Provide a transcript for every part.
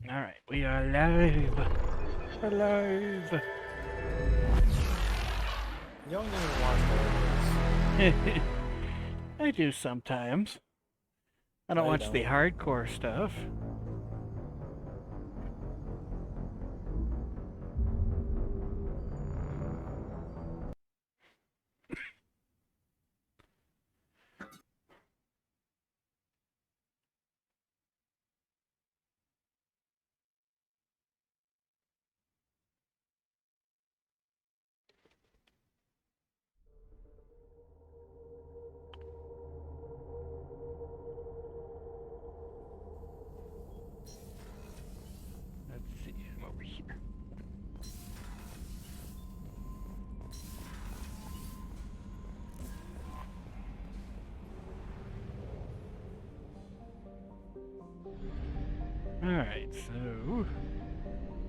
Alright, we are live. Alive. You don't even watch the I do sometimes. I don't No, you watch the don't. hardcore stuff. Let's see, I'm over here. Alright, so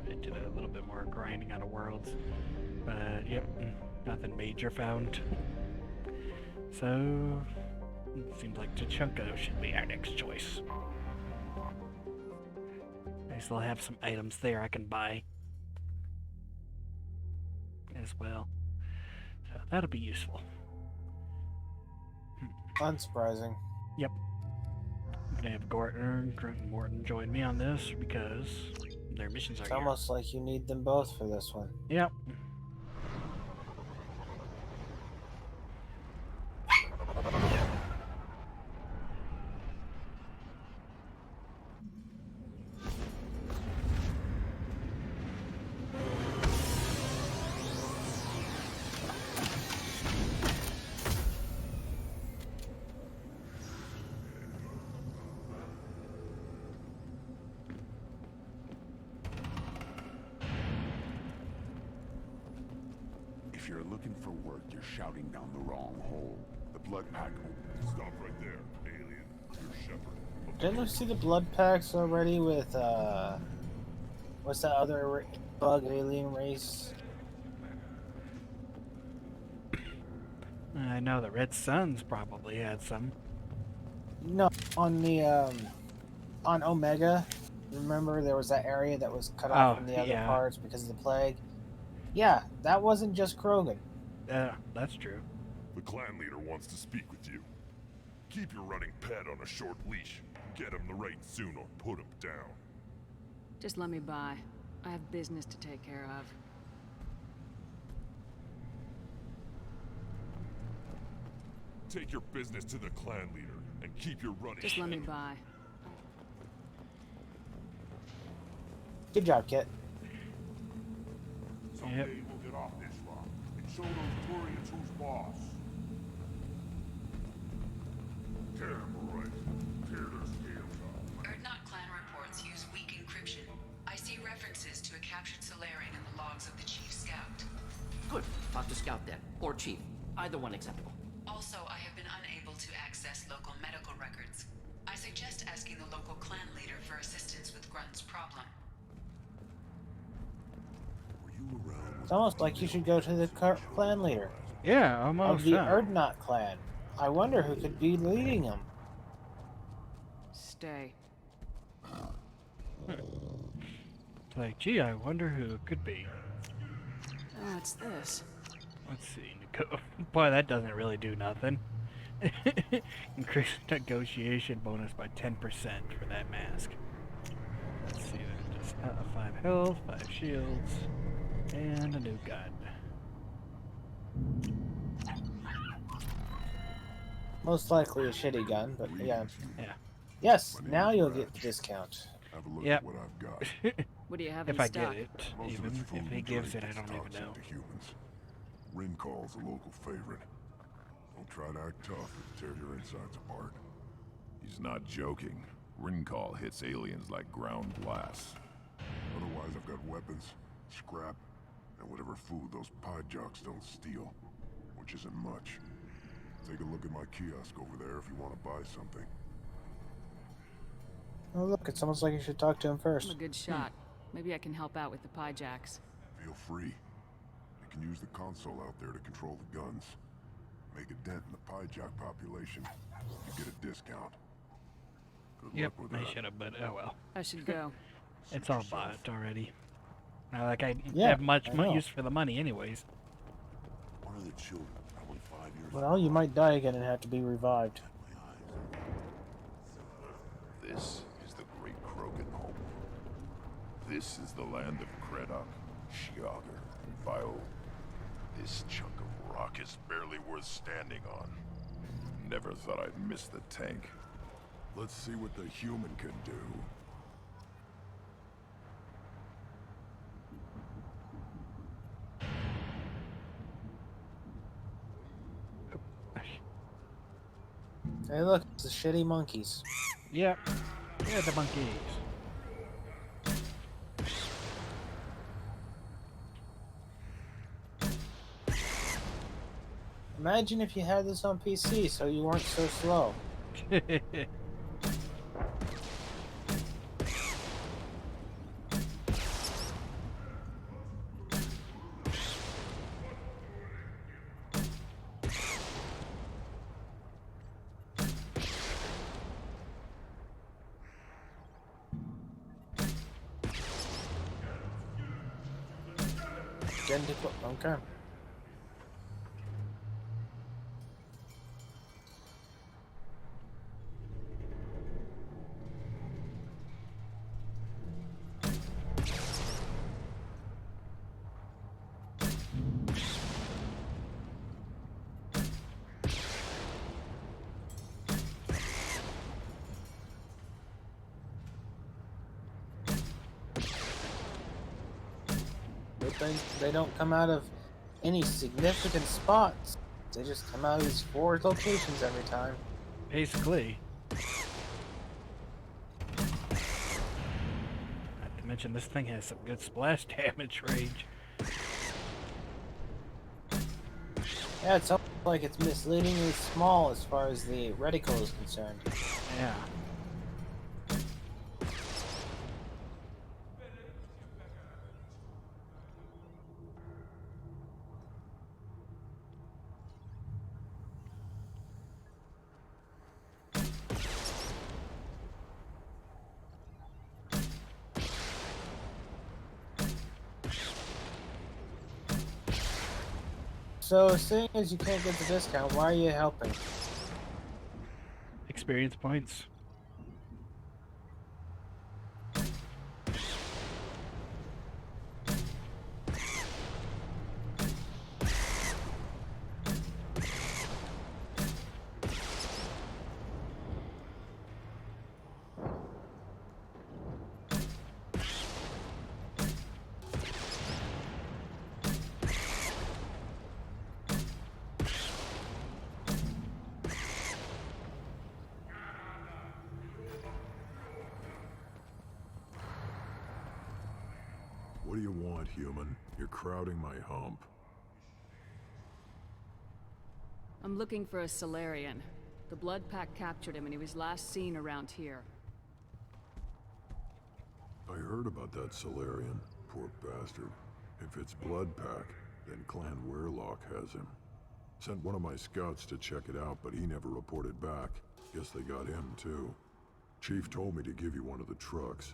I did a little bit more grinding on the worlds. But yep, nothing major found. So it seems like Tachanka should be our next choice. I still have some items there I can buy as well. So that'll be useful. Unsurprising. Yep. I'm gonna have Grant and Morton join me on this because their missions are It's here. almost like you need them both for this one. Yep. If you're looking for work, you're shouting down the wrong hole. The blood pack. Stop right there, alien. You're Shepard. Didn't we see the blood packs already with, what's that other bug alien race? I know the Red Suns probably had some. No, on the, on Omega. Remember there was that area that was cut off from the other yeah. parts because of the plague? Yeah, that wasn't just Krogan. That's true. The clan leader wants to speak with you. Keep your running pet on a short leash. Get him the right soon or put him down. Just let me by. I have business to take care of. Take your business to the clan leader and keep your running. Just let me by. Good job, Kit. Someday Yep. we'll get off this rock and show those Turians who's boss. Tear them right. Tear their scales off. Erdnot clan reports use weak encryption. I see references to a captured Solarian in the logs of the Chief Scout. Good. Talk to Scout then. Or Chief. Either one acceptable. Also, I have been unable to access local medical records. I suggest asking the local clan leader for assistance with Grunt's problem. Were you around? It's almost like you should go to the clan leader Yeah, of almost. the Erdnot clan. I wonder who could be leading them. Stay. It's like, gee, I wonder who it could be. Oh, what's this? Let's see. Boy, that doesn't really do nothing. Increase negotiation bonus by 10% for that mask. Let's see, then just 5 health, 5 shields, and a new gun. Most likely a shitty gun, but yeah. Yeah. Yes, now you'll get the discount. Have a look Yep. at what I've got. What do you have If in I stock? get it, Most of even it's if food he and gives drink it, I that's don't even toxic know. to humans. Rincall's a local favorite. Don't try to act tough, it'll tear your insides apart. He's not joking. Rincall hits aliens like ground glass. Otherwise, I've got weapons, scrap, and whatever food those pie jocks don't steal, which isn't much. Take a look at my kiosk over there if you want to buy something. Oh look, it's almost like you should talk to him I'm first. a good shot. Maybe I can help out with the pie jacks. Feel free. You can use the console out there to control the guns. Make a dent in the pie jock population. You get a discount. Good Yep, luck with I that. should have, but oh well. I should go. It's all bought already. Not like I Yeah, have much I know. use for the money, anyways. One of the children, probably 5 years Well, you might die again and have to be revived. my eyes. This is the great Krogan home. This is the land of Kredok, Shiagar, and Vio. This chunk of rock is barely worth standing on. Never thought I'd miss the tank. Let's see what the human can do. Hey, look, it's the shitty monkeys. Yep. Yeah, the monkeys. Imagine if you had this on PC so you weren't so slow. Okay. They don't come out of any significant spots. They just come out of these 4 locations every time. Basically. Not to mention this thing has some good splash damage range. Yeah, it's almost like it's misleadingly small as far as the reticle is concerned. Yeah. So, seeing as you can't get the discount, why are you helping? Experience points. What do you want, human? You're crowding my hump. I'm looking for a Solarian. The Blood Pack captured him and he was last seen around here. I heard about that Solarian. Poor bastard. If it's Blood Pack, then Clan Weirlock has him. Sent one of my scouts to check it out, but he never reported back. Guess they got him, too. Chief told me to give you one of the trucks.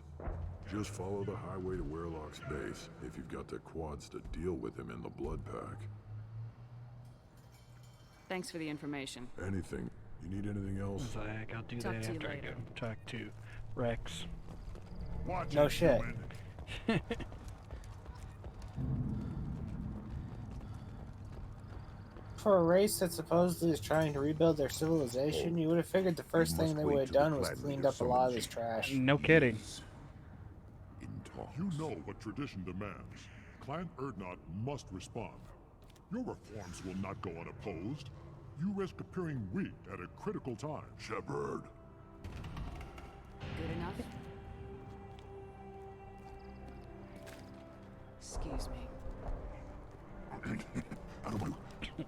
Just follow the highway to Weirlock's base, if you've got the quads to deal with him in the Blood Pack. Thanks for the information. Anything. You need anything else? Zach, I'll do Talk that to you after I go later. talk to Rex. Watch No it, shit. human. For a race that supposedly is trying to rebuild their civilization, you would have figured the first thing they would have done was cleaned up a lot of this trash. No kidding. In talks. You know what tradition demands. Clan Erdnot must respond. Your reforms will not go unopposed. You risk appearing weak at a critical time. Shepard. Good enough? Excuse me. I don't want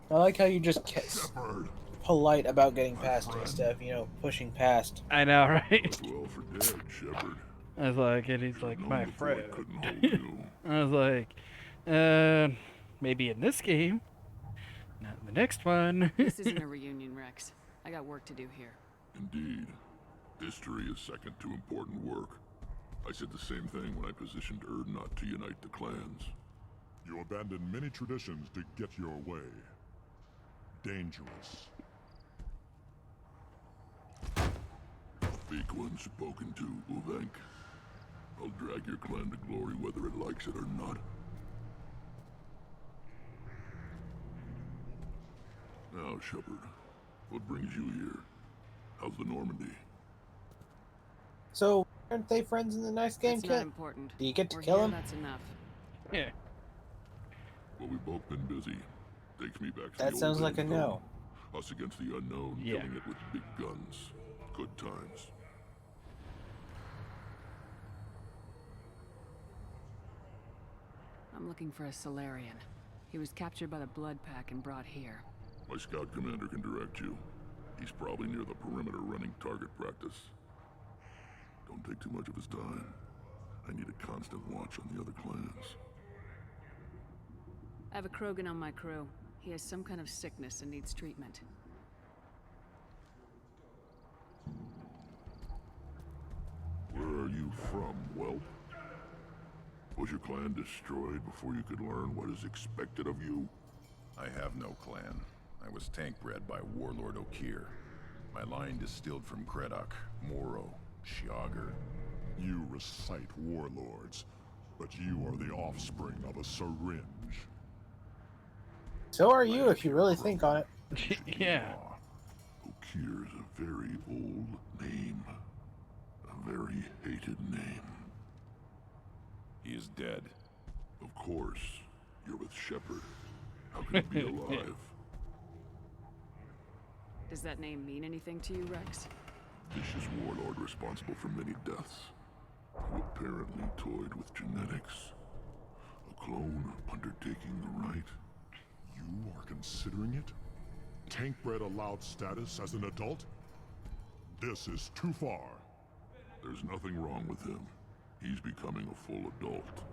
I like how you just to. Shepard. polite about getting past it instead of, pushing past. I know, right? Well for dead, Shepard. I was like, and he's like, Known my before I friend. couldn't hold you. I was like, maybe in this game, not in the next one. This isn't a reunion, Rex. I got work to do here. Indeed. History is second to important work. I said the same thing when I positioned Erdnot to unite the clans. You abandoned many traditions to get your way. Dangerous. Speak when spoken to, Uvenk. I'll drag your clan to glory whether it likes it or not. Now, Shepard, what brings you here? How's the Normandy? So, aren't they friends in the next game, It's Kit? not important. Do you get to We're kill here, him? That's enough. Yeah. Well, we've both been busy. Takes me back to That the sounds old like a days, no. though. Us against the unknown, Yeah. killing it with big guns. Good times. I'm looking for a Solarian. He was captured by the Blood Pack and brought here. My scout commander can direct you. He's probably near the perimeter running target practice. Don't take too much of his time. I need a constant watch on the other clans. I have a Krogan on my crew. He has some kind of sickness and needs treatment. Where are you from, whelp? Was your clan destroyed before you could learn what is expected of you? I have no clan. I was tank bred by Warlord Okir. My line distilled from Kredok, Moro, Shiagar. You recite warlords, but you are the offspring of a syringe. So are you, if you really think on it. Yeah. Okir's a very old name. A very hated name. He is dead. Of course. You're with Shepard. How can he be alive? Does that name mean anything to you, Rex? Vicious warlord responsible for many deaths, who apparently toyed with genetics. A clone undertaking the rite. You are considering it? Tank bred allowed status as an adult? This is too far. There's nothing wrong with him. He's becoming a full adult.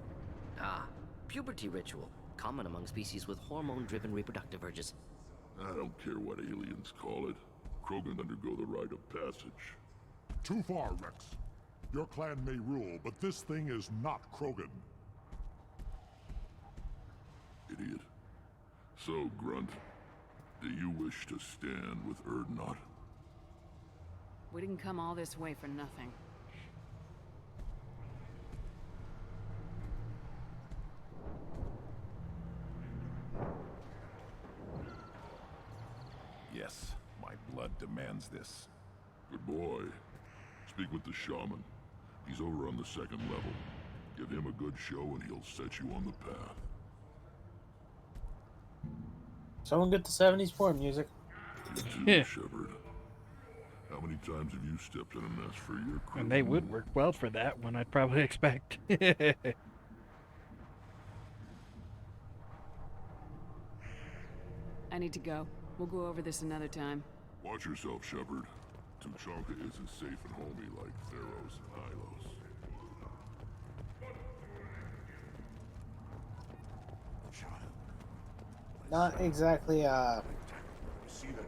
Ah, puberty ritual. Common among species with hormone-driven reproductive urges. I don't care what aliens call it. Krogan undergo the rite of passage. Too far, Rex. Your clan may rule, but this thing is not Krogan. Idiot. So, Grunt, do you wish to stand with Erdnot? We didn't come all this way for nothing. Yes, my blood demands this. Good boy. Speak with the shaman. He's over on the second level. Give him a good show and he'll set you on the path. Someone get the 70s porn music. You too, Yeah. Shepard. How many times have you stepped in a mess for your crew? And they would work well for that one, I'd probably expect. I need to go. We'll go over this another time. Watch yourself, Shepard. Tuchanka isn't safe and homey like Theros and Hylos. Not exactly,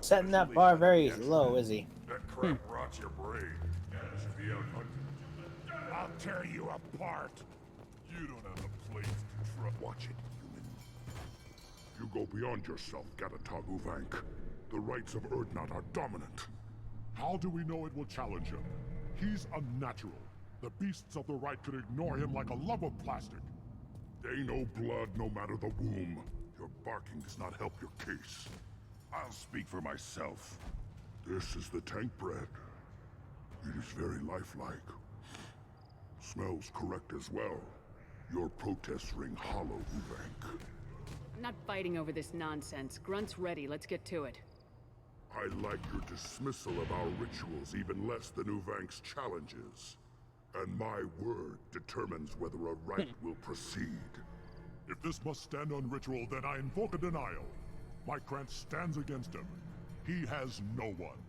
setting that bar very low, is he? That crap rots your brain. Should be out hunting. I'll tear you apart. You don't have a place to trust. Watch it, human. You go beyond yourself, Gatatog Uvank. The rights of Erdnot are dominant. How do we know it will challenge him? He's unnatural. The beasts of the right could ignore him like a lump of plastic. They know blood no matter the womb. Your barking does not help your case. I'll speak for myself. This is the tank bread. It is very lifelike. Smells correct as well. Your protests ring hollow, Uvank. I'm not fighting over this nonsense. Grunt's ready. Let's get to it. I like your dismissal of our rituals even less than Uvank's challenges. And my word determines whether a rite will proceed. If this must stand on ritual, then I invoke a denial. My Krant stands against him. He has no one.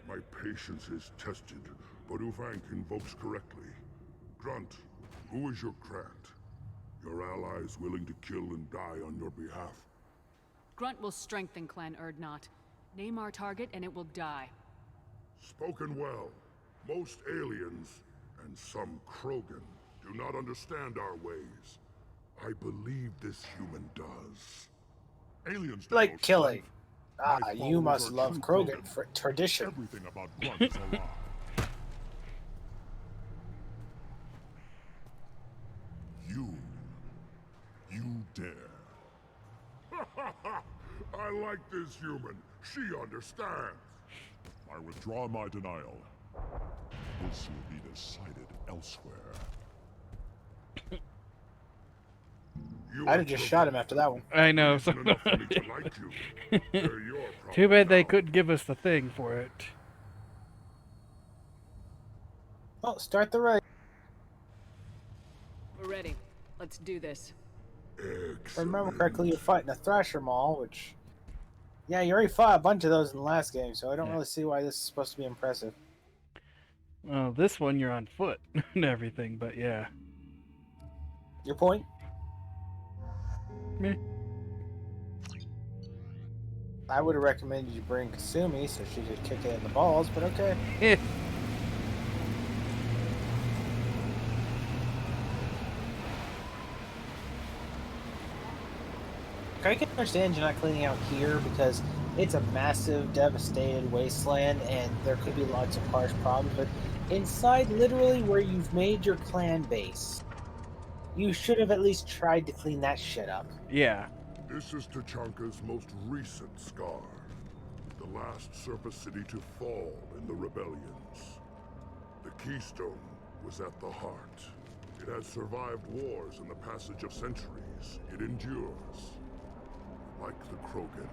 My patience is tested, but Uvank invokes correctly. Grunt, who is your Krant? Your allies willing to kill and die on your behalf? Grunt will strengthen Clan Erdnot. Name our target and it will die. Spoken well. Most aliens, And some Krogan do not understand our ways. I believe this human does. Aliens Like don't killing. strive. My You followers must are love true Krogan for tradition. Everything about blood is a lie. You dare. I like this human. She understands. I withdraw my denial. This will be decided elsewhere. I'd have just shot him after that one. I know. Reason enough for me to like you. They're your problem Too bad they now. couldn't give us the thing for it. Oh, start the race. We're ready. Let's do this. If I remember correctly, you're fighting a Thrasher Maul, which... Yeah, you already fought a bunch of those in the last game, so I don't really see why this is supposed to be impressive. Well, this one you're on foot and everything, but yeah. Your point? Meh. I would have recommended you bring Kasumi so she could kick it in the balls, but okay. Eh. I can understand you're not cleaning out here because it's a massive, devastated wasteland and there could be lots of harsh problems, but inside literally where you've made your clan base, you should have at least tried to clean that shit up. Yeah. This is Tachanka's most recent scar. The last surface city to fall in the rebellions. The Keystone was at the heart. It has survived wars and the passage of centuries. It endures. Like the Krogan.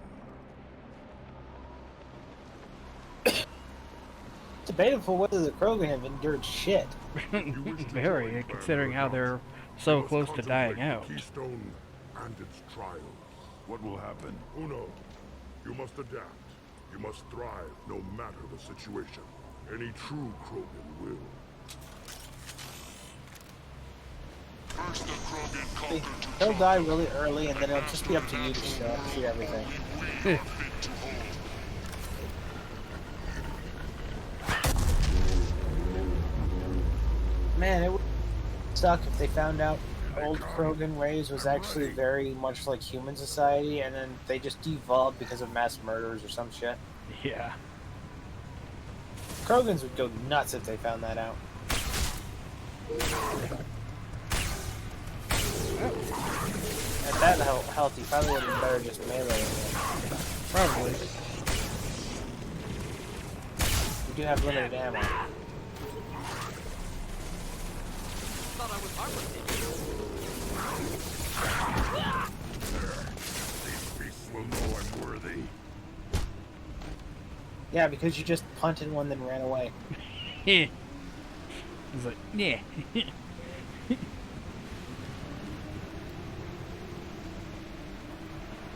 Debatable whether the Krogan have endured shit. Very, considering how they're so close to dying out. Keystone and its trials. What will happen? Who knows? You must adapt. You must thrive no matter the situation. Any true Krogan will. First the Krogan conquered to He'll die really early and then it'll just be up to you to shoot everything. Man, it would suck if they found out old Krogan race was actually very much like human society and then they just devolved because of mass murders or some shit. Yeah. Krogans would go nuts if they found that out. At that health, you probably would have been better just melee. Probably. You do have limited ammo. Thought I was harmless. These beasts will know I'm worthy. Yeah, because you just punted one then ran away. He's like, yeah.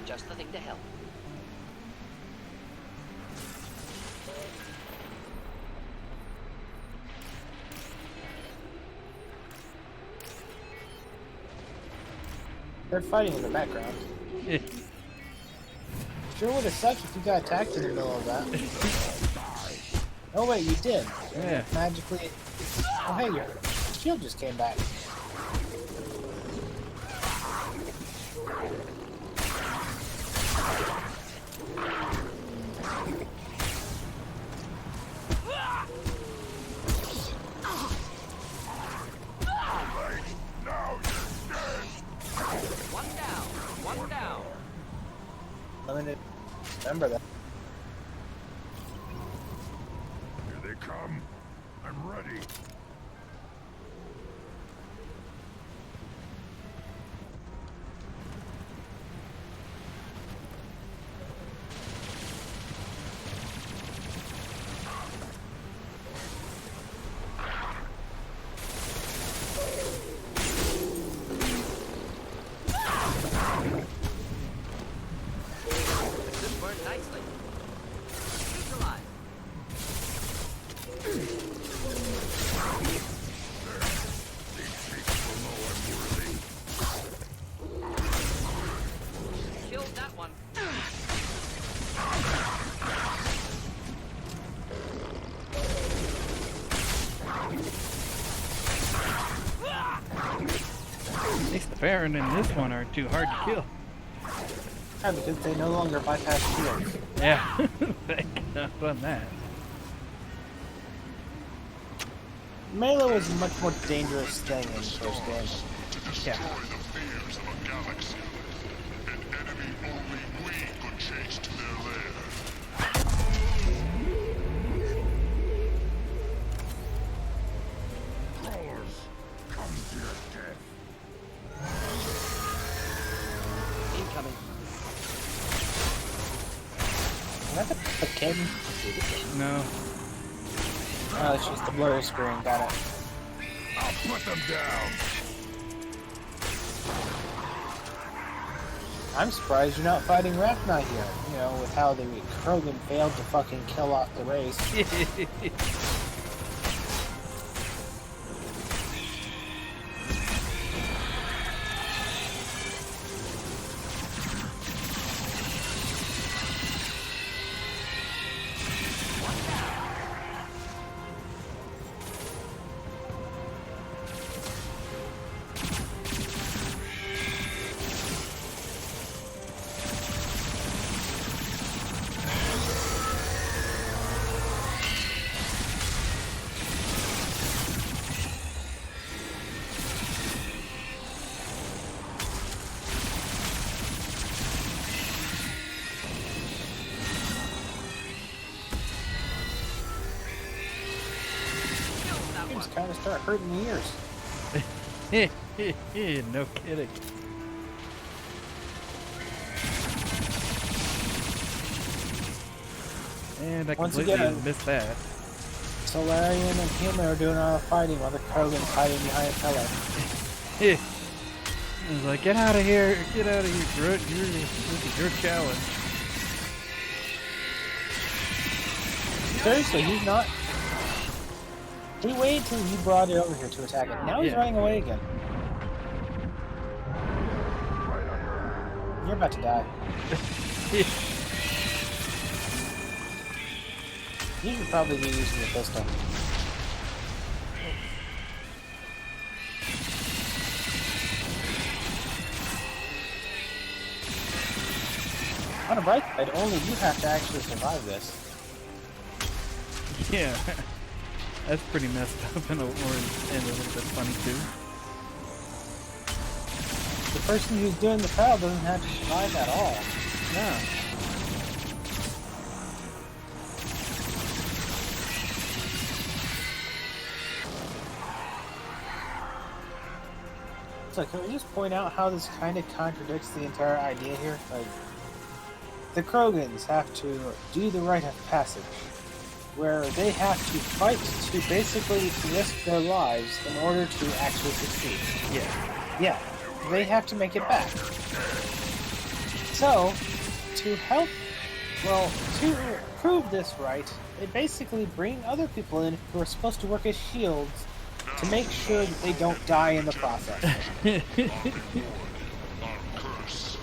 Just the thing to help. They're fighting in the background. Sure would have sucked if you got attacked in the middle of that. Oh wait, you did. Yeah. Magically. Oh hey, your shield just came back. One down. Limited. Remember that. Here they come. I'm ready. This burned nicely. Neutralized. least the Baron and this one are too hard to kill. Yeah, because they no longer bypass shields. Yeah, thank God on that. Melee was a much more dangerous thing in the first game. Yeah. The fears of a galaxy. An enemy only we could chase to their lair. Crawlers, come to your death. Incoming. Is that the kid? No. Oh, it's just the blurry screen. Got it. I'll put them down. I'm surprised you're not fighting Rachni here. You know, with how the Krogan failed to fucking kill off the race. Things kind of start hurting the ears. No kidding. And I Once completely again- missed that. Solarian and Himmler are doing all the fighting while the Krogan's hiding behind a pillar. I was like, get out of here, Groot. This is your challenge. Seriously, he's not. He waited till you brought it over here to attack it. Now he's Yeah. running away again. You're about to die. You should probably be using the pistol. On a bright side, only you have to actually survive this. Yeah. That's pretty messed up and a little bit funny too. The person who's doing the trial doesn't have to survive at all. No. So can we just point out how this kind of contradicts the entire idea here? Like, the Krogans have to do the rite of passage, where they have to fight to basically risk their lives in order to actually succeed. Yeah. Yeah, they have to make it back. So, to help, well, to prove this right, they basically bring other people in who are supposed to work as shields to make sure that they don't die in the process. Our curse.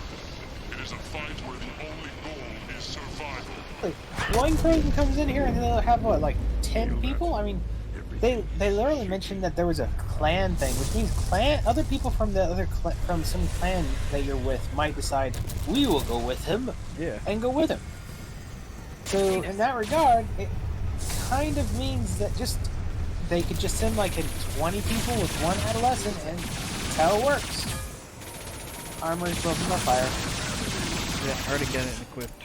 It is a fight where the only goal is survival. Like, one Krogan comes in here and they'll have, what, like 10 people? I mean, they literally mentioned that there was a clan thing, which means other people from the other from some clan that you're with might decide, we will go with him, Yeah. and go with him. So, in that regard, it kind of means that they could just send like 20 people with one adolescent, and that's how it works. Armor is broken by fire. Yeah, hard to get it equipped.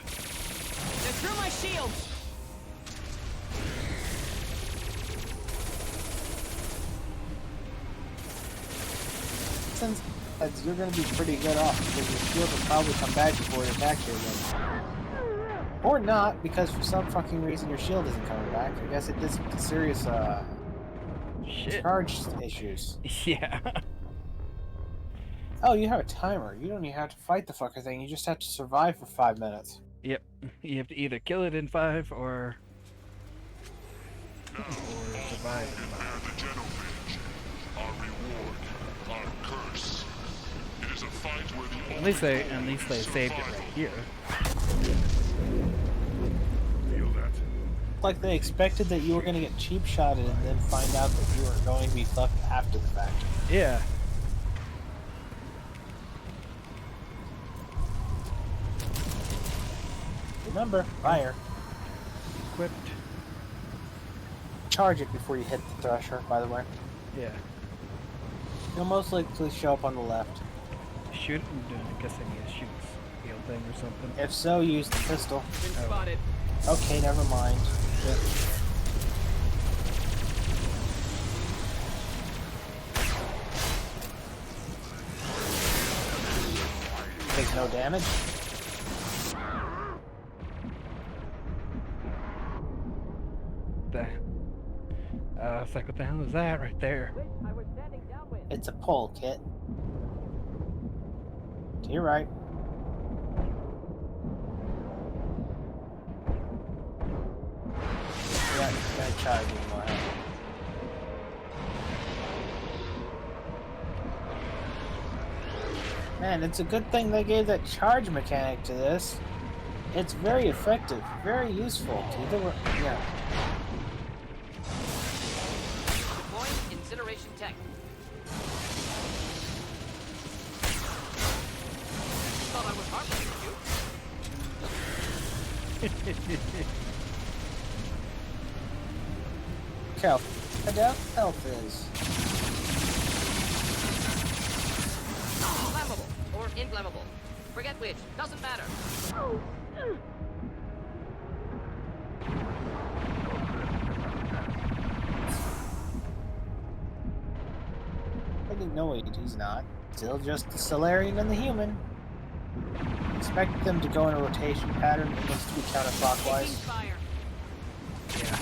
They're through my shields! Since you're going to be pretty good off, because your shield will probably come back before it attacks you again. Or not, because for some fucking reason your shield isn't coming back. I guess it did some serious Shit. charge issues. Yeah. Oh, you have a timer. You don't even have to fight the fucker thing. You just have to survive for 5 minutes. Yep. You have to either kill it in 5 or survive in 5. Bear the Genophage. Our reward. Our curse. It is a fight where the At only least they saved it right here. Feel that? Like they expected that you were going to get cheap shotted and then find out that you were going to be fucked after the fact. Yeah. Remember, fire. Equipped. Charge it before you hit the thresher, by the way. Yeah. You'll most likely show up on the left. Shoot? I guess I need to shoot the field thing or something. If so, use the pistol. Been spotted. Okay, never mind. Shit. Take no damage. It's like, what the hell is that right there? It's a pole, Kit. To your right. Yeah, it's gonna charge you more. Man, it's a good thing they gave that charge mechanic to this. It's very effective, very useful. Yeah. Deploying incineration tech. Thought I was harmless with you. Cal, how down health is. Flammable or inflammable. Forget which. Doesn't matter. I didn't know he's not. Still just the Solarian and the human. Expect them to go in a rotation pattern that needs to be counterclockwise. Fire. Yeah.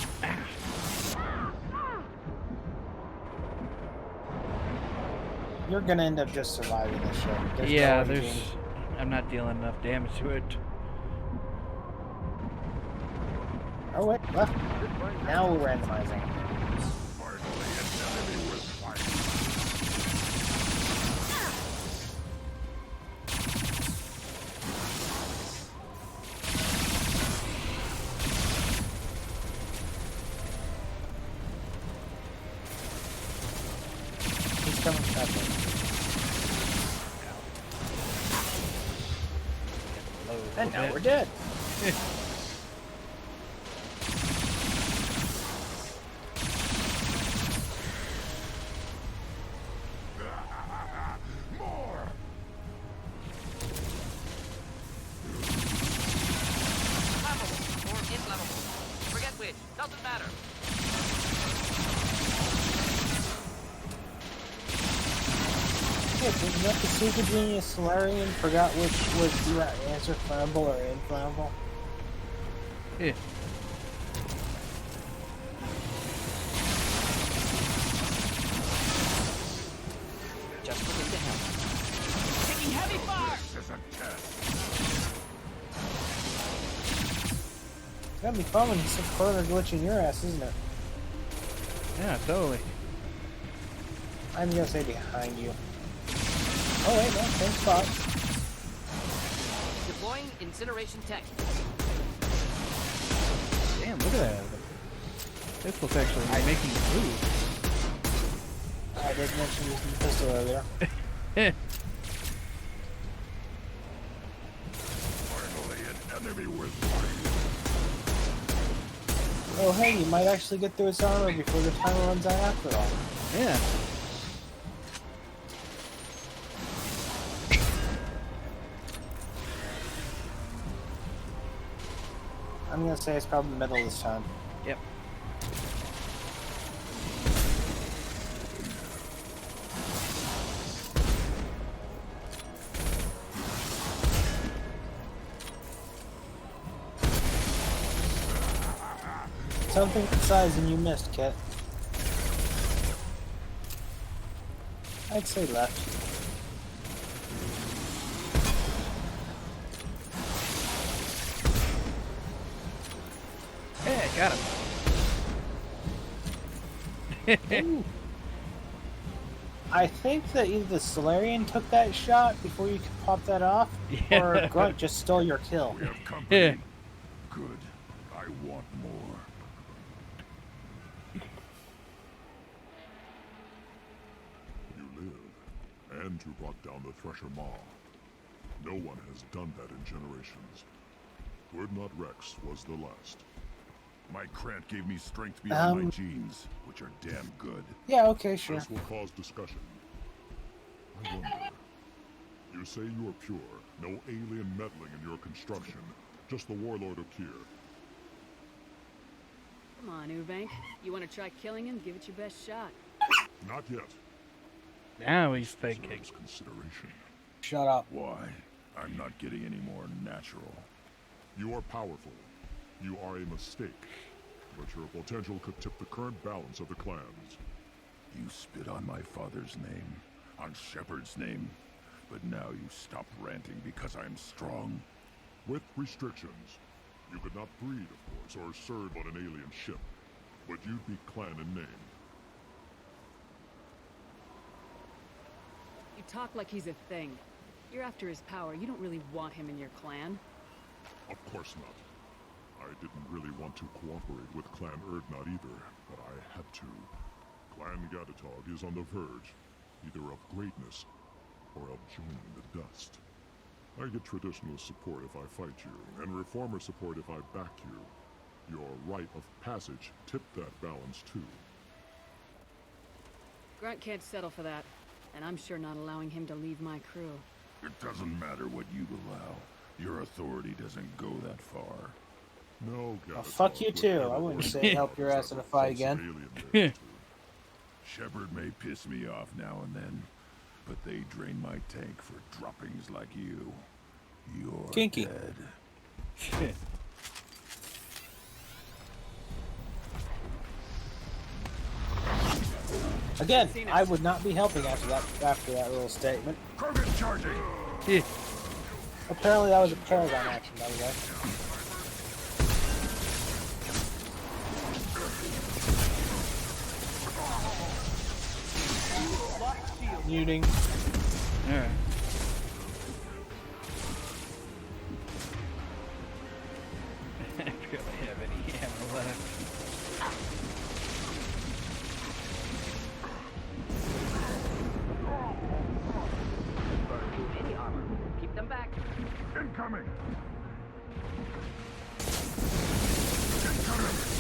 You're gonna end up just surviving this shit. Yeah, no way I'm not dealing enough damage to it. Oh wait, left. Now we're randomizing. He's coming that way. And now we're dead. Isn't that the super genius Solarian forgot which was either answer flammable or inflammable? Yeah. Just look into hell. Taking heavy fire! This is a test. It's gonna be fun when you some corner glitch in your ass, isn't it? Yeah, totally. I'm gonna say behind you. Oh wait, no, same spot. Deploying incineration tech. Damn, look at that. This looks actually making it move. I did mention using the pistol earlier. Finally, an enemy with fire. Oh hey, you might actually get through its armor before the timer runs out after all. Yeah. I'm gonna say it's probably middle this time. Yep. Something good size and you missed, Kit. I'd say left. Hey, got him. Ooh. I think that either the Solarian took that shot before you could pop that off, Yeah. or Grunt just stole your kill. We have company. Yeah. Good. I want more. You live, and you brought down the Thresher Maw. No one has done that in generations. Urdnot Rex was the last. My Krant gave me strength beyond my genes, which are damn good. Yeah, okay, sure. This will cause discussion. I wonder. You say you are pure, no alien meddling in your construction, just the warlord Okir. Come on, Ubank. You want to try killing him? Give it your best shot. Not yet. Now he's thinking. Deserves consideration. Shut up. Why? I'm not getting any more natural. You are powerful. You are a mistake. But your potential could tip the current balance of the clans. You spit on my father's name, on Shepard's name, but now you stop ranting because I'm strong. With restrictions. You could not breed, of course, or serve on an alien ship. But you'd be clan in name. You talk like he's a thing. You're after his power. You don't really want him in your clan. Of course not. I didn't really want to cooperate with Clan Urdnot either, but I had to. Clan Gatatog is on the verge, either of greatness or of joining the dust. I get traditional support if I fight you, and reformer support if I back you. Your rite of passage tipped that balance too. Grunt can't settle for that, and I'm sure not allowing him to leave my crew. It doesn't matter what you allow. Your authority doesn't go that far. No, Gatatog. Fuck you too. I wouldn't say help your ass in a fight again. Shepard may piss me off now and then, but they drain my tank for droppings like you. You're Kinky. dead. Again, I would not be helping after that little statement. Krogan charging! Apparently that was a Paragon action, by the way. Muting. Alright. I don't really have any ammo left. Any armor. Keep them back. Incoming!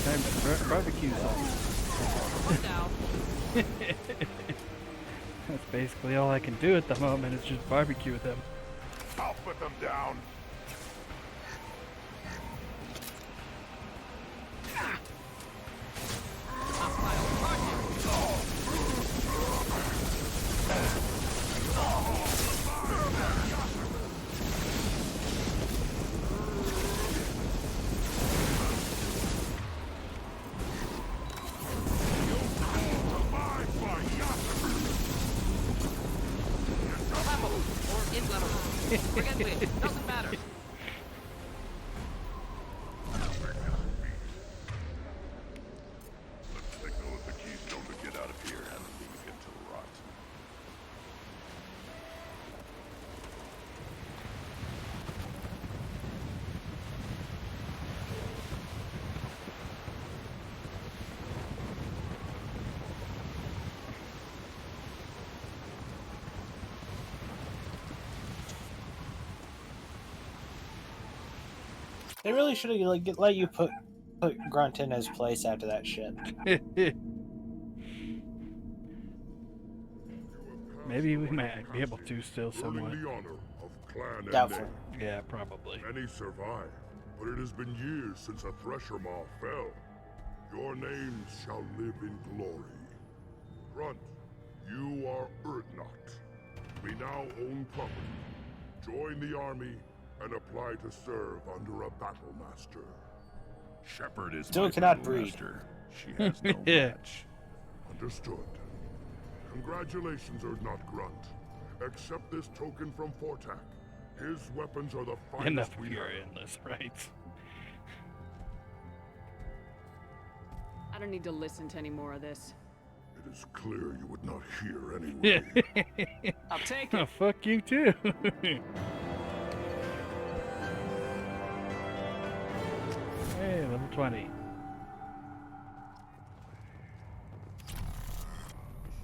Time to barbecue them. Now. That's basically all I can do at the moment is just barbecue them. I'll put them down. Forget it. Doesn't matter. Let's signal with the keystone to get out of here and leave it to rot. They really should have let you put Grunt in his place after that shit. Maybe we might be able to still somewhat. Earning the honor of clan Doubtful. and Yeah, probably. name. Many survive, but it has been years since a Thresher Maw fell. Your names shall live in glory. Grunt, you are Urdnot. We now own property. Join the army and apply to serve under a battle master. Shepard is Still my cannot battle breed. master. She has no Yeah. match. Understood. Congratulations, Urdnot Grunt. Accept this token from Fortak. His weapons are the finest Enough we pure have. endless, right? I don't need to listen to any more of this. It is clear you would not hear anyway. I'll take Oh, it. fuck you too. Hey, level 20.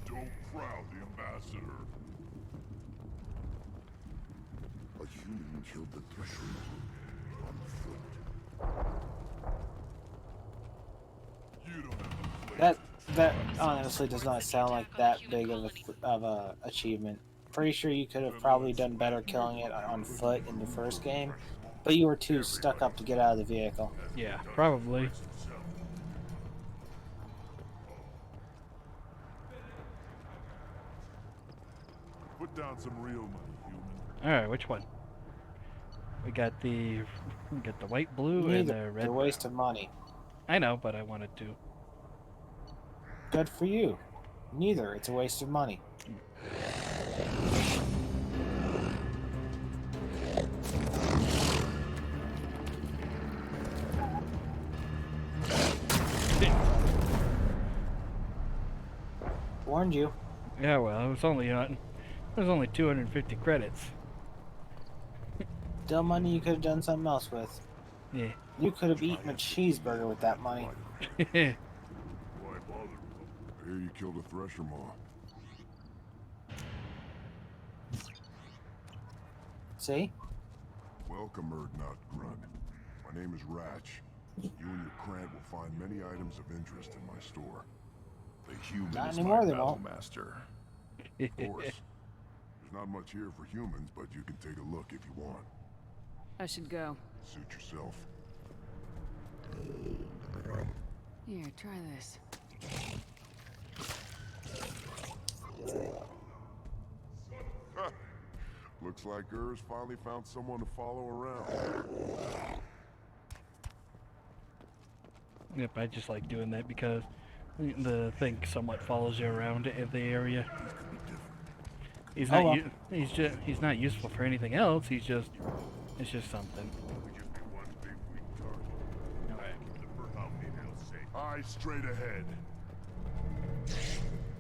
Still proud, the ambassador. A human killed the Thresher Maw on foot. That honestly does not sound like that big of a achievement. Pretty sure you could have probably done better killing it on foot in the first game, but you were too stuck up to get out of the vehicle. Yeah, probably. Put down some real money, human. Alright, which one? We got the white, blue, and Neither. the red. It's a waste of money. I know, but I wanted to. Good for you. Neither. It's a waste of money. Warned you. Yeah, well, it was only 250 credits. Still money you could have done something else with. Yeah. You could have eaten a cheeseburger with that money. Why bother? I hear you killed a thresher maw. See? Welcome, Erdnot Grunt. My name is Ratch. You and your clan will find many items of interest in my store. The human Not is anymore, my they battle won't. master. Of course. There's not much here for humans, but you can take a look if you want. I should go. Suit yourself. Here, try this. Looks like Urs finally found someone to follow around. Yep, I just like doing that because the thing somewhat follows you around in the area. He's not. He's not useful for anything else. It's just something. Eyes straight ahead.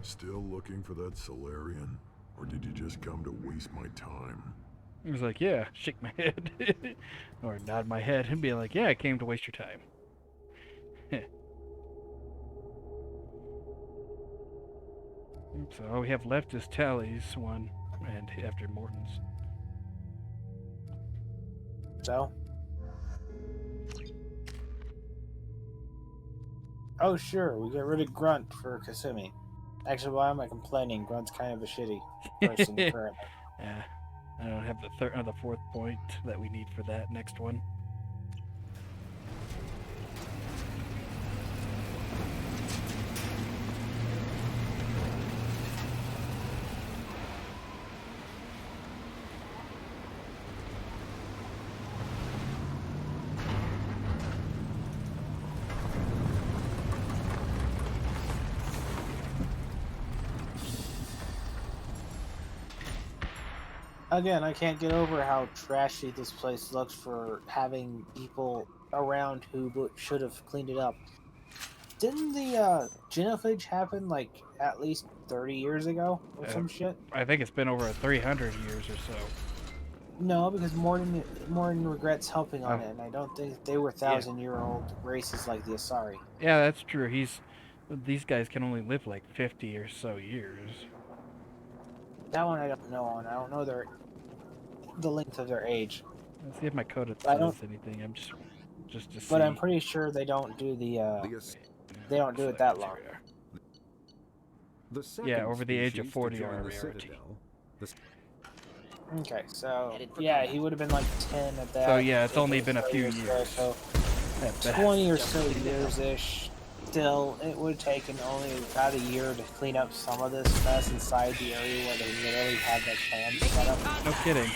Still looking for that Solarian? Or did you just come to waste my time? He was like, yeah, shake my head. Or nod my head and be like, yeah, I came to waste your time. So all we have left is Tally's one, and after Morton's. So? Oh, sure, we get rid of Grunt for Kasumi. Actually, why am I complaining? Grunt's kind of a shitty person currently. Yeah, I don't have the third or the fourth point that we need for that next one. Again, I can't get over how trashy this place looks for having people around who should have cleaned it up. Didn't the genophage happen like at least 30 years ago or some shit? I think it's been over 300 years or so. No, because Morton regrets helping on it, and I don't think they were 1,000-year-old races like the Asari. Yeah, that's true. These guys can only live like 50 or so years. That one I don't know on. I don't know the length of their age. Let's see if my code I don't- says anything. I'm just to see. But I'm pretty sure they don't do they don't do it that long. Yeah, over the age of 40 are a rarity. Okay, so yeah, he would have been like 10 at that. So yeah, it's only been a few ago, years. So At best. 20 or so years-ish. Still, it would have taken only about a year to clean up some of this mess inside the area where they literally had that clan set up. No kidding.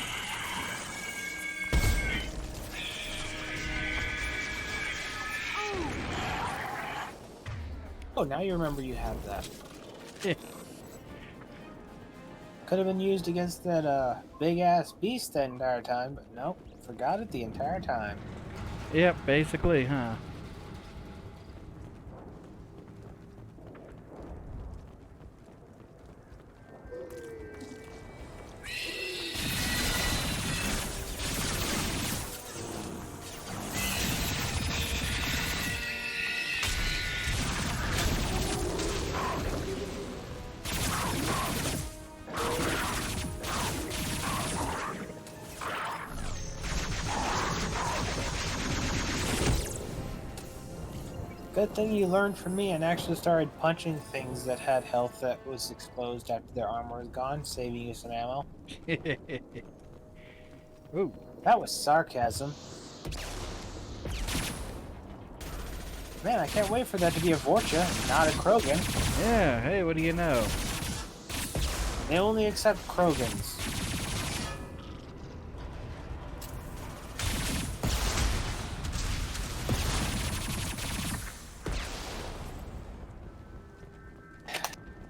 Oh, now you remember you have that. Yeah. Could have been used against that big-ass beast that entire time, but nope, forgot it the entire time. Yep, basically, huh? Good thing you learned from me and actually started punching things that had health that was exposed after their armor was gone, saving you some ammo. Ooh. That was sarcasm. Man, I can't wait for that to be a Vorcha, not a Krogan. Yeah, hey, what do you know? They only accept Krogans.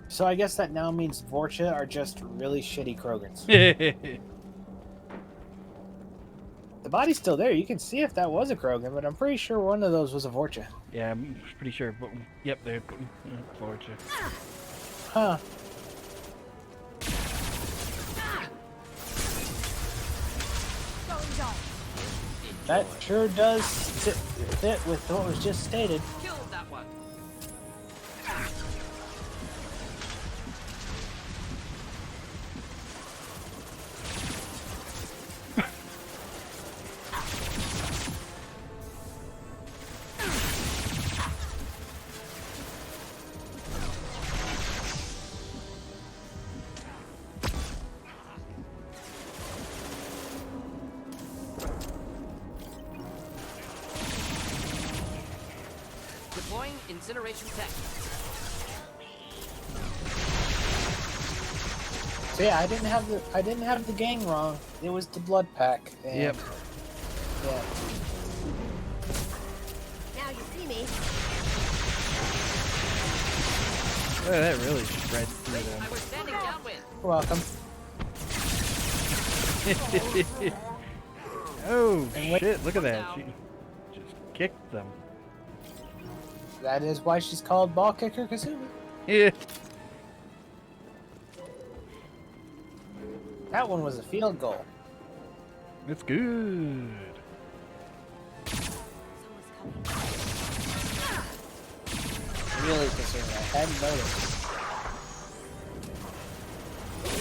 So I guess that now means Vorcha are just really shitty Krogans. The body's still there. You can see if that was a Krogan, but I'm pretty sure one of those was a Vorcha. Yeah, I'm pretty sure. But yep, they're Fortune. Huh. That sure does fit with what was just stated. Kill that one. Deploying incineration tech. So yeah, I didn't have the gang wrong. It was the blood pack. And, Yep. Yeah. Now you see me. Well, that really spreads through them. I was standing downwind. You're welcome. Oh And shit! Look at that. She just kicked them. That is why she's called Ball Kicker Kazumi. Yeah. That one was a field goal. It's good. Really concerning. I hadn't noticed.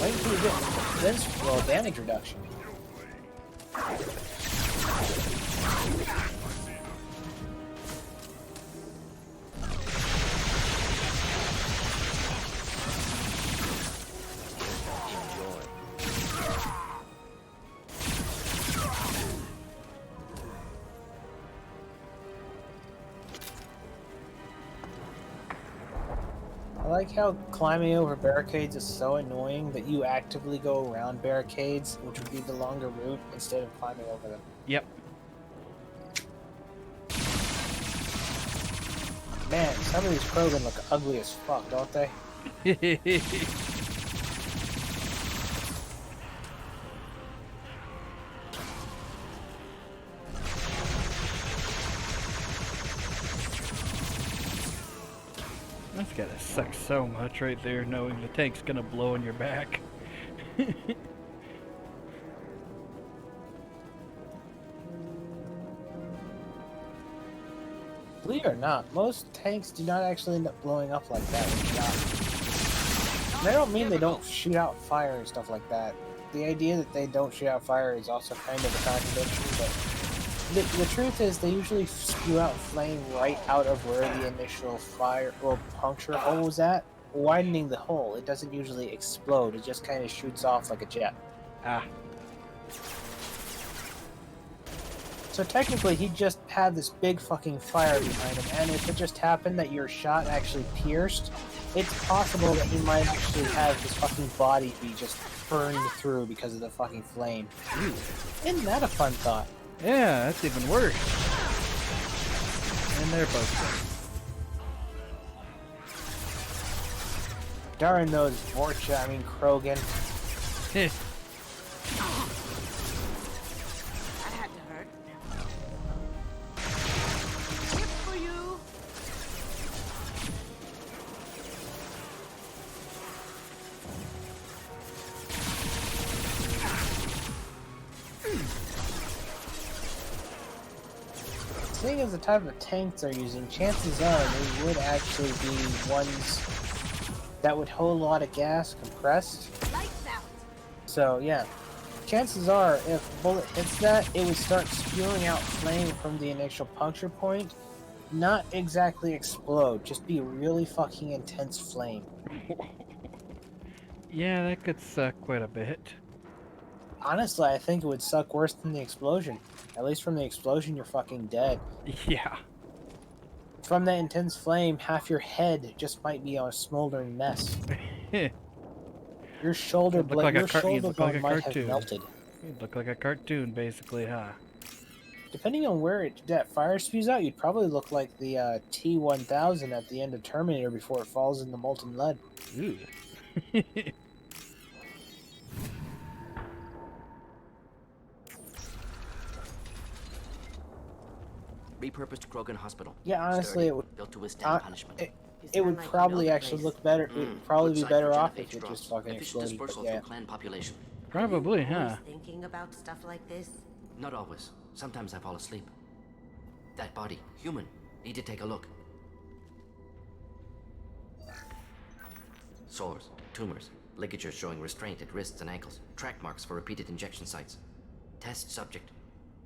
Wait until you get this roll damage reduction. I like how climbing over barricades is so annoying that you actively go around barricades, which would be the longer route, instead of climbing over them. Yep. Man, some of these Krogan look ugly as fuck, don't they? That's gotta suck so much right there, knowing the tank's gonna blow in your back. Believe it or not, most tanks do not actually end up blowing up like that when shot. And I don't mean they don't shoot out fire and stuff like that. The idea that they don't shoot out fire is also kind of a contradiction, but the truth is they usually spew out flame right out of where the initial fire or puncture hole was at, widening the hole. It doesn't usually explode, it just kind of shoots off like a jet. Ah. So technically, he just had this big fucking fire behind him, and if it just happened that your shot actually pierced, it's possible that he might actually have his fucking body be just burned through because of the fucking flame. Isn't that a fun thought? Yeah, that's even worse. And they're both dead. Darn those Vorcha, I mean Krogan. Seeing as the type of tanks they're using, chances are they would actually be ones that would hold a lot of gas compressed. So yeah, chances are if a bullet hits that, it would start spewing out flame from the initial puncture point, Not exactly explode, just be really fucking intense flame. Yeah, that could suck quite a bit. Honestly, I think it would suck worse than the explosion. At least from the explosion, you're fucking dead. Yeah. From that intense flame, half your head just might be a smoldering mess. Your shoulder It'd look like your a car- you'd shoulder look like bone a might have cartoon. melted. It'd look like a cartoon, basically, huh? Depending on where that fire spews out, you'd probably look like the T-1000 at the end of Terminator before it falls in the molten lead. Ooh. Repurposed Krogan Hospital. Yeah, honestly, Sturdy, it would. built to withstand punishment. It would probably actually look better. It would probably Good be site better for off Genophage if it drops. just fucking Efficient exploded. But dispersal yeah. through clan population. Probably, huh? Always thinking about stuff like this? Not always. Sometimes I fall asleep. That body, human. Need to take a look. Sores, tumors, ligatures showing restraint at wrists and ankles, track marks for repeated injection sites. Test subject,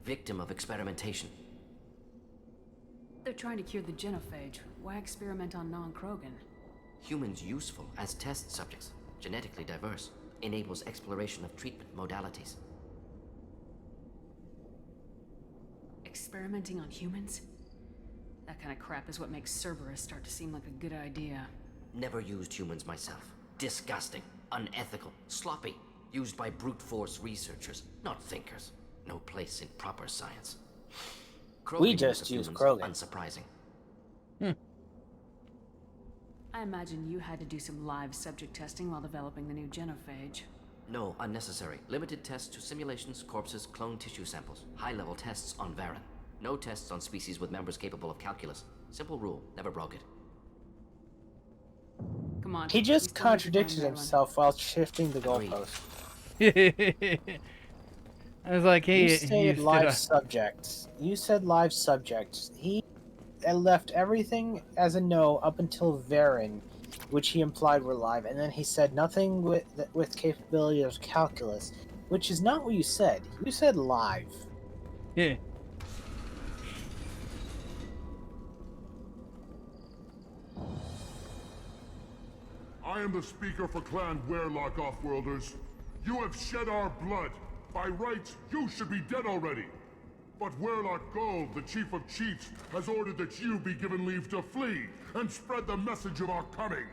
victim of experimentation. They're trying to cure the genophage. Why experiment on non-Krogan? Humans useful as test subjects, genetically diverse, enables exploration of treatment modalities. Experimenting on humans? That kind of crap is what makes Cerberus start to seem like a good idea. Never used humans myself. Disgusting, unethical, sloppy. Used by brute force researchers, not thinkers. No place in proper science. We Krogan just of use humans, Krogan. Unsurprising. I imagine you had to do some live subject testing while developing the new genophage. No, unnecessary. Limited tests to simulations, corpses, cloned tissue samples. High-level tests on Varen. No tests on species with members capable of calculus. Simple rule, never broke it. Come on. He we just still need to find contradicted Merlin. himself while shifting the Agreed. goalpost. I was like, hey, You you stated stood live a- subjects. You said live subjects. He left everything as a no up until Varen, which he implied were live, and then he said nothing with capability of calculus, which is not what you said. You said live. Yeah. I am the speaker for Clan Werlock, Offworlders. You have shed our blood. By rights, you should be dead already. But Werlock Gold, the Chief of Chiefs, has ordered that you be given leave to flee and spread the message of our coming.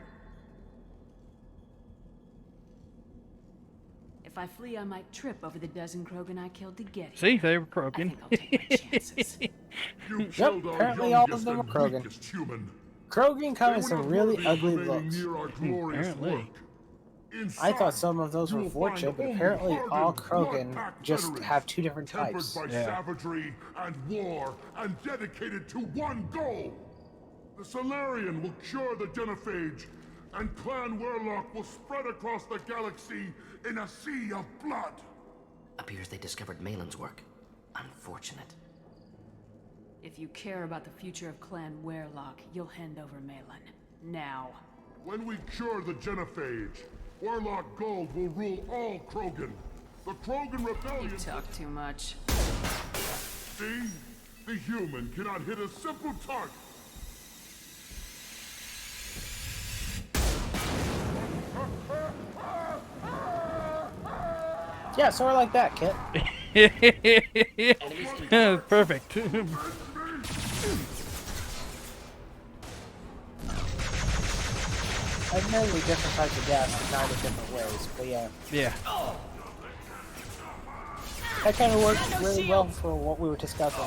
If I flee, I might trip over the dozen Krogan I killed to get here. See, they were I croaking. think I'll take my chances. You killed our apparently all of youngest them and are Krogan. weakest human. Krogan come They in were some not really worthy of ugly remaining looks. near our glorious Apparently. work. I Inside, thought some of those you were will fortunate, find but only apparently all hardened, Krogan blood-packed just veterans, have two different tempered types. by Yeah. savagery and war, and dedicated to one goal. The Solarian will cure the genophage, and Clan Werlock will spread across the galaxy in a sea of blood. Appears they discovered Malin's work. Unfortunate. If you care about the future of Clan Werlock, you'll hand over Malin. Now. When we cure the genophage, Werlock Gold will rule all Krogan. The Krogan You Rebellion... talk too much. See? The human cannot hit a simple target. Yeah, sort of like that, Kit. Perfect. Admittedly, different types of gas in kind of different ways, but yeah. Yeah. That kind of works really well for what we were discussing.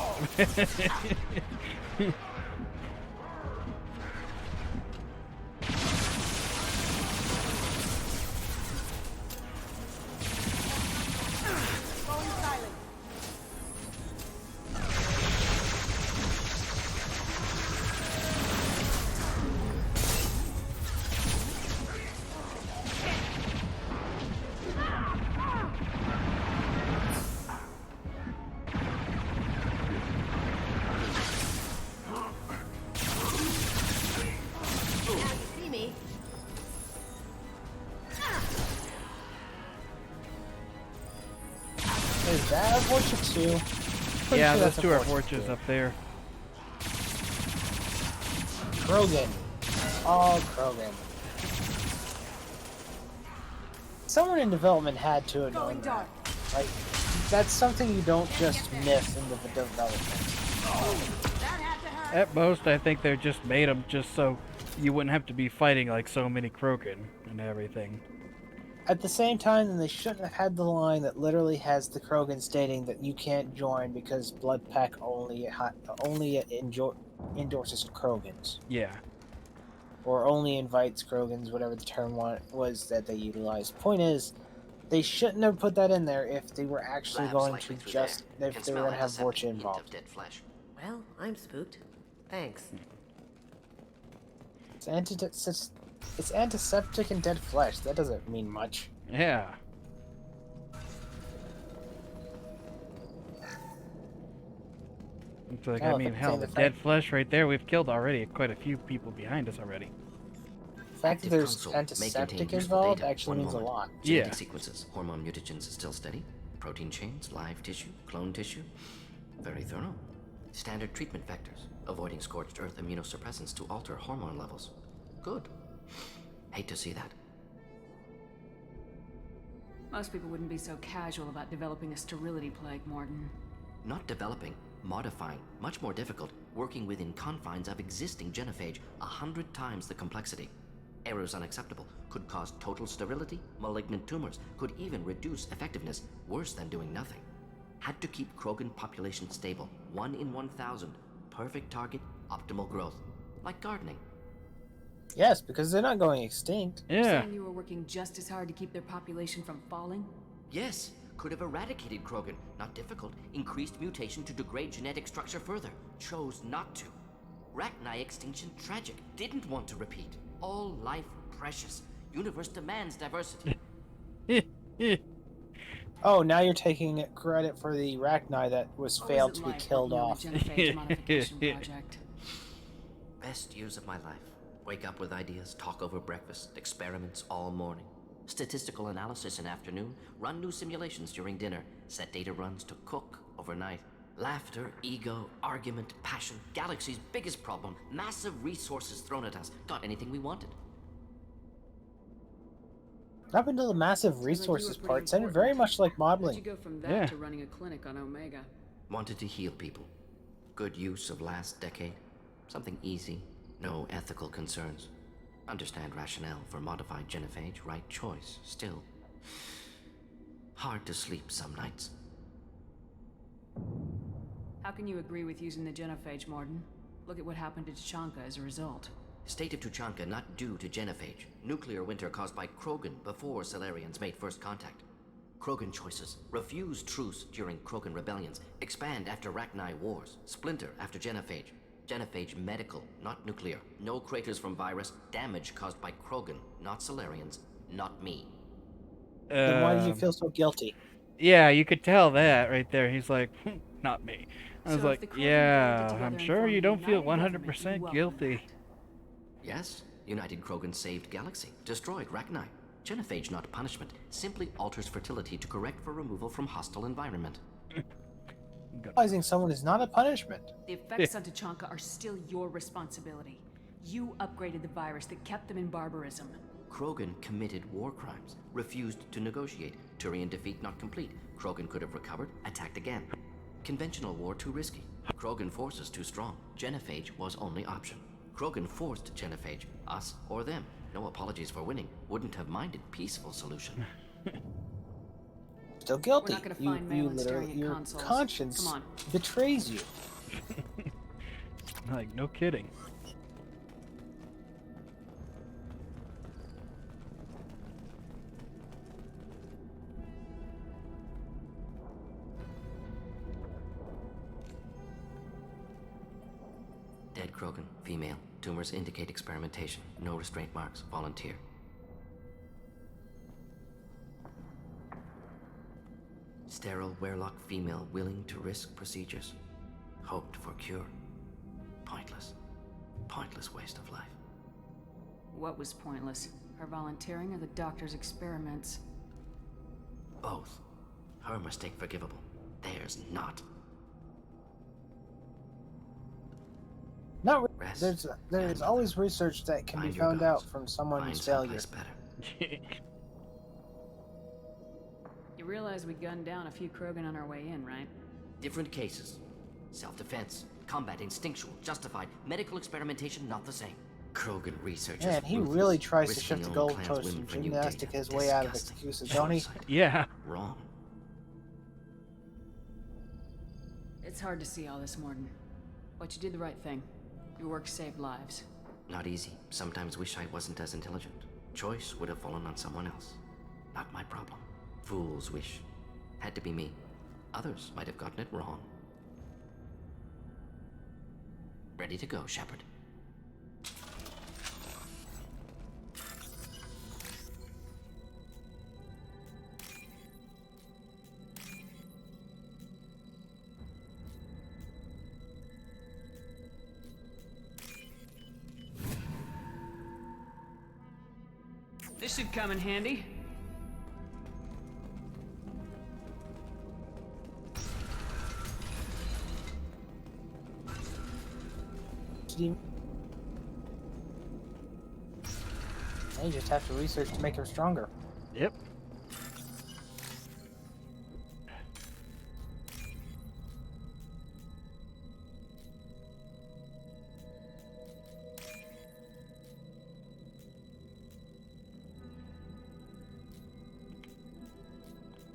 See me? Is that a Vortex too? Pretty Yeah, sure those that's a two are Vortex forges too. up there. Krogan. All Krogan. Someone in development had to have known that. Like, that's something you don't just miss in the development. At most, I think they just made them just so you wouldn't have to be fighting like so many Krogan and everything. At the same time, then they shouldn't have had the line that literally has the Krogan stating that you can't join because Blood Pack only endorses Krogans. Yeah. Or only invites Krogans, whatever the term was that they utilized. Point is, they shouldn't have put that in there if they were actually Labs going likely to through just there. if Can they were smell going to have antiseptic Vorcha hint involved. of dead flesh. Well, I'm spooked. Thanks. It's antiseptic and dead flesh. That doesn't mean much. Yeah. It's like, Oh, I mean, hell, the dead flesh right there, we've killed already quite a few people behind us already. The fact that Active there's console may contain antiseptic useful involved data. actually One means a moment. lot. Genetic Yeah. sequences, hormone mutagens is still steady. Protein chains, live tissue, clone tissue. Very thorough. Standard treatment vectors, avoiding scorched earth immunosuppressants to alter hormone levels. Good. Hate to see that. Most people wouldn't be so casual about developing a sterility plague, Morton. Not developing, modifying, much more difficult, working within confines of existing genophage, 100 times the complexity. Errors unacceptable, could cause total sterility, malignant tumors, could even reduce effectiveness, worse than doing nothing. Had to keep Krogan population stable, 1 in 1,000, perfect target, optimal growth. Like gardening. Yes, because they're not going extinct. Yeah. Saying you were working just as hard to keep their population from falling? Yes, could have eradicated Krogan, not difficult, increased mutation to degrade genetic structure further, chose not to. Rachni extinction tragic, didn't want to repeat. All life precious, universe demands diversity. Oh, now you're taking credit for the Rachni that was What failed was to it be like killed working on off. the genophage modification project? Best years of my life. Wake up with ideas, talk over breakfast, experiments all morning. Statistical analysis in afternoon, run new simulations during dinner, set data runs to cook overnight. Laughter, ego, argument, passion, galaxy's biggest problem, massive resources thrown at us. Got anything we wanted. Up until the massive resources part, sounded very much like How'd modeling. you go from that Yeah. to running a clinic on Omega? Wanted to heal people. Good use of last decade. Something easy, no ethical concerns. Understand rationale for modified genophage, right choice, still. Hard to sleep some nights. How can you agree with using the genophage, Morton? Look at what happened to Tachanka as a result. State of Tuchanka not due to genophage. Nuclear winter caused by Krogan before Salarians made first contact. Krogan choices. Refuse truce during Krogan rebellions. Expand after Rachni wars. Splinter after genophage. Genophage medical, not nuclear. No craters from virus. Damage caused by Krogan, not Salarians, not me. Then why did you feel so guilty? Yeah, you could tell that right there. He's like, not me. I was So if like, the Krogan yeah, banded together I'm and sure formed you a don't feel united government, 100% you welcome guilty. that. Yes, United Krogan saved Galaxy, destroyed Rachni. Genophage not punishment, simply alters fertility to correct for removal from hostile environment. Realizing someone is not a punishment. The effects on Tachanka are still your responsibility. You upgraded the virus that kept them in barbarism. Krogan committed war crimes, refused to negotiate. Turian defeat not complete. Krogan could have recovered, attacked again. Conventional war too risky. Krogan forces too strong. Genophage was only option. Krogan forced genophage, us or them. No apologies for winning. Wouldn't have minded peaceful solution. Still guilty. We're not gonna find You Malin staring literally, at your consoles. conscience Come on. betrays you. Like, no kidding. Dead Krogan, female. Tumors indicate experimentation. No restraint marks. Volunteer. Sterile Werelock female willing to risk procedures. Hoped for cure. Pointless. Pointless waste of life. What was pointless? Her volunteering or the doctor's experiments? Both. Her mistake forgivable. Theirs not. Not re- Rest, there's grandmother. always research that can Find be your found gods. out from someone's Find failure. someplace better. You realize we gunned down a few Krogan on our way in, right? Different cases. Self-defense, combat instinctual, justified, medical experimentation not the same. Krogan researchers. Man, he ruthless, really tries to risking shift the their own goalposts clan's and women for new gymnastic data. his way out of Disgusting. excuses, don't he? Suicide. Yeah. Wrong. It's hard to see all this, Morden. But you did the right thing. Your work saved lives. Not easy. Sometimes wish I wasn't as intelligent. Choice would have fallen on someone else. Not my problem. Fool's wish. Had to be me. Others might have gotten it wrong. Ready to go, Shepard. This should come in handy. You just have to research to make him stronger. Yep.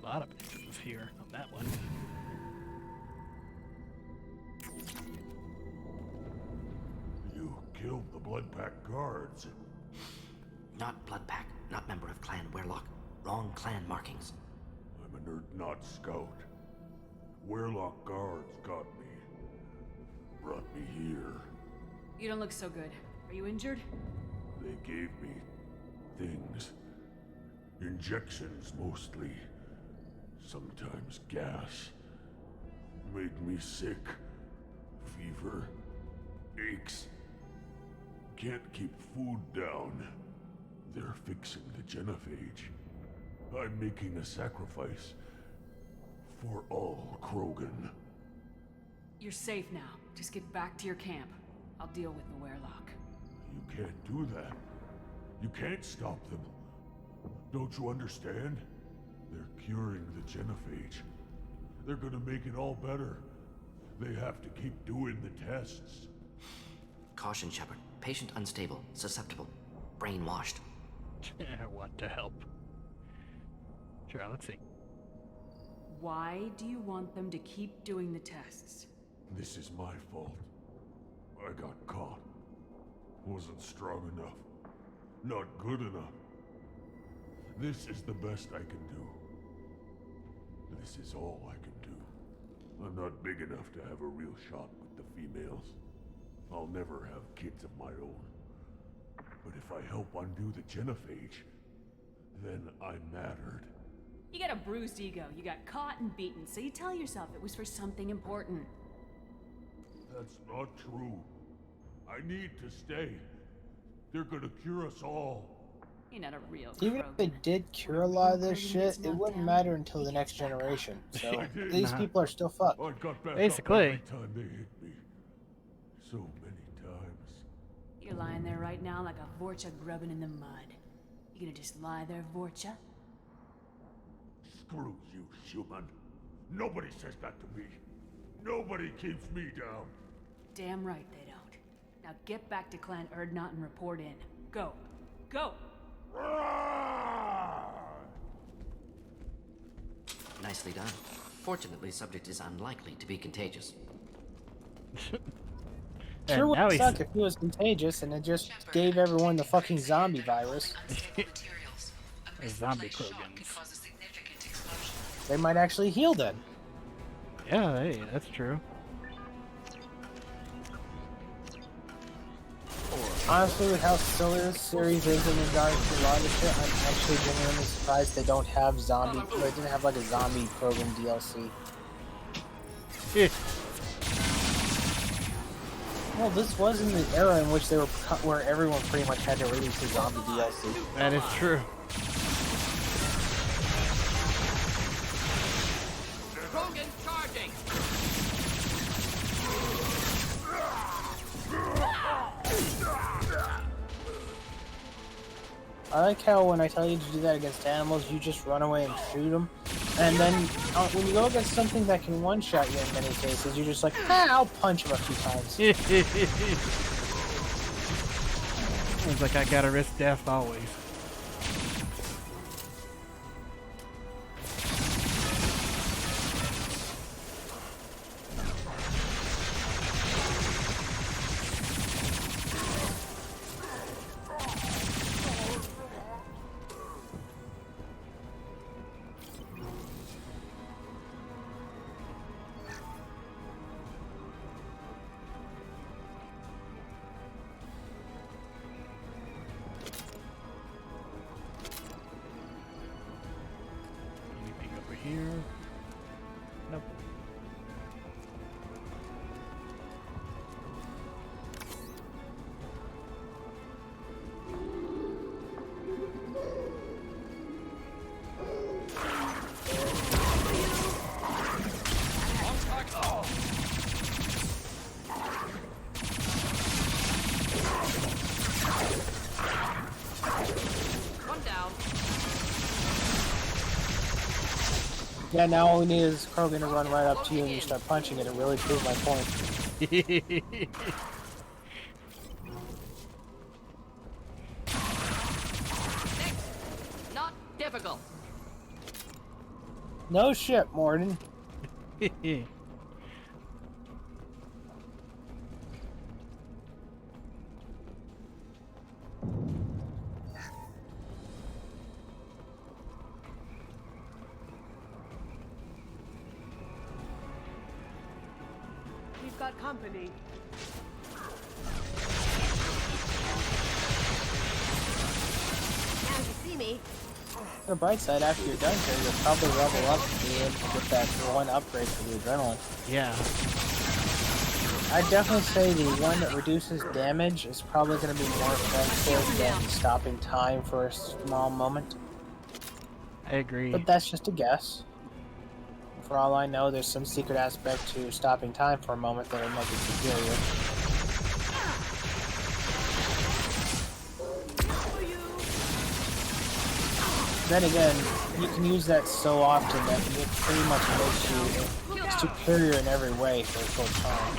A lot of things here on that one. You killed the Blood Pack guards. Not Bloodpack, not member of Clan Werlock. Wrong clan markings. I'm a nerd not scout. Werlock guards got me. Brought me here. You don't look so good. Are you injured? They gave me things. Injections mostly. Sometimes gas. Made me sick. Fever. Aches. Can't keep food down. They're fixing the genophage. I'm making a sacrifice. For all Krogan. You're safe now. Just get back to your camp. I'll deal with the Werlock. You can't do that. You can't stop them. Don't you understand? They're curing the genophage. They're gonna make it all better. They have to keep doing the tests. Caution, Shepard. Patient unstable, susceptible, brainwashed. I want to help. Sure, let's see. Why do you want them to keep doing the tests? This is my fault. I got caught. Wasn't strong enough. Not good enough. This is the best I can do. This is all I can do. I'm not big enough to have a real shot with the females. I'll never have kids of my own. But if I help undo the genophage, then I mattered. You got a bruised ego. You got caught and beaten, so you tell yourself it was for something important. That's not true. I need to stay. They're gonna cure us all. You're not a real Even if they Krogan. did cure a lot of this shit, it wouldn't matter until the next generation. So these people are still fucked. I got back Basically. up every time they hit me. So many times. You're lying there right now like a Vorcha grubbing in the mud. You gonna just lie there, Vorcha? Screw you, human. Nobody says that to me. Nobody keeps me down. Damn right they don't. Now get back to Clan Erdnot and report in. Go. Go! Nicely done. Fortunately, subject is unlikely to be contagious. And Sure now would he's suck if he was contagious and it just gave everyone the fucking zombie virus. zombie Krogans. They might actually heal then. Yeah, hey, that's true. Honestly, with how silly this series is in regards to a lot of shit, I'm actually genuinely surprised they don't have zombie. They didn't have like a zombie program DLC. Yeah. Well, this was in the era in which they were where everyone pretty much had to release a zombie DLC. That is true. Krogan charging! I like how when I tell you to do that against animals, you just run away and shoot them. And then when you go against something that can one-shot you in many cases, you're just like, I'll punch him a few times. It's like I gotta risk death always. Anything over here? Nope. One down. Yeah, now all we need is Krogan to run right up to you and you start punching it and really prove my point. Not difficult. No shit, Morden. We've got company. Now you see me. On the bright side, after you're done here, you'll probably level up to be able to get that one upgrade for the adrenaline. Yeah. I'd definitely say the one that reduces damage is probably going to be more effective than stopping time for a small moment. I agree. But that's just a guess. For all I know, there's some secret aspect to stopping time for a moment that'll make it superior. Then again, you can use that so often that it pretty much makes you superior in every way for a short time.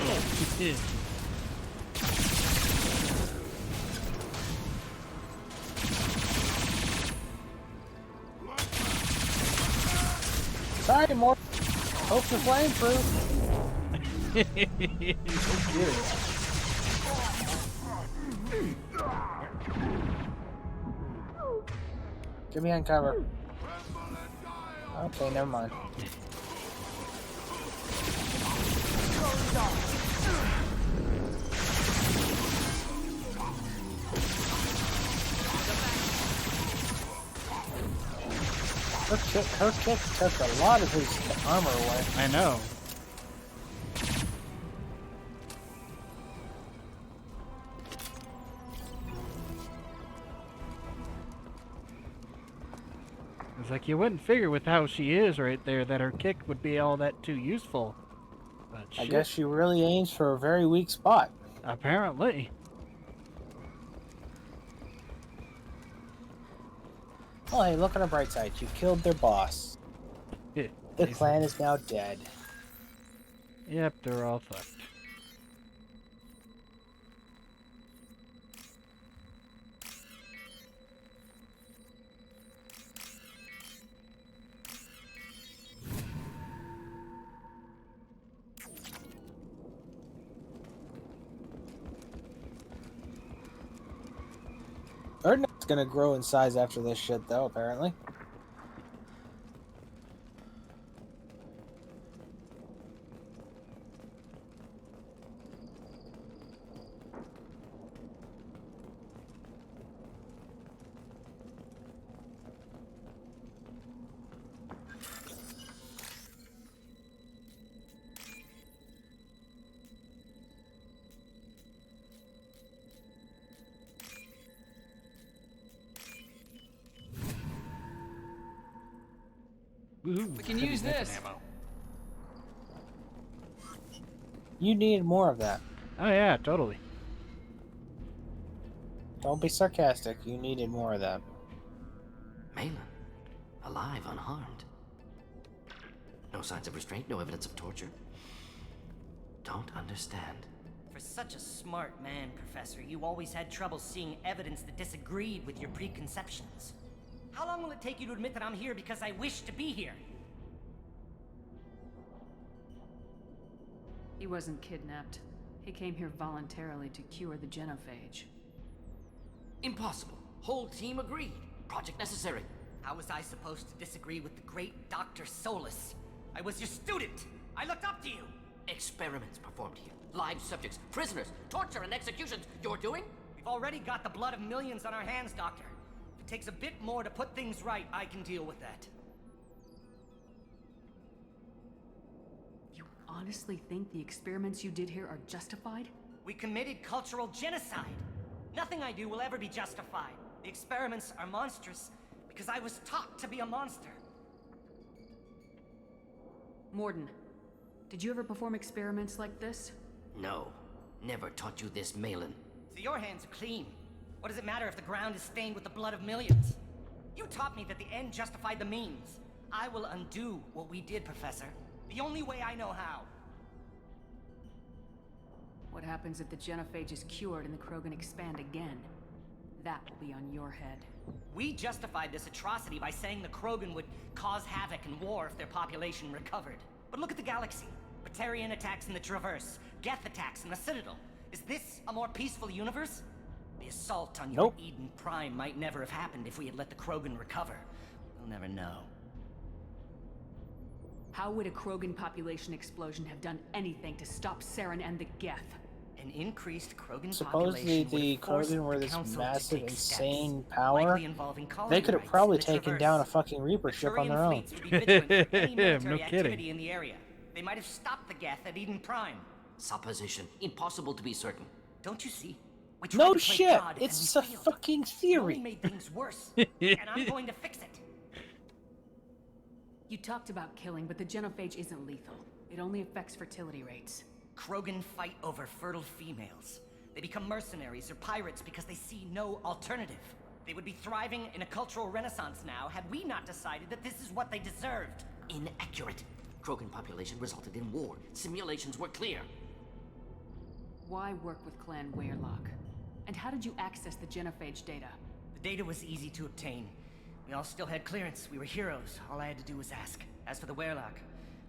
Sorry, more. Hope you're flameproof. Get behind cover. Okay, never mind. Her kick took a lot of his armor away. I know. It's like you wouldn't figure with how she is right there that her kick would be all that too useful. But I shit, guess she really aims for a very weak spot. apparently. Oh, hey, look on the bright side. You killed their boss. The clan is now dead. Yep, they're all fucked. Erdnot's gonna grow in size after this shit, though, apparently. Woohoo, We can heavy use weapon this. ammo. You need more of that. Oh yeah, totally. Don't be sarcastic. You needed more of that. Malin, alive, unharmed. No signs of restraint, no evidence of torture. Don't understand. For such a smart man, Professor, you always had trouble seeing evidence that disagreed with your preconceptions. How long will it take you to admit that I'm here because I wish to be here? He wasn't kidnapped. He came here voluntarily to cure the genophage. Impossible. Whole team agreed. Project necessary. How was I supposed to disagree with the great Dr. Solus? I was your student. I looked up to you. Experiments performed here. Live subjects, prisoners, torture and executions. You're doing? We've already got the blood of millions on our hands, Doctor. If it takes a bit more to put things right, I can deal with that. You honestly think the experiments you did here are justified? We committed cultural genocide. Nothing I do will ever be justified. The experiments are monstrous because I was taught to be a monster. Morden, did you ever perform experiments like this? No. Never taught you this, Malin. So your hands are clean. What does it matter if the ground is stained with the blood of millions? You taught me that the end justified the means. I will undo what we did, Professor. The only way I know how. What happens if the genophage is cured and the Krogan expand again? That will be on your head. We justified this atrocity by saying the Krogan would cause havoc and war if their population recovered. But look at the galaxy. Batarian attacks in the Traverse, Geth attacks in the Citadel. Is this a more peaceful universe? The assault on your Eden Prime might never have happened if we had let the Krogan recover. We'll never know. How would a Krogan population explosion have done anything to stop Saren and the Geth? An increased Krogan Supposedly population the would force Krogan were the this Council to massive, take insane steps, power. likely involving colony They could have rights probably in the taken Traverse. down a fucking Reaper ship on Batarian their own. fleets would be vigilant of any military No kidding. activity in the area. They might have stopped the Geth at Eden Prime. Supposition. Impossible to be certain. Don't you see? We tried No to play shit! God, It's and a we failed. fucking We theory! only made things worse, and I'm going to fix it. You talked about killing, but the genophage isn't lethal. It only affects fertility rates. Krogan fight over fertile females. They become mercenaries or pirates because they see no alternative. They would be thriving in a cultural renaissance now had we not decided that this is what they deserved. Inaccurate. Krogan population resulted in war. Simulations were clear. Why work with Clan Weirlock? And how did you access the genophage data? The data was easy to obtain. We all still had clearance. We were heroes. All I had to do was ask. As for the Weirlock,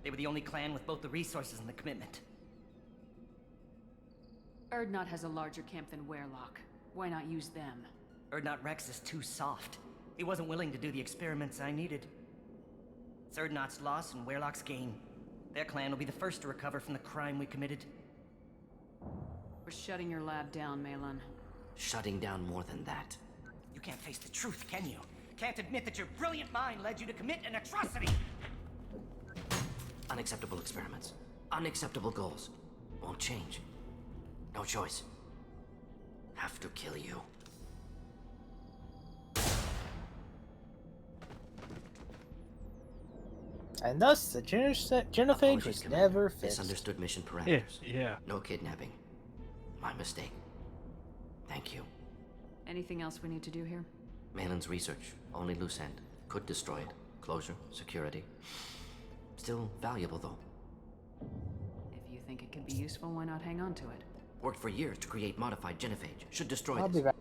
they were the only clan with both the resources and the commitment. Erdnot has a larger camp than Weirlock. Why not use them? Erdnot Rex is too soft. He wasn't willing to do the experiments I needed. It's Erdnot's loss and Weirlock's gain. Their clan will be the first to recover from the crime we committed. We're shutting your lab down, Malin. Shutting down more than that. You can't face the truth, can you? Can't admit that your brilliant mind led you to commit an atrocity! Unacceptable experiments. Unacceptable goals. Won't change. No choice. Have to kill you. And thus, the genophage Apologies, was Commander. never fixed. Misunderstood mission parameters. Yeah. No kidnapping. My mistake. Thank you. Anything else we need to do here? Malin's research. Only loose end. Could destroy it. Closure. Security. Still valuable, though. If you think it could be useful, why not hang on to it? Worked for years to create modified genophage. Should destroy I'll this. be back.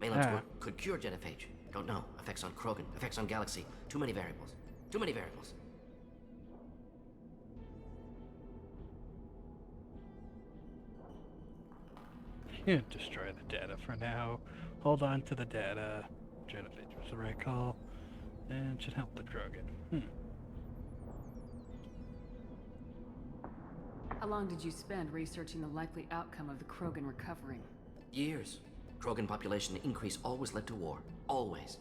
Malin's work could cure genophage. Don't know. Effects on Krogan. Effects on Galaxy. Too many variables. Too many variables. Destroy the data for now. Hold on to the data. Genophage was the right call. And should help the Krogan. How long did you spend researching the likely outcome of the Krogan recovering? Years. Krogan population increase always led to war. Always.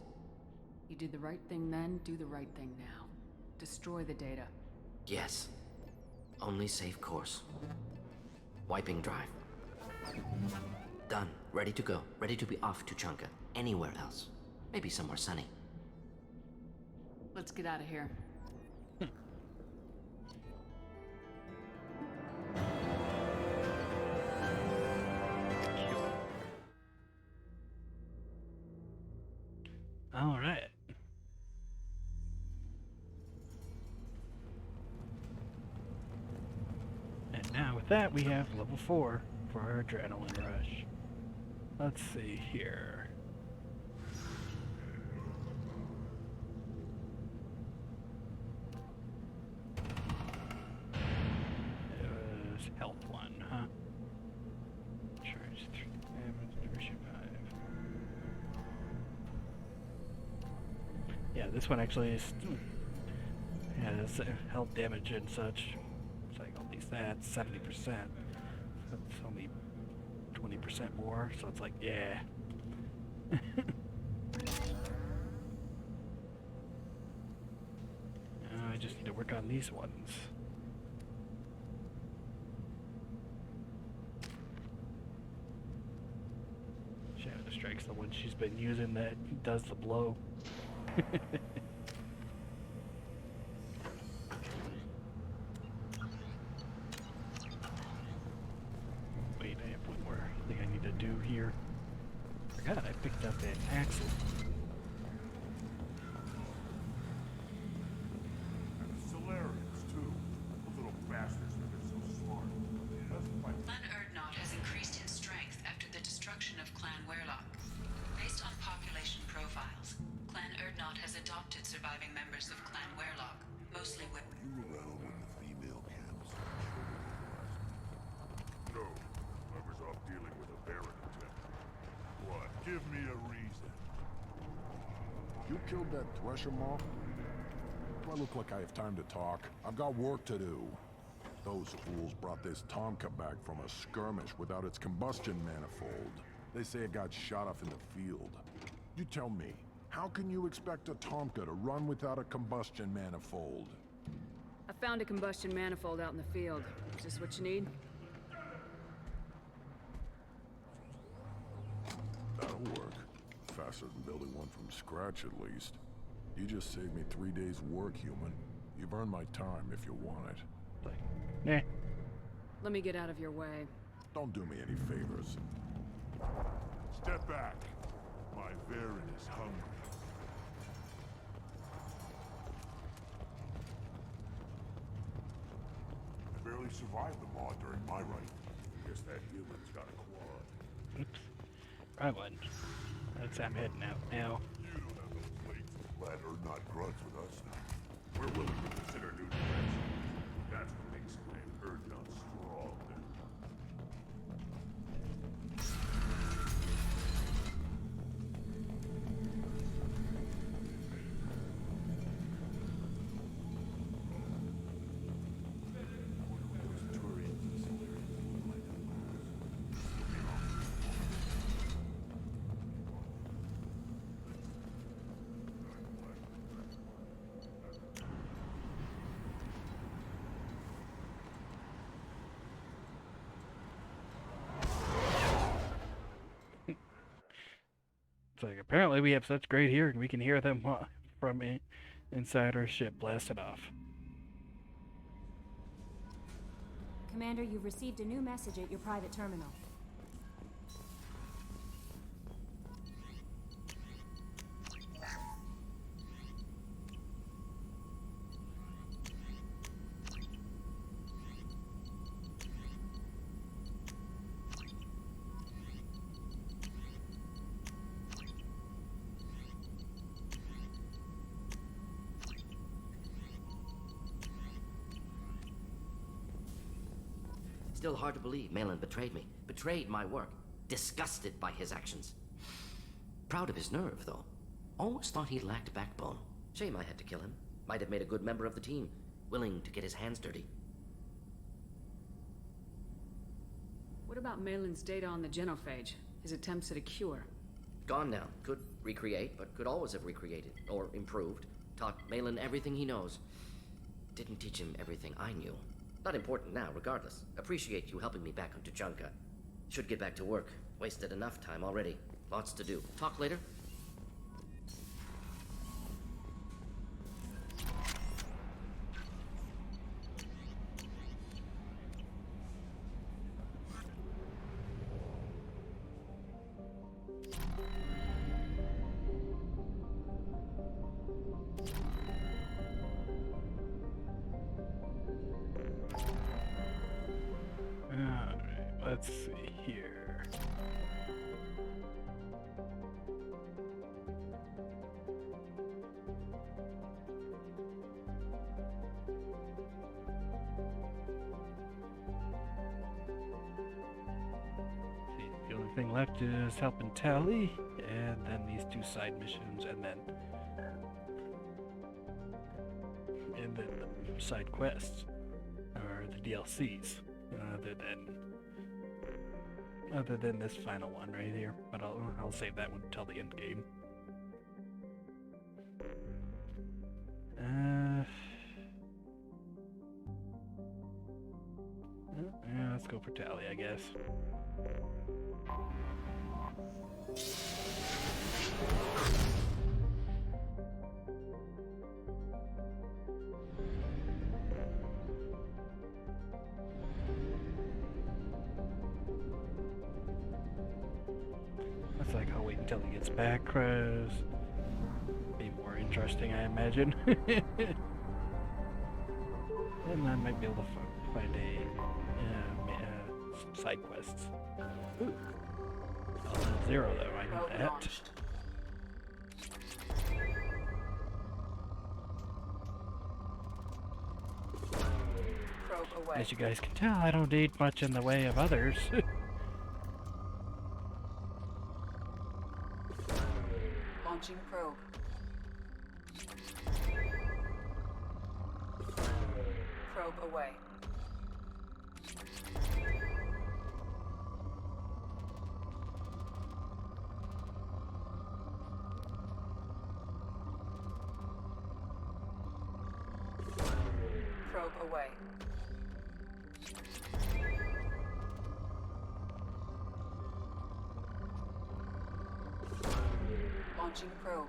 You did the right thing then, do the right thing now. Destroy the data. Yes. Only safe course. Wiping drive. Done. Ready to go. Ready to be off to Chanka. Anywhere else. Maybe somewhere sunny. Let's get out of here. All right. Now with that, we have level 4 for our adrenaline rush. Let's see here. It was health 1, huh? Charge 3 damage, nutrition 5. Yeah, this one actually is. Yeah, it's health damage and such. It's like all these stats, 70%. That's only 20% more, so it's like, yeah. I just need to work on these ones. Shadow Strike's the one she's been using that does the blow. Wait, I have one more thing I need to do here. Forgot I picked up that axle. And the Solarians, too. Those little bastards think they're so smart. Clan Erdnot has increased in strength after the destruction of Clan Werlock. Based on population profiles, Clan Erdnot has adopted surviving members of Clan Werlock, mostly women. You were around when the female camps. No, I was off dealing with a Baron attempt. What? Give me a reason. You killed that Thresher moth? Do I look like I have time to talk? I've got work to do. Those fools brought this Tomka back from a skirmish without its combustion manifold. They say it got shot off in the field. You tell me, how can you expect a Tomka to run without a combustion manifold? I found a combustion manifold out in the field. Is this what you need? That'll work. Faster than building one from scratch, at least. You just saved me 3 days' work, human. You've earned my time if you want it. Like, nah. Let me get out of your way. Don't do me any favors. Step back. My Baron is hungry. I barely survived the maw during my reign. Guess that human's got a quad. Oops. Right one. I'm heading out now. You don't have no place to let or not grudge with us. We're willing to consider new direction. That's what makes Clan Erdnot strong. It's like, apparently we have such great hearing, we can hear them from inside our ship blasted off. Commander, you've received a new message at your private terminal. Still hard to believe Malin betrayed me. Betrayed my work. Disgusted by his actions. Proud of his nerve, though. Always thought he lacked backbone. Shame I had to kill him. Might have made a good member of the team. Willing to get his hands dirty. What about Malin's data on the genophage? His attempts at a cure? Gone now. Could recreate, but could always have recreated. Or improved. Taught Malin everything he knows. Didn't teach him everything I knew. Not important now, regardless. Appreciate you helping me back on Tuchanka. Should get back to work. Wasted enough time already. Lots to do. Talk later? Let's see here. See, the only thing left is helping Tally, and then these 2 side missions, and then the side quests, or the DLCs, other than this final one right here. But I'll save that one until the end game. Yeah, let's go for Tally, I guess. Looks like I'll wait until he gets back, cause be more interesting, I imagine. And I might be able to find some side quests. Ooh. Oh, 0 though, I need that. As you guys can tell, I don't need much in the way of others. Launching probe. Probe away. Probe away. Launching probe.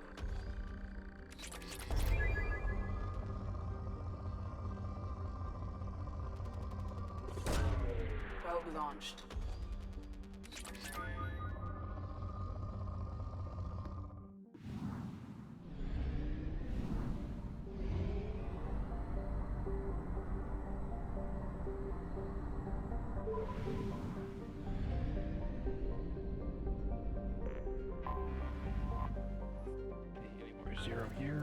Probe launched. Any more 0 here?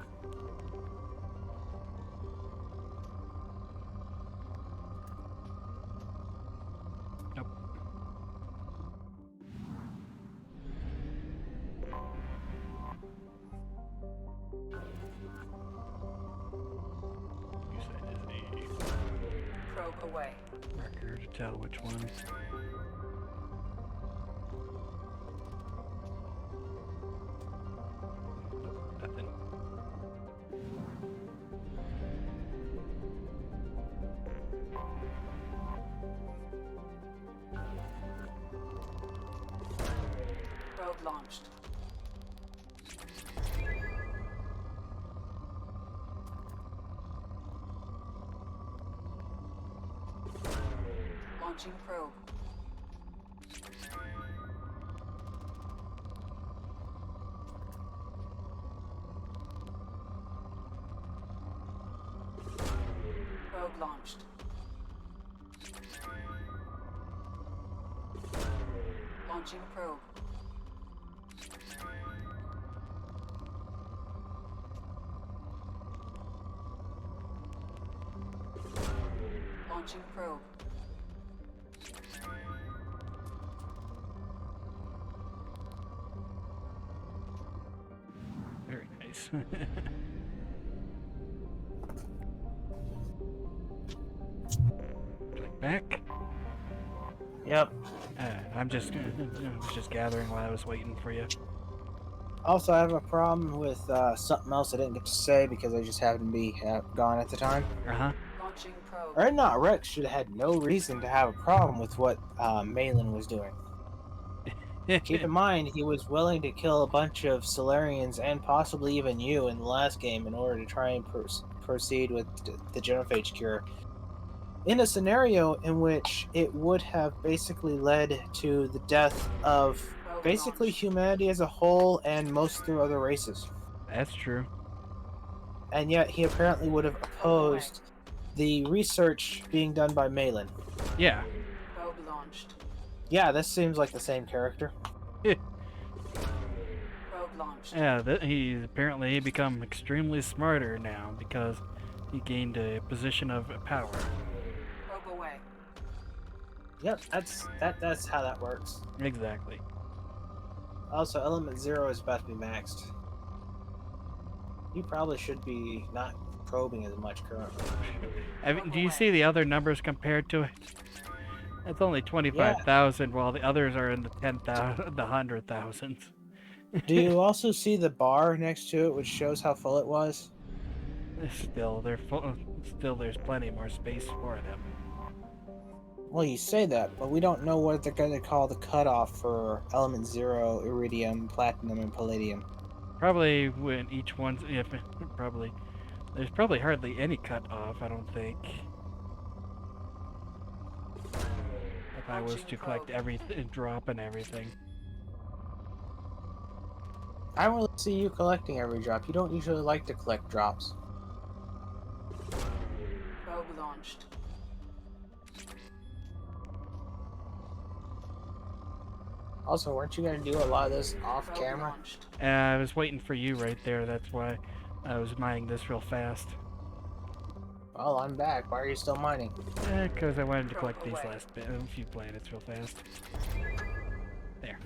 Nope. You said is a Probe away. marker to tell which one. Nothing. Probe launched. Launching probe. Probe launched. Launching probe. Launching probe. Very nice. Click back. Yep. I'm just gathering while I was waiting for you. Also, I have a problem with something else I didn't get to say because I just happened to be gone at the time. Launching probe. Erdnot Rex should have had no reason to have a problem with what Malin was doing. Keep in mind, he was willing to kill a bunch of Solarians and possibly even you in the last game in order to try and proceed with the genophage cure. In a scenario in which it would have basically led to the death of basically humanity as a whole and most of the other races. That's true. And yet he apparently would have opposed the research being done by Malin. Yeah. Probe launched. Yeah, this seems like the same character. Probe launched. Yeah, he's apparently become extremely smarter now because he gained a position of power. Probe away. Yep, that's how that works. Exactly. Also, Element 0 is about to be maxed. You probably should be not probing as much currently. Do you see the other numbers compared to it? It's only 25,000, while the others are in the 10,000, the 100,000s. Do you also see the bar next to it, which shows how full it was? Still, they're full. Still, there's plenty more space for them. Well, you say that, but we don't know what they're going to call the cutoff for Element 0, Iridium, Platinum, and Palladium. Probably when each one's... There's probably hardly any cutoff, I don't think. If I was to collect everything, drop and everything. I don't really see you collecting every drop. You don't usually like to collect drops. Probe launched. Also, weren't you going to do a lot of this off camera? I was waiting for you right there, that's why I was mining this real fast. Well, I'm back. Why are you still mining? Because I wanted to collect these last few planets real fast. There.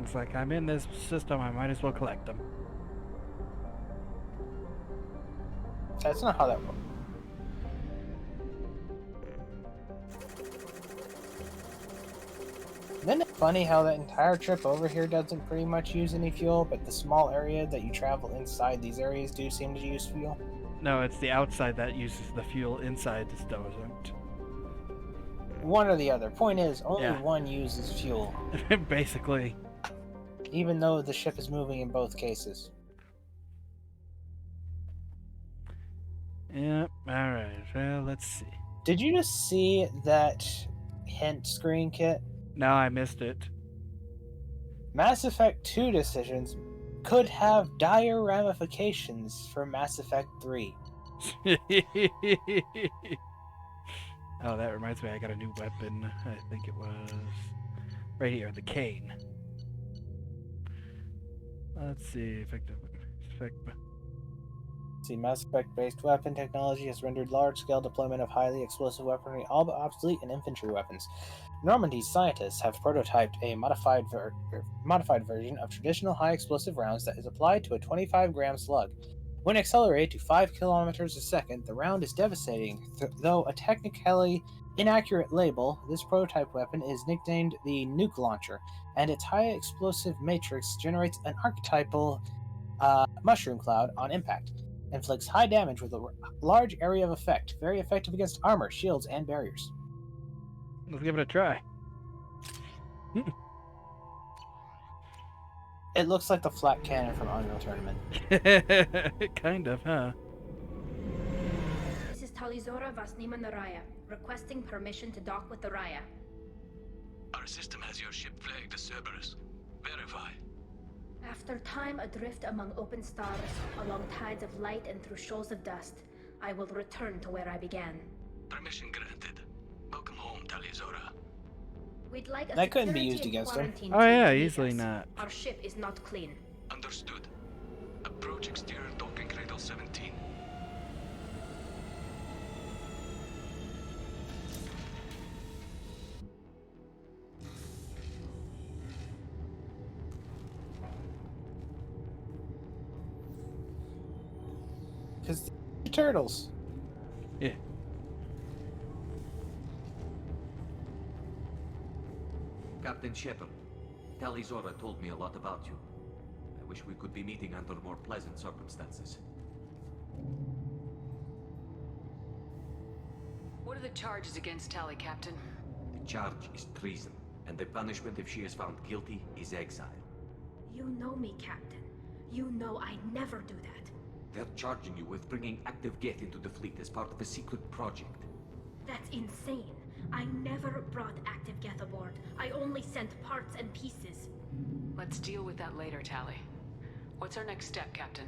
It's like, I'm in this system, I might as well collect them. That's not how that works. Isn't it funny how that entire trip over here doesn't pretty much use any fuel, but the small area that you travel inside these areas do seem to use fuel? No, it's the outside that uses the fuel, inside this doesn't. One or the other. Point is, only one uses fuel. Basically. Even though the ship is moving in both cases. Yep, alright, well, let's see. Did you just see that hint screen, Kit? No, I missed it. Mass Effect 2 decisions could have dire ramifications for Mass Effect 3. Oh, that reminds me, I got a new weapon. I think it was right here, the cane. Let's see, Mass Effect-based weapon technology has rendered large-scale deployment of highly explosive weaponry all but obsolete in infantry weapons. Normandy's scientists have prototyped a modified version of traditional high-explosive rounds that is applied to a 25-gram slug. When accelerated to 5 kilometers a second, the round is devastating. Though a technically inaccurate label, this prototype weapon is nicknamed the Nuke Launcher, and its high-explosive matrix generates an archetypal mushroom cloud on impact. Inflicts high damage with a large area of effect, very effective against armor, shields, and barriers. Let's give it a try. It looks like the flat cannon from Unreal Tournament. Kind of, huh? This is Talizora Vasnima Naraya, requesting permission to dock with the Raya. Our system has your ship flagged as Cerberus. Verify. After time adrift among open stars, along tides of light and through shoals of dust, I will return to where I began. Permission granted. Welcome home, Talizora. We'd like a that couldn't be security used and against him. quarantine Oh team yeah, to meet easily us. not. Our ship is not clean. Understood. Approach exterior docking cradle 17. Because the turtles. Yeah. Captain Shepard, Talizora told me a lot about you. I wish we could be meeting under more pleasant circumstances. What are the charges against Tali, Captain? The charge is treason, and the punishment if she is found guilty is exile. You know me, Captain. You know I never do that. They're charging you with bringing active Geth into the fleet as part of a secret project. That's insane. I never brought active Geth aboard. I only sent parts and pieces. Let's deal with that later, Tali. What's our next step, Captain?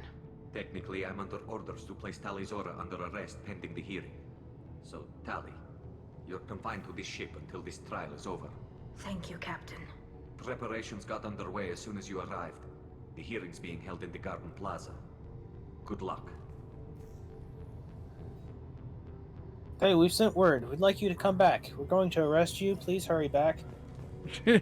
Technically, I'm under orders to place Tali Zora under arrest pending the hearing. So, Tali, you're confined to this ship until this trial is over. Thank you, Captain. Preparations got underway as soon as you arrived. The hearing's being held in the Garden Plaza. Good luck. Hey, we've sent word. We'd like you to come back. We're going to arrest you. Please hurry back. I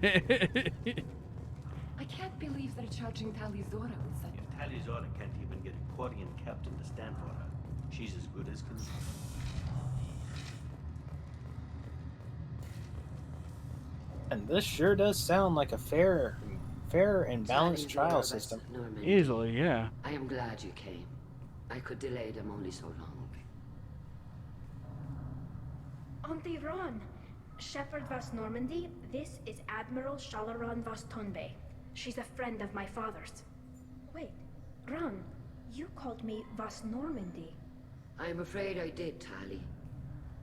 can't believe they're charging Tali Zora with such... Tali Zora can't even get a Quarian captain to stand for her. She's as good as can be. And this sure does sound like a fair and balanced trial system. Easily, yeah. I am glad you came. I could delay them only so long. Auntie Ron, Shepherd Vas Normandy, this is Admiral Shalaron Vas Tonbe. She's a friend of my father's. Wait, Ron, you called me Vas Normandy. I'm afraid I did, Tali.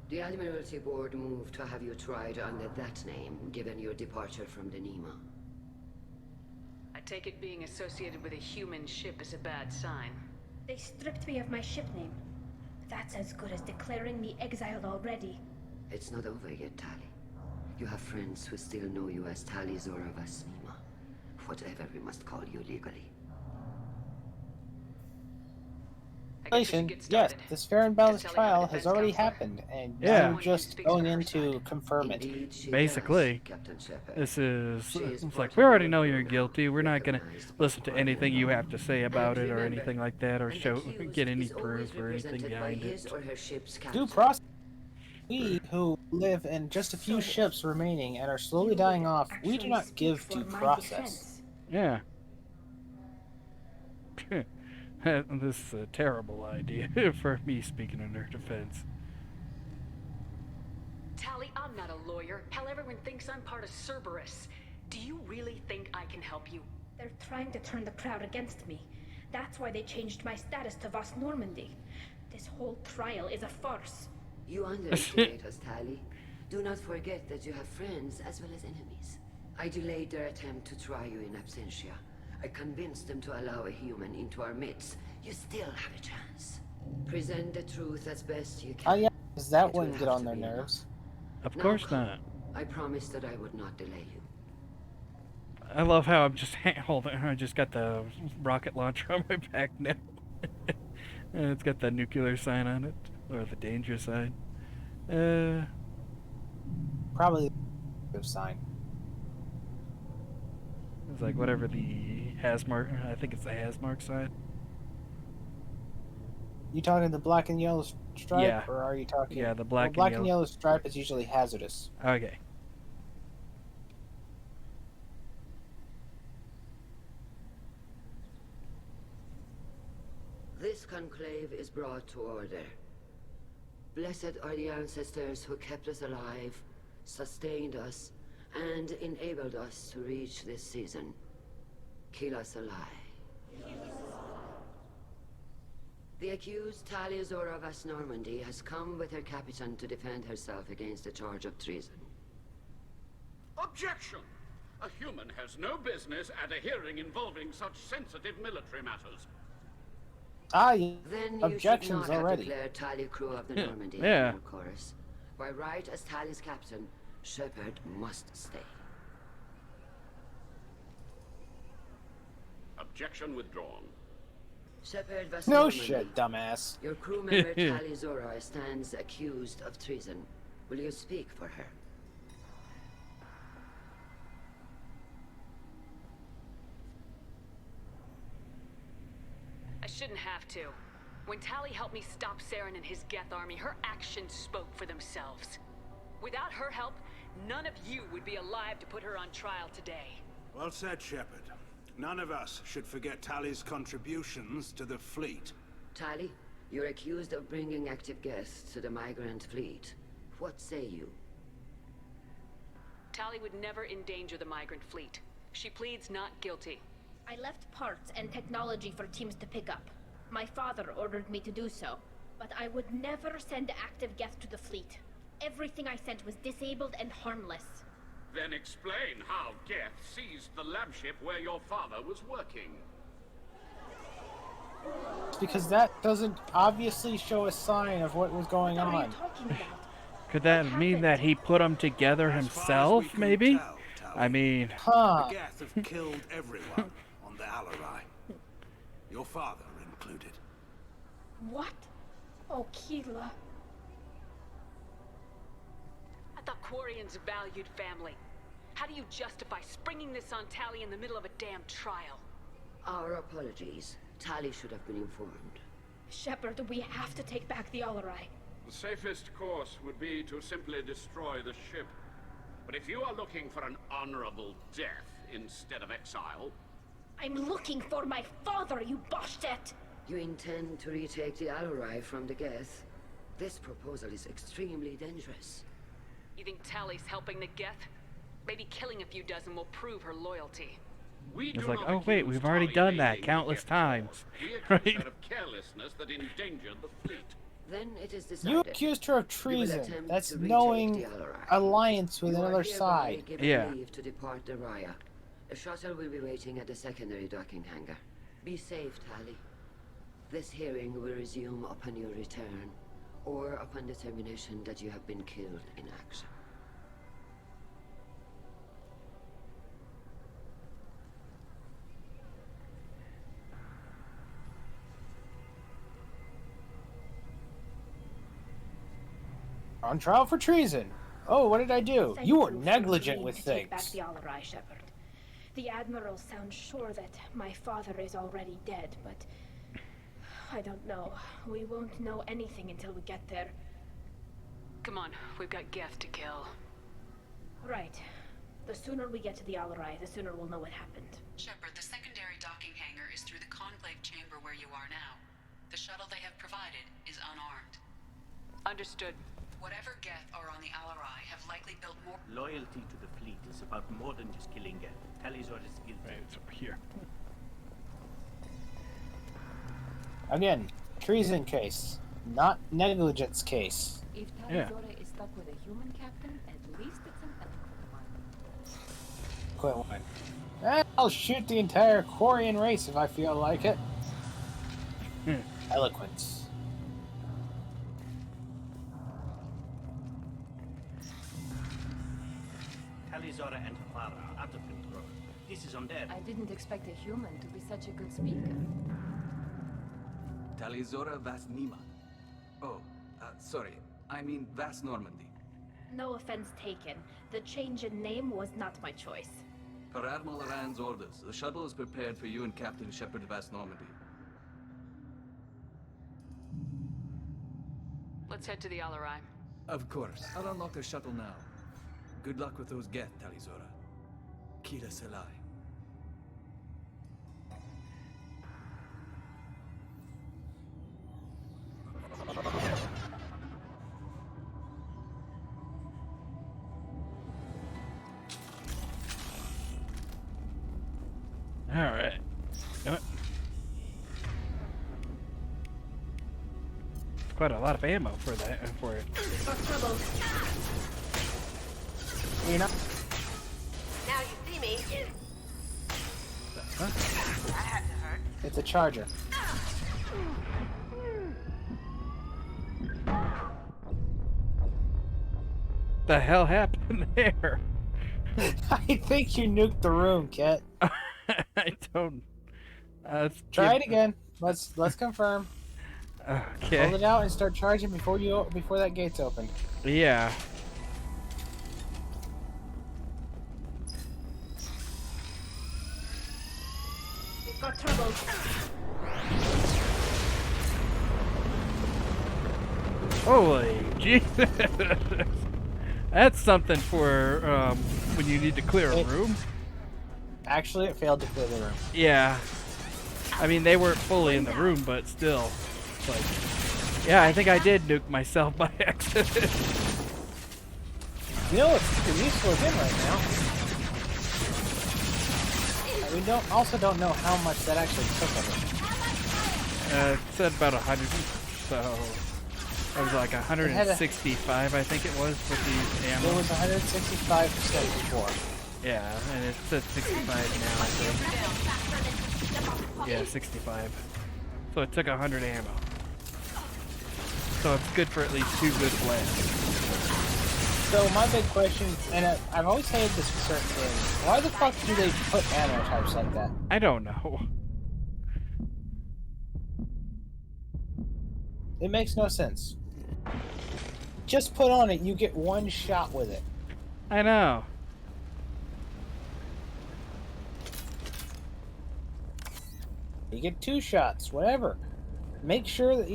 The Admiralty Board moved to have you tried under that name, given your departure from the Nima. I take it being associated with a human ship is a bad sign. They stripped me of my ship name. That's as good as declaring me exiled already. It's not over yet, Tali. You have friends who still know you as Tali Zora Vas Nima. Whatever we must call you legally. Yes, this fair and balanced trial has already happened, and now you're just going in to confirm it. Basically, this is it's like, we already know you're guilty. We're not going to listen to anything you have to say about it or anything like that, or get any proof or anything behind it. Due process. We, who live in just a few ships remaining and are slowly dying off, we do not give due process. Yeah. This is a terrible idea for me speaking in their defense. Tali, I'm not a lawyer. Hell, everyone thinks I'm part of Cerberus. Do you really think I can help you? They're trying to turn the crowd against me. That's why they changed my status to Vas Normandy. This whole trial is a farce. You underestimate us, Tali. Do not forget that you have friends as well as enemies. I delayed their attempt to try you in absentia. I convinced them to allow a human into our midst. You still have a chance. Present the truth as best you can. Yeah, because that wouldn't get on their nerves. Of course not. I promised that I would not delay you. I love how I'm just holding. I just got the rocket launcher on my back now. And it's got the nuclear sign on it, or the danger sign. Probably the sign. It's like whatever the Hazmark. I think it's the Hazmark sign. You talking the black and yellow stripe, Yeah. or are you talking? Yeah, the black and yellow stripe is usually hazardous. Okay. This conclave is brought to order. Blessed are the ancestors who kept us alive, sustained us, and enabled us to reach this season. Kill us alive. The accused Tali Zora Vas Normandy has come with her captain to defend herself against the charge of treason. Objection! A human has no business at a hearing involving such sensitive military matters. Then objections you should not already. have declared Tali crew of the Normandy, Yeah. of course. By right as Tali's captain, Shepard must stay. Objection withdrawn. Shepard Vas No Normandy, shit, dumbass. Your crew member Tali Zora stands accused of treason. Will you speak for her? I shouldn't have to. When Tali helped me stop Saren and his Geth army, her actions spoke for themselves. Without her help, none of you would be alive to put her on trial today. Well said, Shepard. None of us should forget Tali's contributions to the fleet. Tali, you're accused of bringing active guests to the migrant fleet. What say you? Tali would never endanger the migrant fleet. She pleads not guilty. I left parts and technology for teams to pick up. My father ordered me to do so, but I would never send active Geth to the fleet. Everything I sent was disabled and harmless. Then explain how Geth seized the lab ship where your father was working. Because that doesn't obviously show a sign of what was going What are you on. talking about? Could that mean that he put them together himself, maybe? I mean... Huh. The Geth have killed everyone on the Alarai. Your father included. What? Oh, Keela. I thought Quarians valued family. How do you justify springing this on Tally in the middle of a damn trial? Our apologies. Tally should have been informed. Shepard, we have to take back the Alarai. The safest course would be to simply destroy the ship. But if you are looking for an honorable death instead of exile... I'm looking for my father, you bastet! You intend to retake the Alarai from the Geth? This proposal is extremely dangerous. You think Tally's helping the Geth? Maybe killing a few dozen will prove her loyalty. It's like, oh wait, we've already done that countless times. Right? Out of carelessness that endangered the fleet. Then it is decided. You accused her of You will treason. attempt That's to retake knowing the Alarai. alliance with You are another hereby side. given Yeah. leave to depart the Raya. A shuttle will be waiting at the secondary docking hangar. Be safe, Tally. This hearing will resume upon your return, or upon determination that you have been killed in action. On trial for treason. Oh, what did I do? Thank You were for negligent agreeing with to take back things. the Alarai, Shepard. The Admiral sounds sure that my father is already dead, but... I don't know. We won't know anything until we get there. Come on, we've got Geth to kill. Right. The sooner we get to the Alarai, the sooner we'll know what happened. Shepard, the secondary docking hangar is through the conclave chamber where you are now. The shuttle they have provided is unarmed. Understood. Whatever Geth are on the Alarai have likely built more... Loyalty to the fleet is about more than just killing Geth. Talizor is guilty. Right, it's over here. Again, treason case, not negligence case. If Yeah. Talizora is stuck with a human captain, at least it's an ethical one. Quit one. I'll shoot the entire Quarian race if I feel like it. Eloquence. Talizora and her father are out of control. This is undead. I didn't expect a human to be such a good speaker. Talizora Vas Nima. Oh, sorry. I mean Vas Normandy. No offense taken. The change in name was not my choice. Per Admiral Rand's orders, the shuttle is prepared for you and Captain Shepard Vas Normandy. Let's head to the Alarai. Of course. I'll unlock the shuttle now. Good luck with those Geth, Talizora. Kira Selai. Alright. Quite a lot of ammo for that, for it. You know? Now you see me. Huh? That had to hurt. It's a charger. The hell happened there? I think you nuked the room, Kit. I don't. Try it again. Let's confirm. Okay. Pull it out and start charging before that gate's open. Yeah. We've got trouble. Holy Jesus! That's something for when you need to clear a room. Actually, it failed to clear the room. Yeah. I mean, they weren't fully in the room, but still. Like, yeah, I think I did nuke myself by accident. You know what's super useful again right now? We don't know how much that actually took of it. It said about 100, so it was like 165, I think it was, with the ammo. It was 165% before. Yeah, and it said 65 now, I think. Yeah, 65. so it took 100 ammo. So it's good for at least 2 good blasts. So my big question, and I've always hated this with certain games, why the fuck do they put ammo types like that? I don't know. It makes no sense. Just put on it, you get 1 shot with it. I know. You get 2 shots, whatever. Make sure that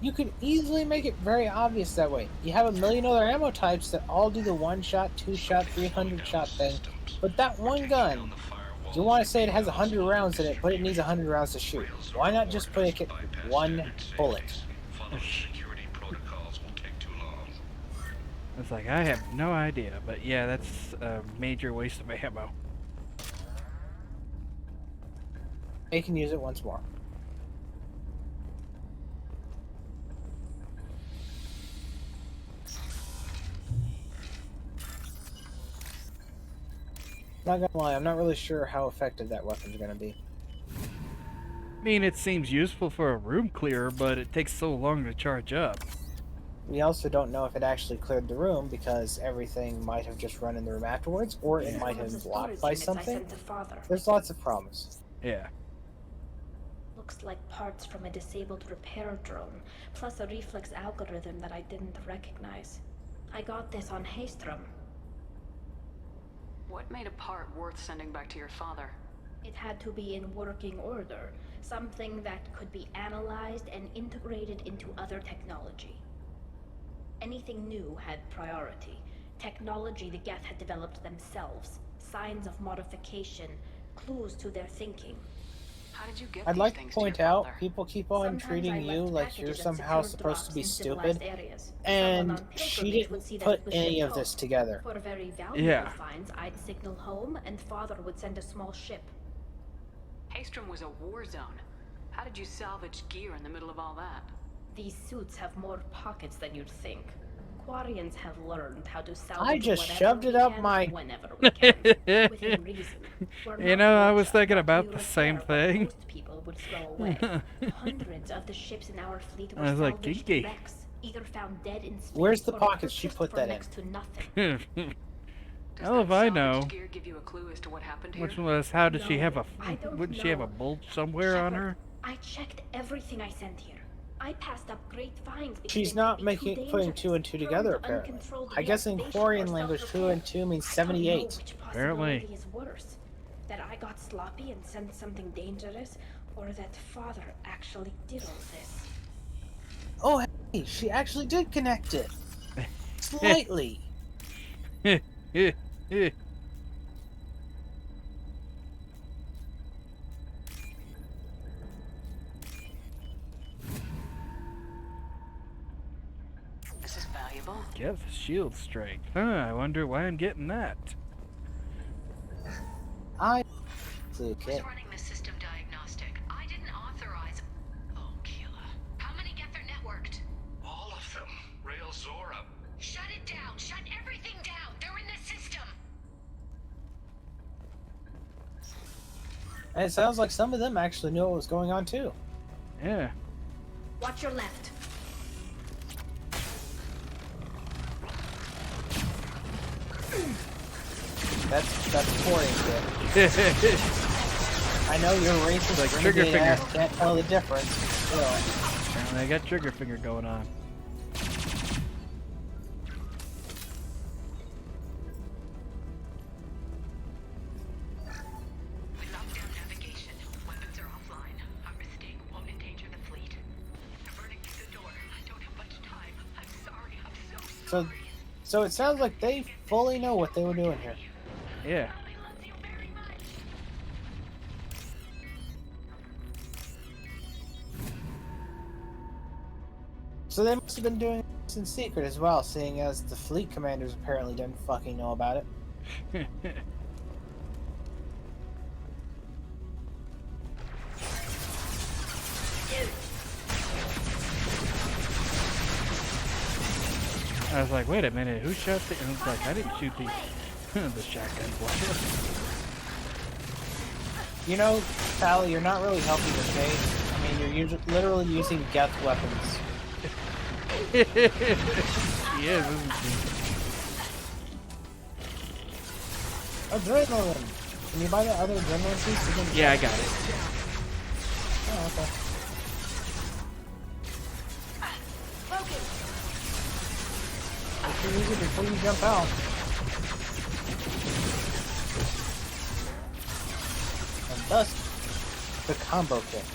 you could easily make it very obvious that way. You have a million other ammo types that all do the 1 shot, 2 shot, 300 shot thing. But that one gun, you want to say it has 100 rounds in it, but it needs 100 rounds to shoot. Why not just put it 1 bullet? It's like, I have no idea, but yeah, that's a major waste of ammo. They can use it once more. Not gonna lie, I'm not really sure how effective that weapon's gonna be. I mean, it seems useful for a room clearer, but it takes so long to charge up. We also don't know if it actually cleared the room because everything might have just run in the room afterwards, or it might have been blocked by something. There's lots of problems. Yeah. Looks like parts from a disabled repair drone, plus a reflex algorithm that I didn't recognize. I got this on Haystrom. What made a part worth sending back to your father? It had to be in working order, something that could be analyzed and integrated into other technology. Anything new had priority. Technology the Geth had developed themselves, signs of modification, clues to their thinking. How did you get I'd these like to things point to your out, father? people keep on Sometimes treating I you left like you're packages of somehow secured supposed to be drops in stupid, civilized areas. and Someone on she pilgrimage would see didn't that put it was any shipped of this home. together. For very valuable Yeah. finds, I'd signal home, and father would send a small ship. Haystrom was a war zone. How did you salvage gear in the middle of all that? These suits have more pockets than you'd think. Quarians have learned how to salvage I just whatever shoved we it up can, my... whenever we can, within reason. We're You not know, I was ultra, thinking but about we the repair same what thing. most people would throw away. Hundreds of the ships in our fleet were I was like, salvaged "Kinky." wrecks, either found dead in space Where's the or pockets she purchased put for that in? next to nothing. Hell if I know. Salvaged gear give you a clue as to what happened here? Which was, how does she have a... I don't Wouldn't she have a know. bulge somewhere on Shepard, her? I checked everything I sent here. I passed up great finds because She's they not might be too putting 2 and 2 together, prone to apparently. uncontrolled I guess in reactivation Quarian or language, 2 self-repair. and 2 means I don't know 78. which Apparently. possibility is worse. That I got sloppy and sent something dangerous, or that father actually did all this. Oh, hey, she actually did connect it. Slightly. This is valuable. Geth shield strength. Huh, I wonder why I'm getting that. I flew Who's Kit. running the system diagnostic? I didn't authorize. Oh, Killa. How many Geth are networked? All of them. Rail Zora. Shut it down. Shut everything down. They're in the system. And it sounds like some of them actually knew what was going on too. Yeah. Watch your left. That's Quarian Kit. I know you're racist, Like renegade trigger finger. ass, can't tell the difference. Still. Apparently I got trigger finger going on. We locked down navigation. Weapons are offline. Our mistake won't endanger the fleet. They're burning through the door. I don't have much time. I'm sorry. I'm so sorry. So it sounds like they fully know what they were doing here. Yeah. So they must have been doing this in secret as well, seeing as the fleet commanders apparently didn't fucking know about it. I was like, wait a minute, who shot the... And it's like, I didn't shoot the, the shotgun blast. You know, Tally, you're not really helping your case. I mean, you're literally using death weapons. He is, isn't he? Adrenaline! Can you buy that other adrenaline piece? Yeah, I got it. Oh, okay. Make sure you use it before you jump out. And thus, the combo kick.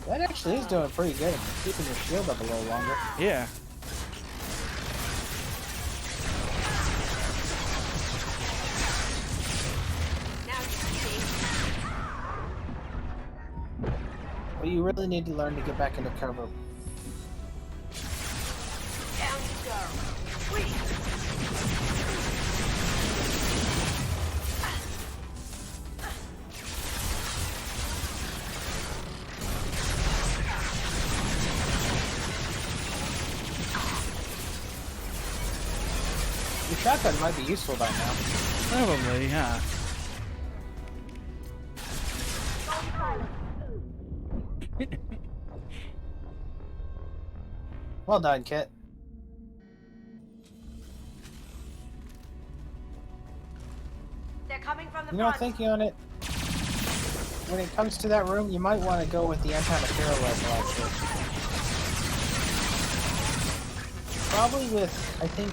That actually is doing pretty good. Keeping your shield up a little longer. Yeah. But you really need to learn to get back into cover. Down you go. Sweet. Your shotgun might be useful by now. Probably, yeah. Well done, Kit. They're coming from the You know, front. thinking on it, when it comes to that room, you might want to go with the anti-material rifle, actually. Probably with, I think,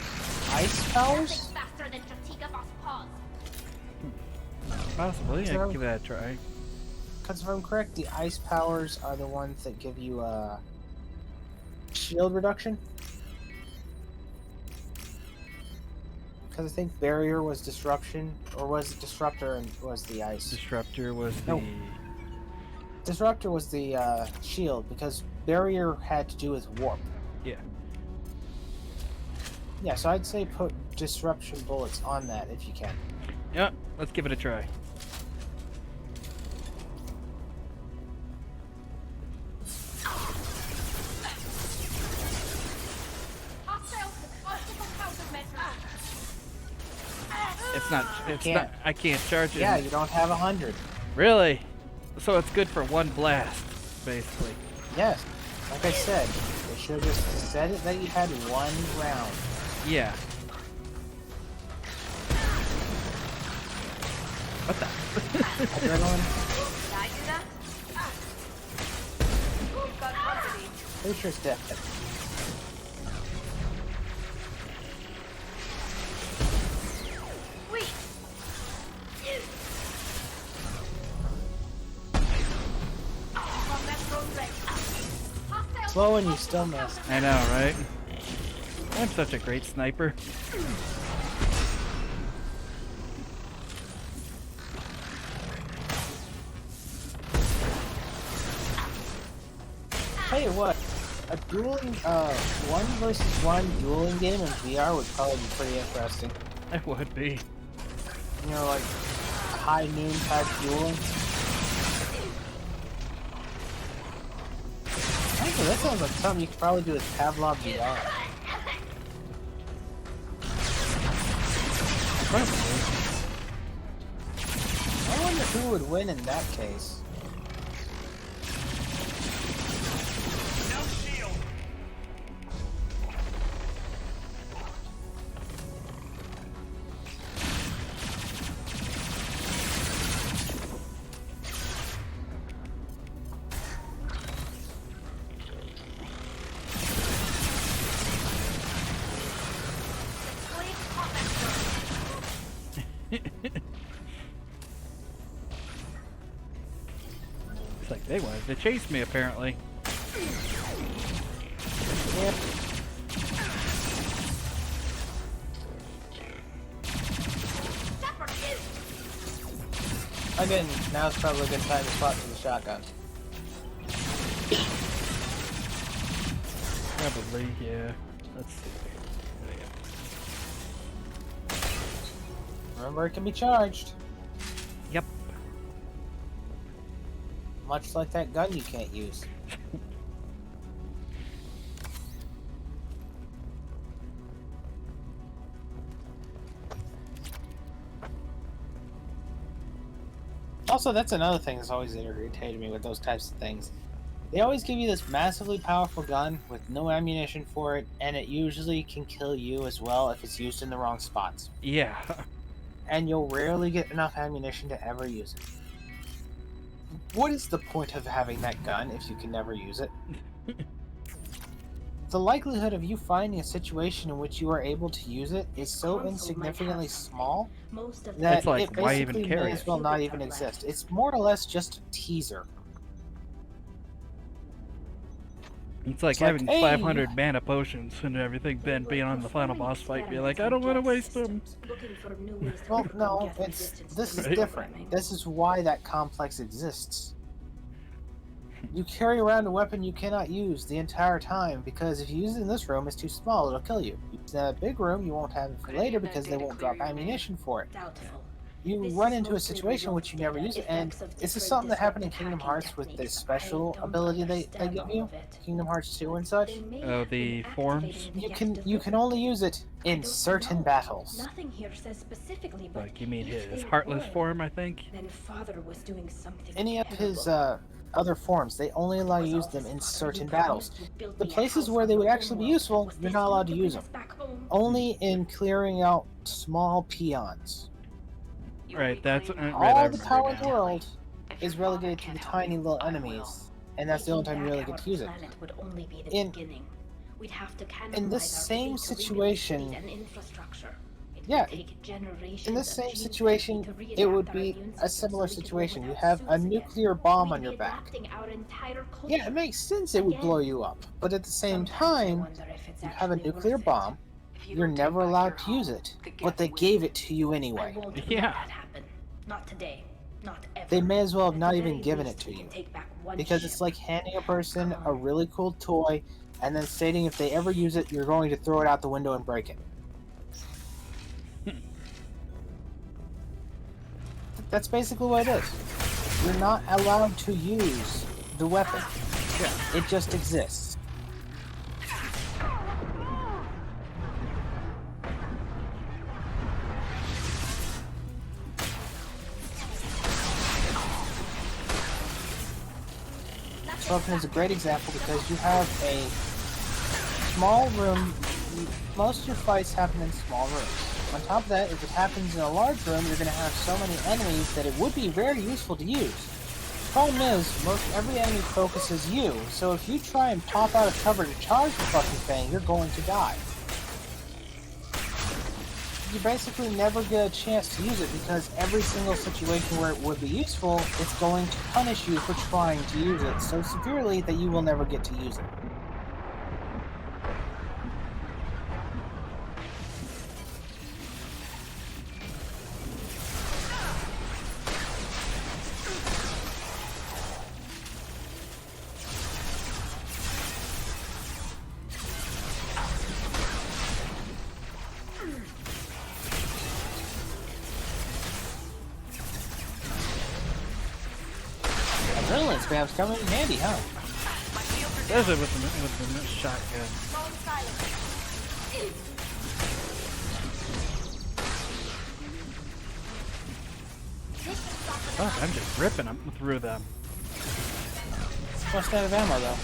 ice powers? Faster than Strategic Boss Paws. Possibly, I can give that a try. Because if I'm correct, the ice powers are the ones that give you shield reduction. Because I think barrier was disruption, or was it disruptor and was the ice? Disruptor was the... No. Disruptor was the shield, because barrier had to do with warp. Yeah. Yeah, so I'd say put disruption bullets on that if you can. Yeah, let's give it a try. I can't charge it. Yeah, you don't have 100. Really? So it's good for one blast, basically. Yes. Like I said, they should have just said it that you had one round. Yeah. What the? Adrenaline? Did I do that? We've got company. Pretty sure it's dead. Sweet. Slow and you still miss. I know, right? I'm such a great sniper. Tell you what, a dueling, 1 versus 1 dueling game in VR would probably be pretty interesting. It would be. You know, like, high noon type dueling. Actually, that sounds like something you could probably do with Pavlov VR. Probably. I wonder who would win in that case. It's like they wanted to chase me, apparently. Yep. Again, now's probably a good time to swap to the shotgun. Probably, yeah. Let's see. Remember, it can be charged. Yep. Much like that gun you can't use. Also, that's another thing that's always irritated me with those types of things. They always give you this massively powerful gun with no ammunition for it, and it usually can kill you as well if it's used in the wrong spots. Yeah. And you'll rarely get enough ammunition to ever use it. What is the point of having that gun if you can never use it? The likelihood of you finding a situation in which you are able to use it is so insignificantly small that It's like, it why even basically carry may as it? well not even exist. It's more or less just a teaser. It's like It's like, having hey, 500 mana potions and everything, then being on the final boss fight, be like, I don't want to waste them. Well, no, this is Right? different. This is why that complex exists. You carry around a weapon you cannot use the entire time because if you use it in this room, it's too small, it'll kill you. You use it in a big room, you won't have it for later because they won't drop ammunition for it. You run into a situation in which you never use it, and this is something that happened in Kingdom Hearts with this special ability they give you, Kingdom Hearts 2 and such. Oh, the forms? You can only use it in certain battles. Nothing here says specifically, but Like, you mean if his they Heartless were, form, I think? Then Father was doing something Any of his terrible. other forms, they only allow you to use them in certain battles. The places where they would actually be useful, you're not allowed to use them. Only in clearing out small peons. Right, that's right. All the power in the world is relegated to the tiny little enemies, and that's the only time you really get to use it. Would only be the beginning. We'd have to In this same situation, yeah, in this same situation, it would be a similar situation. You have a nuclear bomb on your back. Yeah, it makes sense it would blow you up, but at the same time, you have a nuclear bomb, you're never allowed to use it, but they gave it to you anyway. Yeah. Not today. Not ever. They may as well have not even given it to you, because it's like handing a person a really cool toy and then stating if they ever use it, you're going to throw it out the window and break it. That's basically what it is. You're not allowed to use the weapon. It just exists. Weapon is a great example because you have a small room. Most of your fights happen in small rooms. On top of that, if it happens in a large room, you're going to have so many enemies that it would be very useful to use. Problem is, most every enemy focuses you, so if you try and pop out of cover to charge the fucking thing, you're going to die. You basically never get a chance to use it because every single situation where it would be useful, it's going to punish you for trying to use it so severely that you will never get to use it. Adrenaline spam's coming in handy, huh? Does it with the shotgun? Fuck, I'm just ripping them through them. Must out of ammo though.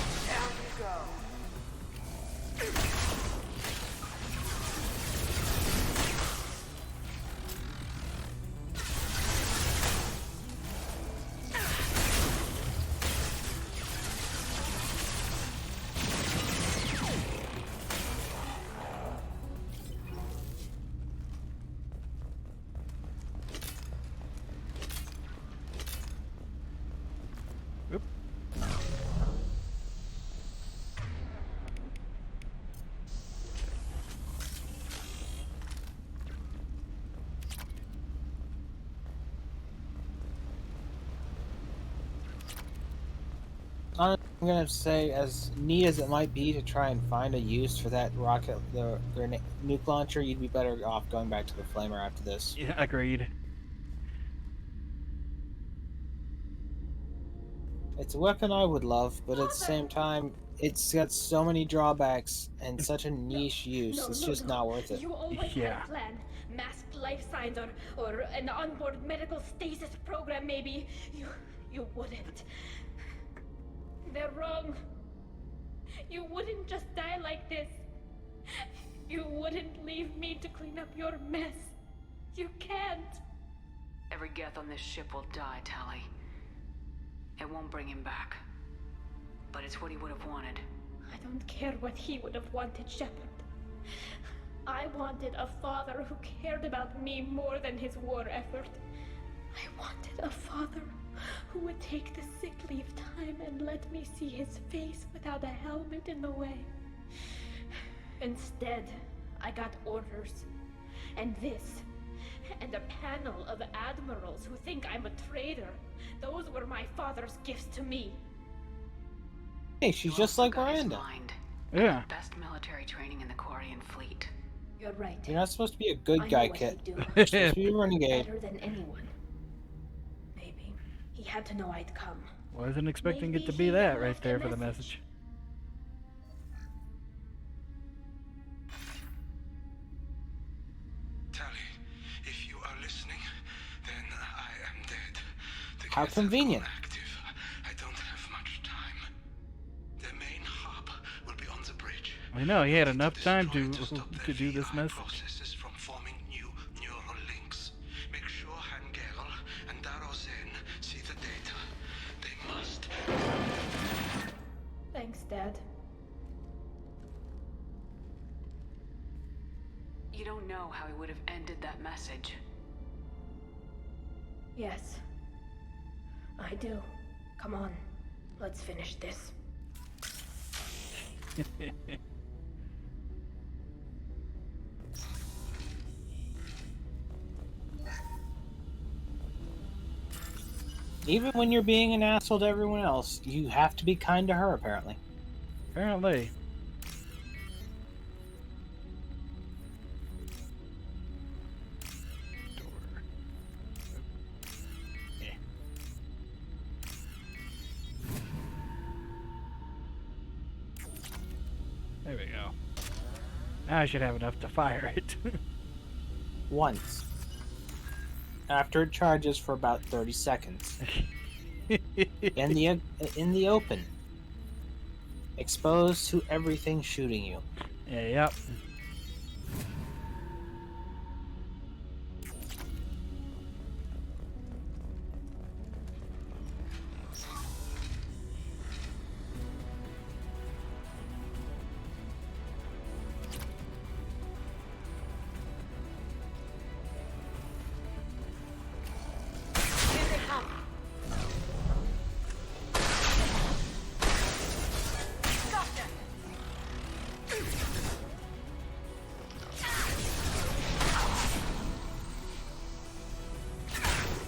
I'm gonna say, as neat as it might be to try and find a use for that rocket, the nuke launcher, you'd be better off going back to the flamer after this. Yeah, agreed. It's a weapon I would love, but at the same time, it's got so many drawbacks and such a niche use. It's just not worth it. You always had a plan. Mass life signs or an onboard medical stasis program, maybe, you wouldn't. They're wrong. You wouldn't just die like this. You wouldn't leave me to clean up your mess. You can't. Every Geth on this ship will die, Tali. It won't bring him back. But it's what he would have wanted. I don't care what he would have wanted, Shepard. I wanted a father who cared about me more than his war effort. I wanted a father who would take the sick leave time and let me see his face without a helmet in the way. Instead, I got orders. And this. And a panel of admirals who think I'm a traitor. Those were my father's gifts to me. Hey, she's just like Miranda. Yeah. Best military training in the Quarian fleet. You're right. You're not supposed to be a good I guy, know what Kit. he'd do. You're supposed to be a renegade. Better than anyone. Maybe. He had to know I'd come. Wasn't expecting Maybe it to be he that had right left a there for the message. Tali, if you are listening, then I am dead. The How Geth have convenient. gone active. I don't have much time. The main hub will be on the bridge. I know, he had enough time to do this message. Processes from forming new neural links. Make sure Hangel and Darozen see the data. They must. Thanks, Dad. You don't know how he would have ended that message. Yes. I do. Come on. Let's finish this. Even when you're being an asshole to everyone else, you have to be kind to her, apparently. Apparently. There we go. Now I should have enough to fire it. Once. After it charges for about 30 seconds. in the open. Exposed to everything shooting you. Yeah, yep.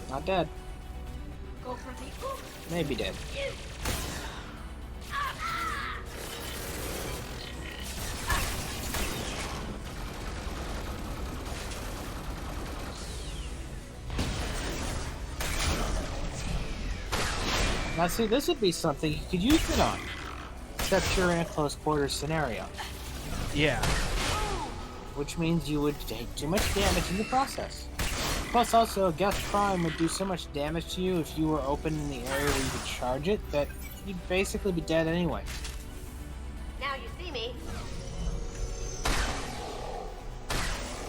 Not dead. Go for the Maybe dead. Now see, this would be something you could use it on. Except you're in a close quarters scenario. Yeah. Which means you would take too much damage in the process. Plus also, a Geth Prime would do so much damage to you if you were open in the area where you could charge it, that you'd basically be dead anyway. Now you see me.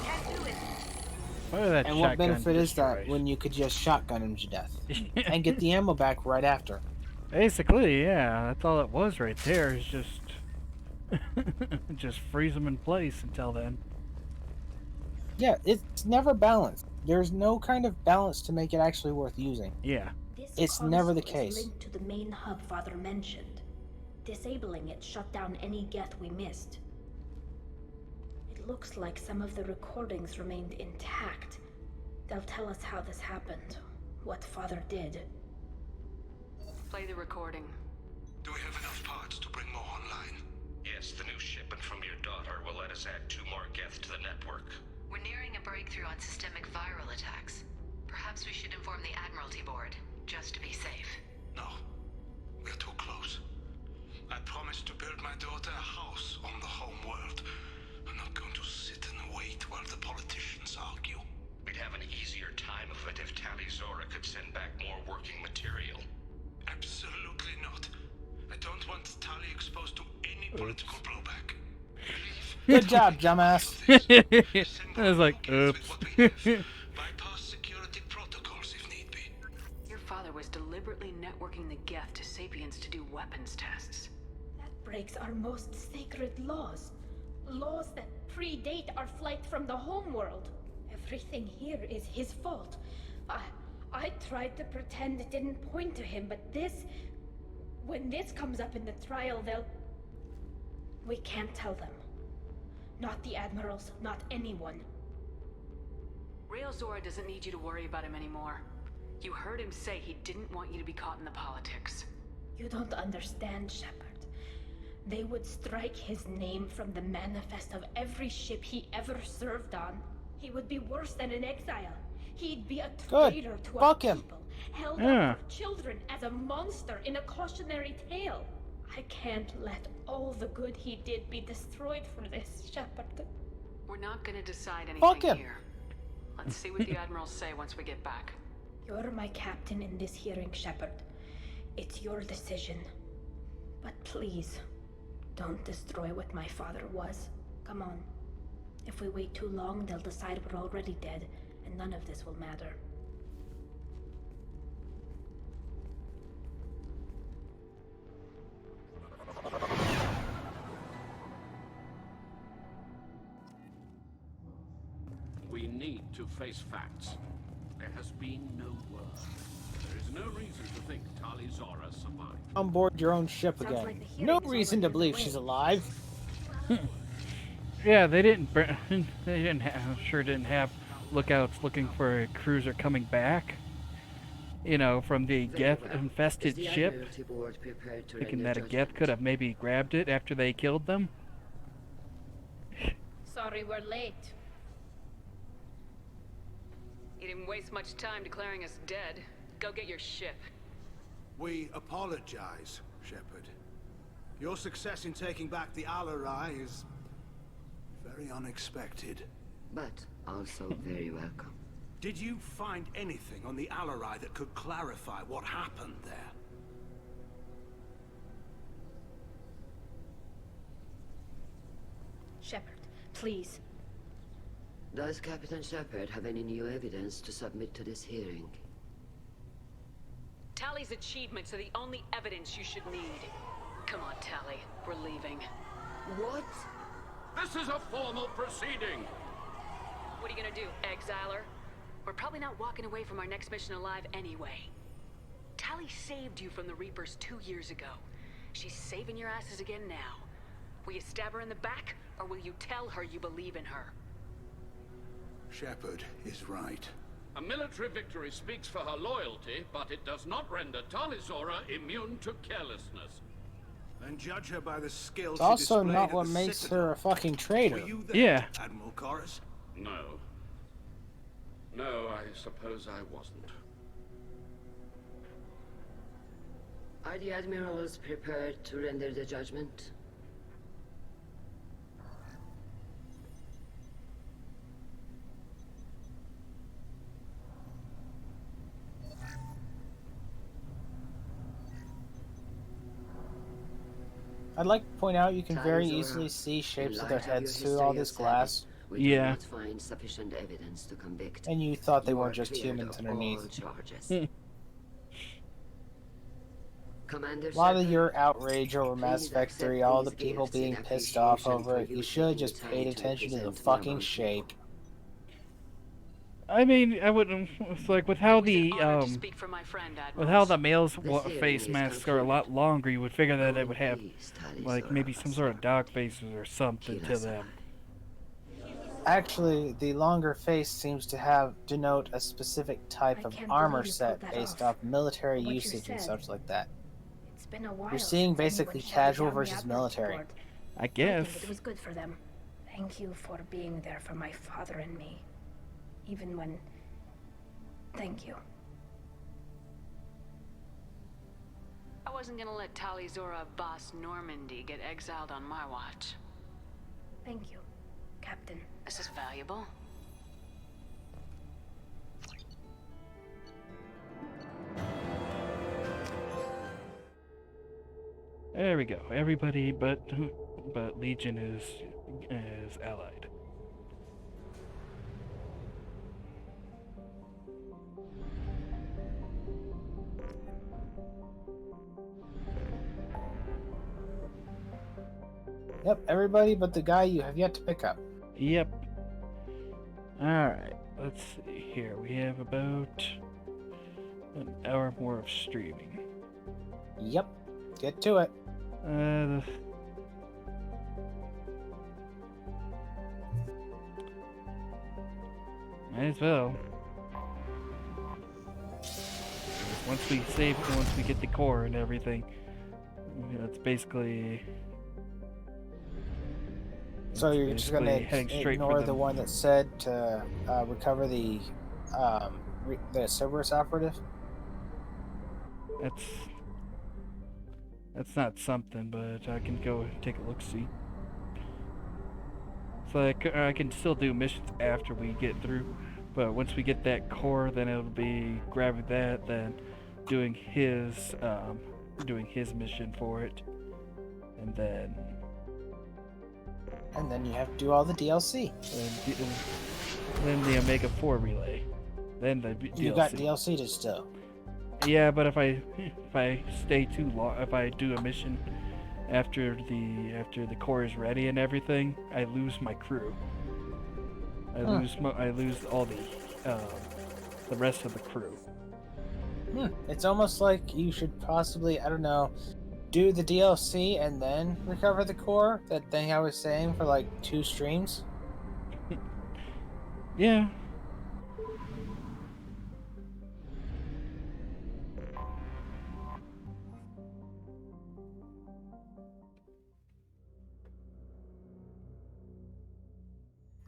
Can't do it. And what benefit is that when you could just shotgun him to death? And get the ammo back right after. Basically, yeah, that's all it was right there, is just just freeze them in place until then. Yeah, it's never balanced. There's no kind of balance to make it actually worth using. Yeah. This It's never the console is case. linked to the main hub Father mentioned. Disabling it shut down any Geth we missed. It looks like some of the recordings remained intact. They'll tell us how this happened, what Father did. Play the recording. Do we have enough parts to bring more online? Yes, the new shipment from your daughter will let us add 2 more Geth to the network. We're nearing a breakthrough on systemic viral attacks. Perhaps we should inform the Admiralty Board, just to be safe. No. We're too close. I promised to build my daughter a house on the home world. I'm not going to sit and wait while the politicians argue. Good job, dumbass. I was like, oops. Your father was deliberately networking the Geth to Sapiens to do weapons tests. That breaks our most sacred laws. Laws that predate our flight from the homeworld. Everything here is his fault. I tried to pretend it didn't point to him, but this... When this comes up in the trial, they'll... We can't tell them. Not the admirals, not anyone. Rael Zora doesn't need you to worry about him anymore. You heard him say he didn't want you to be caught in the politics. You don't understand, Shepard. They would strike his name from the manifest of every ship he ever served on. He would be worse than an exile. He'd be a traitor to our people, held up for children as a monster in a cautionary tale. I can't let all the good he did be destroyed for this, Shepard. We're not gonna decide anything here. Let's see what the admirals say once we get back. You're my captain in this hearing, Shepard. It's your decision. But please, don't destroy what my father was. Come on. If we wait too long, they'll decide we're already dead, and none of this will matter. We need to face facts. There has been no word. There is no reason to think Tali Zora survived. On board your own ship again. No reason to believe she's alive. Yeah, they didn't. They didn't have. Sure didn't have lookouts looking for a cruiser coming back. You know, from the Geth-infested ship. Thinking that a Geth could have maybe grabbed it after they killed them. Sorry we're late. You didn't waste much time declaring us dead. Go get your ship. We apologize, Shepard. Your success in taking back the Alarai is very unexpected. But also very welcome. Did you find anything on the Alarai that could clarify what happened there? Shepard, please. Does Captain Shepard have any new evidence to submit to this hearing? Tali's achievements are the only evidence you should need. Come on, Tali. We're leaving. What? This is a formal proceeding! What are you gonna do, exile her? We're probably not walking away from our next mission alive anyway. Tali saved you from the Reapers 2 years ago. She's saving your asses again now. Will you stab her in the back, or will you tell her you believe in her? Shepard is right. A military victory speaks for her loyalty, but it does not render Tali Zora immune to carelessness. Then judge her by the skills It's also not what makes her a fucking traitor. Yeah. Admiral Chorus? No. No, I suppose I wasn't. Are the admirals prepared to render the judgment? I'd like to point out you can very easily see shapes of their heads through all this glass. Yeah. Find sufficient evidence to convict. And you thought they weren't just humans underneath. A lot of your outrage over Mass Effect 3, all the people being pissed off over it, you should have just paid attention to the fucking shape. I mean, I wouldn't. It's like with how the male's face masks are a lot longer, you would figure that it would have like maybe some sort of dog faces or something to them. Actually, the longer face seems to denote a specific type of armor set based off military usage and such like that. It's been a while. You're seeing basically casual versus military. I guess. It was good for them. Thank you for being there for my father and me. Even when... Thank you. I wasn't gonna let Tali Zora boss Normandy get exiled on my watch. Thank you, Captain. This is valuable. There we go. Everybody but but Legion is allied. Yep, everybody but the guy you have yet to pick up. Yep. Alright, let's see here. We have about an hour more of streaming. Yep, get to it. Might as well. Once we get the core and everything, it's basically... So you're just gonna ignore the one that said to recover the Cerberus operative? That's not something, but I can go take a look-see. So I can still do missions after we get through, but once we get that core, then it'll be grabbing that, then doing his mission for it, and then you have to do all the DLC. Then the Omega 4 relay. Then the DLC. You got DLC to still. Yeah, but if I stay too long, if I do a mission after the core is ready and everything, I lose my crew. I lose all the rest of the crew. It's almost like you should possibly, I don't know, do the DLC and then recover the core. That thing I was saying for like 2 streams. Yeah.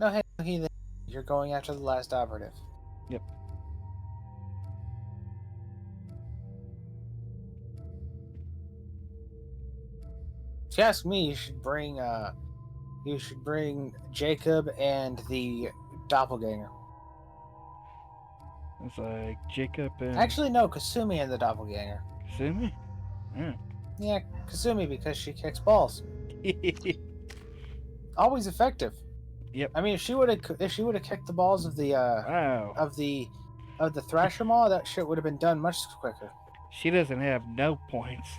No, hey, Heathen, you're going after the last operative. Yep. If you ask me, you should bring Jacob and the doppelganger. It's like Jacob and... Actually, no, Kasumi and the doppelganger. Kasumi? Yeah. Yeah, Kasumi, because she kicks balls. Always effective. Yep. I mean, if she would have kicked the balls of the of the Thrasher Maw, that shit would have been done much quicker. She doesn't have no points.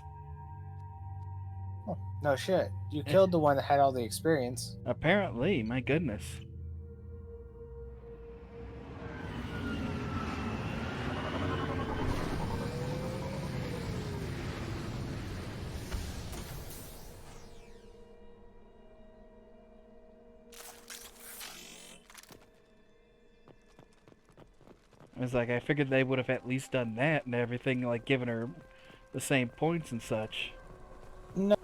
Oh, no shit. You killed the one that had all the experience. Apparently, my goodness. It's like I figured they would have at least done that and everything, like giving her the same points and such. No,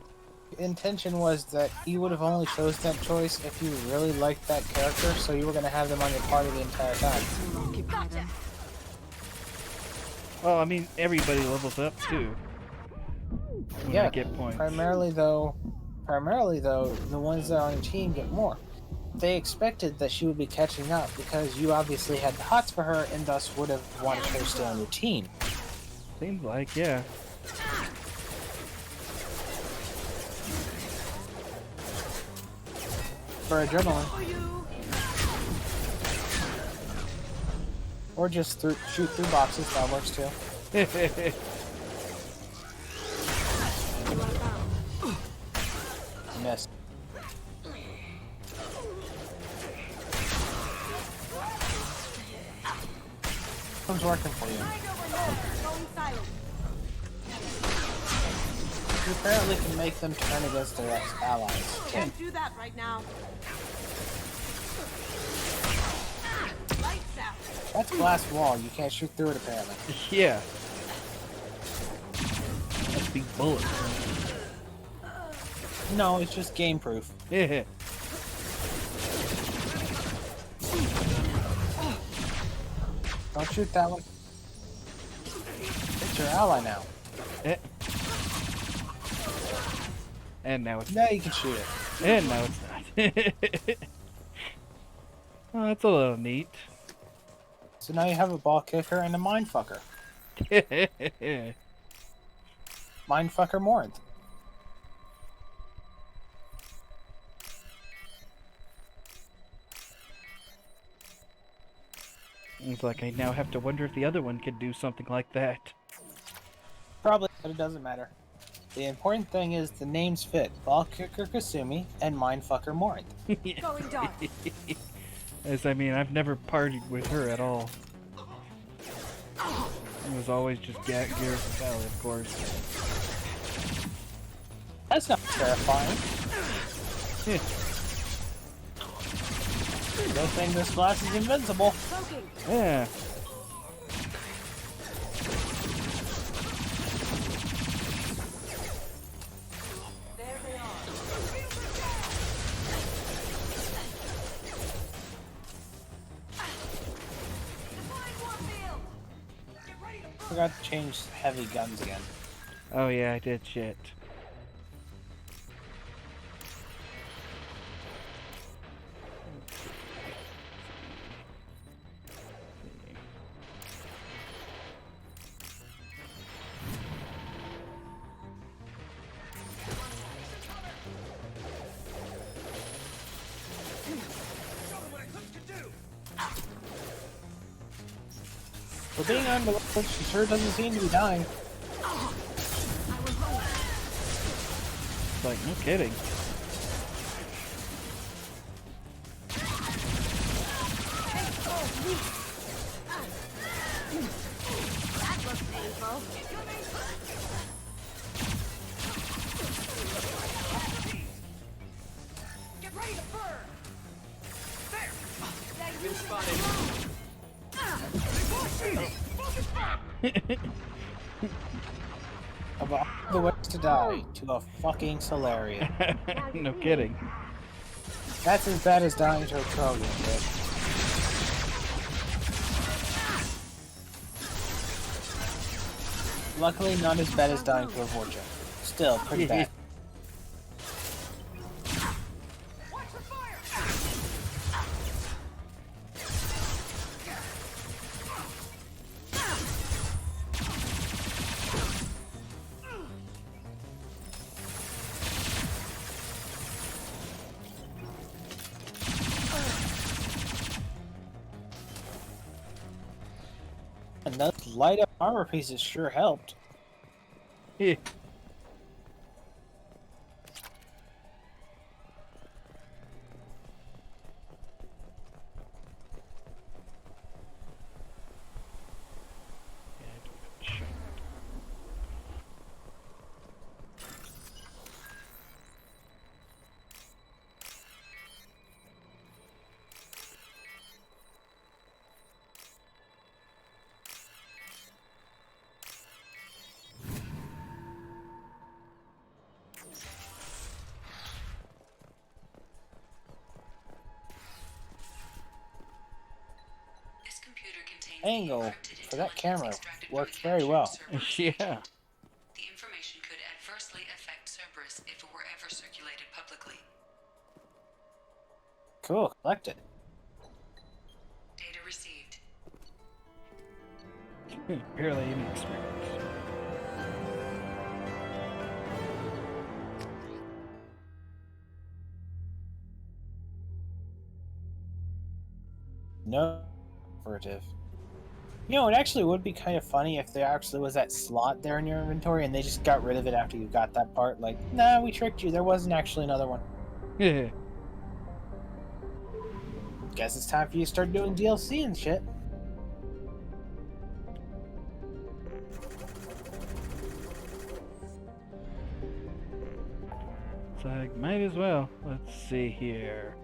intention was that you would have only chosen that choice if you really liked that character, so you were going to have them on your party the entire time. Gotcha. Well, I mean, everybody levels up too. When Yeah, they get points. primarily though, the ones that are on your team get more. They expected that she would be catching up because you obviously had the hots for her and thus would have wanted her to stay on your team. Seems like, yeah. For adrenaline. Or just shoot through boxes, that works too. Miss. Who's working for you? You apparently can make them turn against their allies. Can't do that right now. Lights out. That's glass wall. You can't shoot through it apparently. Yeah. Must be bullets. No, it's just game proof. Yeah. Don't shoot that one. It's your ally now. And now it's... Now you can shoot it. And now it's not. Oh, that's a little neat. So now you have a ball kicker and a mindfucker. Mindfucker Morinth. It's like I now have to wonder if the other one could do something like that. Probably, but it doesn't matter. The important thing is the names fit. Ball Kicker Kasumi and Mindfucker Morinth. Going dark. As I mean, I've never partied with her at all. It was always just Garrett and Sally, of course. That's not terrifying. Good thing this glass is invincible. Yeah. Forgot to change heavy guns again. Oh yeah, I did shit. For being on the road, she sure doesn't seem to be dying. It's like, no kidding. That looks painful. Get ready to burn! There! You've been spotted. Of all the ways to die, to a fucking Solarian. No kidding. That's as bad as dying to a Krogan, dude. Luckily, not as bad as dying to a Vorcha. Still, pretty bad. And those light up armor pieces sure helped. Yeah. Angle for that camera works very well. Yeah. The information could adversely affect Cerberus if it were ever circulated publicly. Cool, collect it. Data received. Barely any experience. No operative. You know, it actually would be kind of funny if there actually was that slot there in your inventory and they just got rid of it after you got that part. Like, nah, we tricked you. There wasn't actually another one. Yeah. Guess it's time for you to start doing DLC and shit. So I might as well. Let's see here.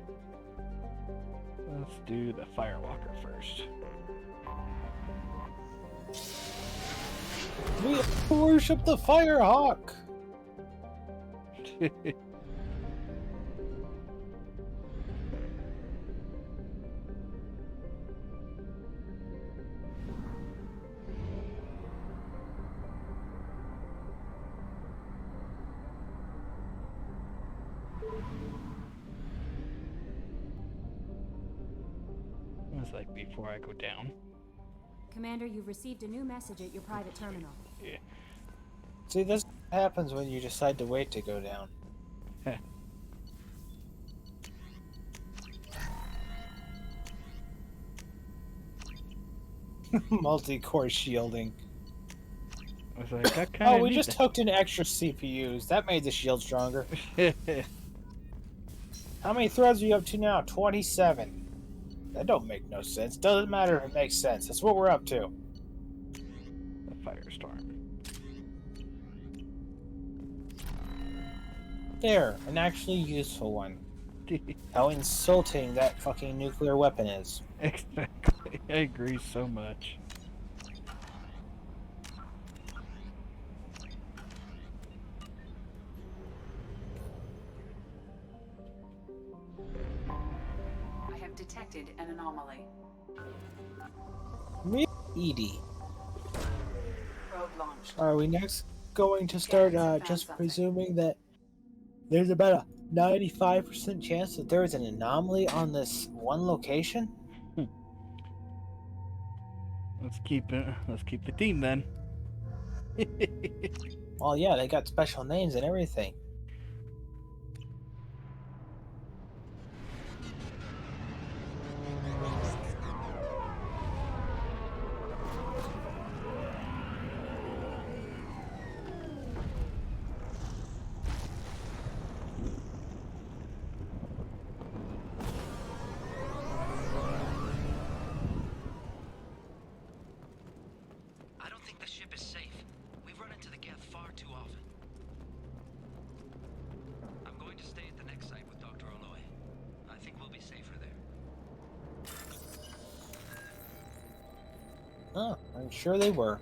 Let's do the Firewalker first. We worship the Firehawk! It's like before I go down. Commander, you've received a new message at your private terminal. Yeah. See, this happens when you decide to wait to go down. Heh. Multi-core shielding. I was like, I kind of Oh, we just hooked in extra CPUs. That made the shield stronger. How many threads are you up to now? 27. That don't make no sense. Doesn't matter if it makes sense. That's what we're up to. The firestorm. There, an actually useful one. How insulting that fucking nuclear weapon is. Exactly. I agree so much. I have detected an anomaly. Edie. Probe launched. Are we next going to start just presuming that there's about a 95% chance that there is an anomaly on this one location? Let's keep the team then. Well, yeah, they got special names and everything. I don't think the ship is safe. We've run into the Geth far too often. I'm going to stay at the next site with Dr. Oloy. I think we'll be safer there. Oh, I'm sure they were.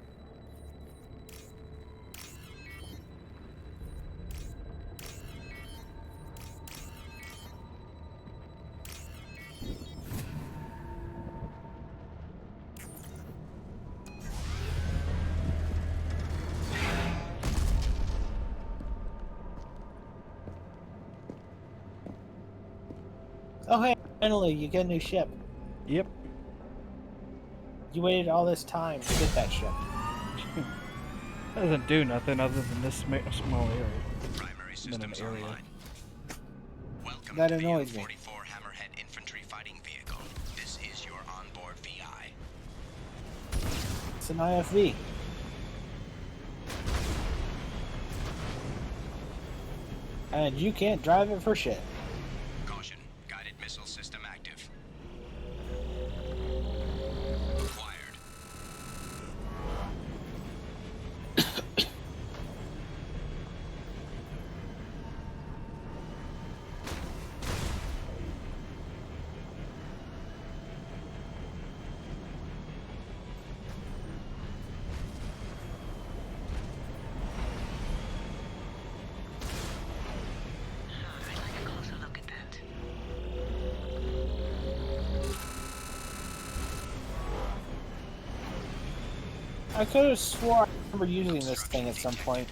Oh, hey, finally, you get a new ship. Yep. You waited all this time to get that ship. Doesn't do nothing other than this small area. Primary systems online. Welcome That to the annoys me. M44 Hammerhead Infantry Fighting Vehicle. This is your onboard VI. It's an IFV. And you can't drive it for shit. Caution, guided missile system active. Acquired. I could have swore I remember using this thing at some point.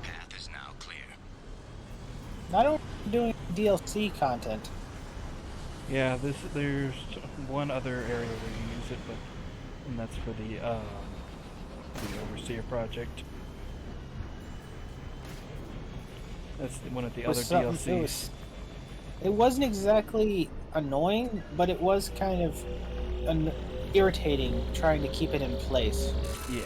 Path is now clear. I don't doing DLC content. Yeah, there's one other area where you use it, and that's for the Overseer project. That's one of the other DLCs. It wasn't exactly annoying, but it was kind of irritating trying to keep it in place. Yeah.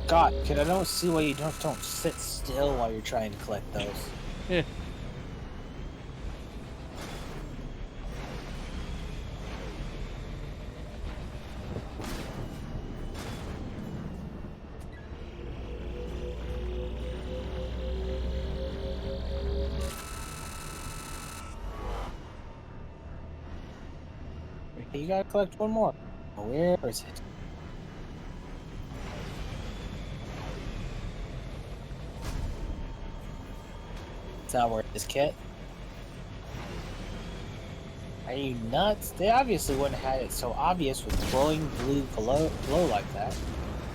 God, kid, I don't see why you don't sit still while you're trying to collect those. Yeah. You gotta collect one more. Where is it? That's not where it is, Kit. Are you nuts? They obviously wouldn't have had it so obvious with glowing blue glow like that.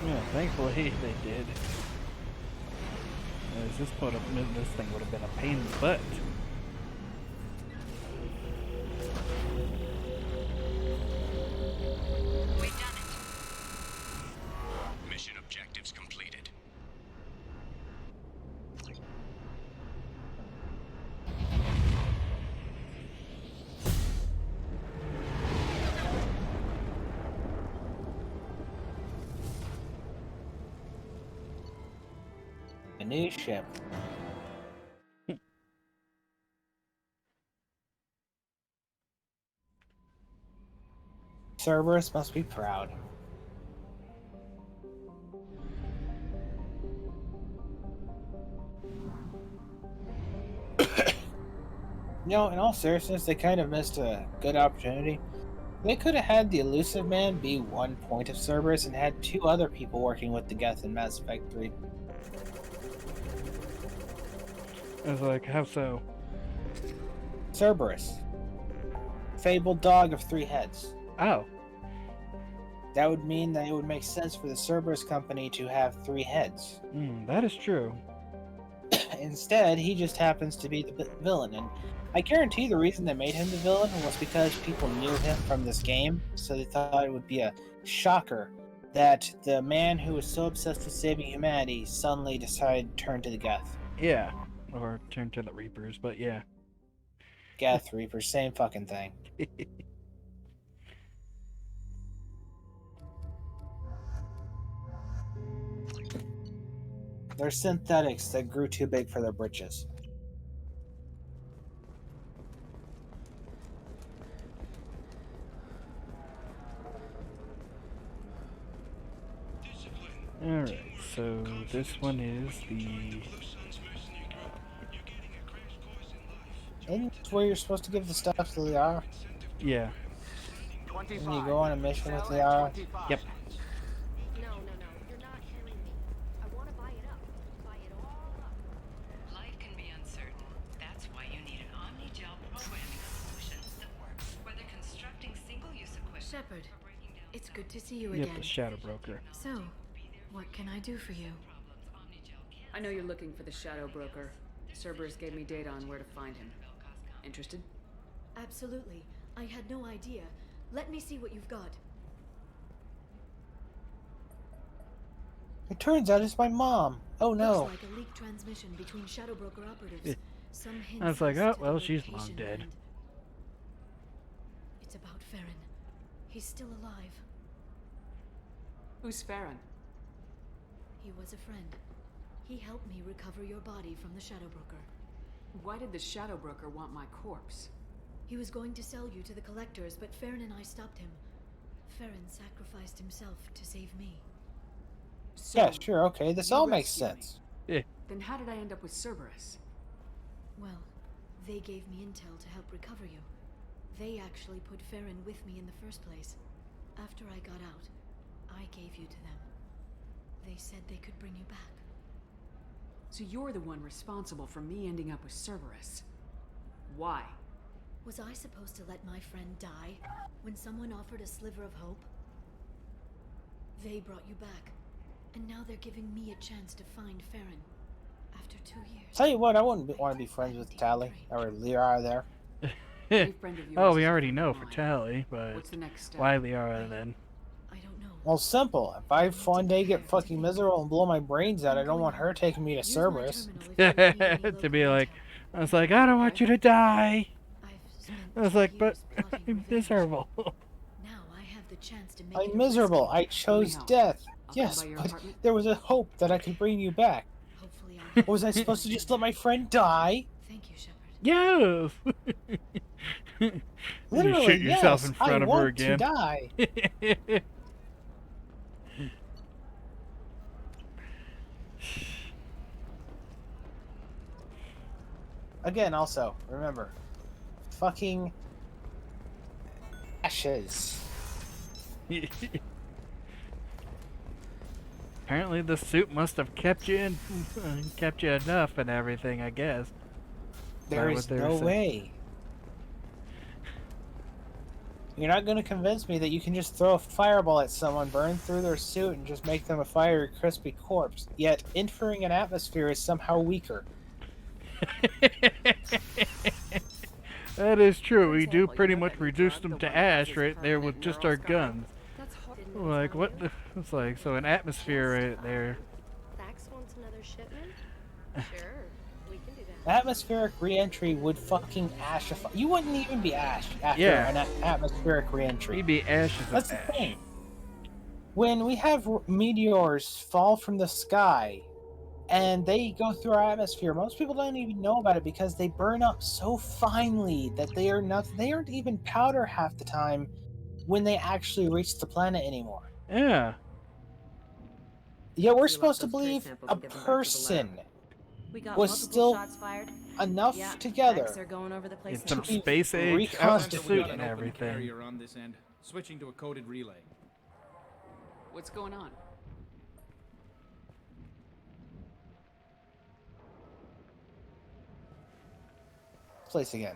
Yeah, thankfully they did. This thing would have been a pain in the butt. We've done it. Mission objectives completed. A new ship. Cerberus must be proud. You know, in all seriousness, they kind of missed a good opportunity. They could have had the elusive man be one point of Cerberus and had two other people working with the Geth in Mass Effect 3. I was like, how so? Cerberus. Fabled dog of three heads. Oh. That would mean that it would make sense for the Cerberus company to have three heads. That is true. Instead, he just happens to be the villain, and I guarantee the reason they made him the villain was because people knew him from this game, so they thought it would be a shocker that the man who was so obsessed with saving humanity suddenly decided to turn to the Geth. Yeah. Or turn to the Reapers, but yeah. Geth, Reapers, same fucking thing. They're synthetics that grew too big for their britches. Alright, so this one is the... Isn't this where you're supposed to give the stuff to Liara? Yeah. When you go on a mission with Liara? Yep. Life can be uncertain. That's why you need an omni-gel programming solution that works, whether constructing single-use equipment. Shepard, it's good to see you Yep, again. the Shadow Broker. So, what can I do for you? I know you're looking for the Shadow Broker. Cerberus gave me data on where to find him. Interested? Absolutely. I had no idea. Let me see what you've got. It turns out it's my mom. Oh no. Looks like a leaked transmission between Shadow Broker operatives. Some hints I was like, as oh, to well, the she's long location dead. and- It's about Farron. He's still alive. Who's Farron? He was a friend. He helped me recover your body from the Shadow Broker. Why did the Shadow Broker want my corpse? He was going to sell you to the collectors, but Farron and I stopped him. Farron sacrificed himself to save me. So, Yeah, sure, okay. This you all makes rescued me. sense. Yeah. Then how did I end up with Cerberus? Well, they gave me intel to help recover you. They actually put Farron with me in the first place. After I got out, I gave you to them. They said they could bring you back. So you're the one responsible for me ending up with Cerberus. Why? Was I supposed to let my friend die when someone offered a sliver of hope? They brought you back, and now they're giving me a chance to find Farron. After 2 years. Tell you what, I wouldn't want to be friends with Tali or Liara there. Oh, we already know for Tally, but What's the next step? why Liara then? Well, simple. If I one day get fucking miserable and blow my brains out, I don't want her taking me to Cerberus. To be like, I was like, I don't want you to die. I was like, but I'm miserable. Now I have the chance to make I'm miserable. I chose death. Yes, but there was a hope that I could bring you back. Was I supposed to just let my friend die? Thank you, Shepard. Yes. Literally, you shoot yourself yes, in front I of want her again. to die. Again, also, remember, fucking ashes. Apparently the suit must have kept you in, kept you enough and everything, I guess. There is no way. You're not going to convince me that you can just throw a fireball at someone, burn through their suit, and just make them a fiery, crispy corpse. Yet, entering an atmosphere is somehow weaker. That is true. We do pretty much reduce them to ash right there with just our guns. Like, what the... It's like, so an atmosphere right there. Thax wants another shipment? Sure, we can do that. Atmospheric re-entry would fucking ashify. You wouldn't even be ash after Yeah. an atmospheric re-entry. You'd be ashes of That's the ash. thing. When we have meteors fall from the sky and they go through our atmosphere, most people don't even know about it because they burn up so finely that they aren't even powder half the time when they actually reach the planet anymore. Yeah. Yeah, we're supposed to believe a person We got was multiple still shots fired. enough Yeah, together. Thax are going over the place It's some now. space age suit and everything. Carrier on this end, switching to a coded relay. What's going on? Place again.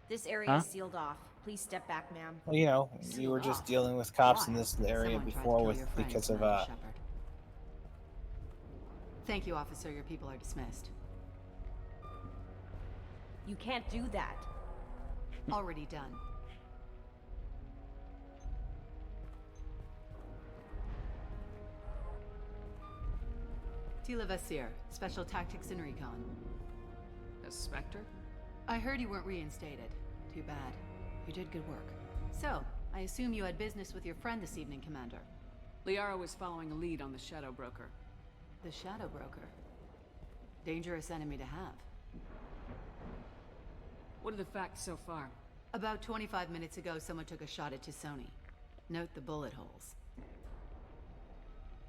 This area Huh? is sealed off. Please step back, ma'am. Well, you know, you were just dealing with cops in this area before because of Thank you, officer. Your people are dismissed. You can't do that. Already done. Tila Vasir, Special Tactics and Recon. A Spectre? I heard you weren't reinstated. Too bad. You did good work. So, I assume you had business with your friend this evening, Commander. Liara was following a lead on the Shadow Broker. The Shadow Broker. Dangerous enemy to have. What are the facts so far? About 25 minutes ago, someone took a shot at Tisoni. Note the bullet holes.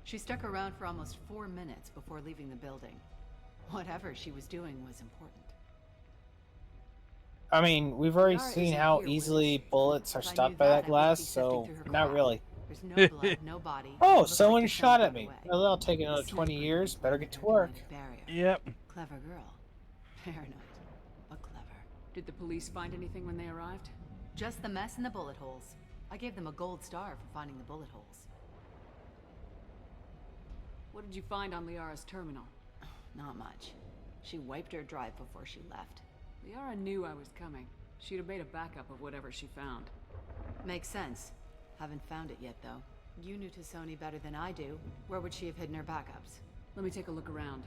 She stuck around for almost 4 minutes before leaving the building. Whatever she was doing was important. I mean, we've already Liara seen isn't how here with easily bullets are If I stopped knew by that, that I wouldn't glass, be sifting so through her not crop. really. There's no blood, no body. Oh, Looks someone like shot Tisoni at me. got away. Well, that'll take another 20 years. Better get to work. Yep. Clever girl. Paranoid, but clever. Did the police find anything when they arrived? Just the mess and the bullet holes. I gave them a gold star for finding the bullet holes. What did you find on Liara's terminal? Not much. She wiped her drive before she left. Liara knew I was coming. She'd have made a backup of whatever she found. Makes sense. Haven't found it yet, though. You knew Tisoni better than I do. Where would she have hidden her backups? Let me take a look around.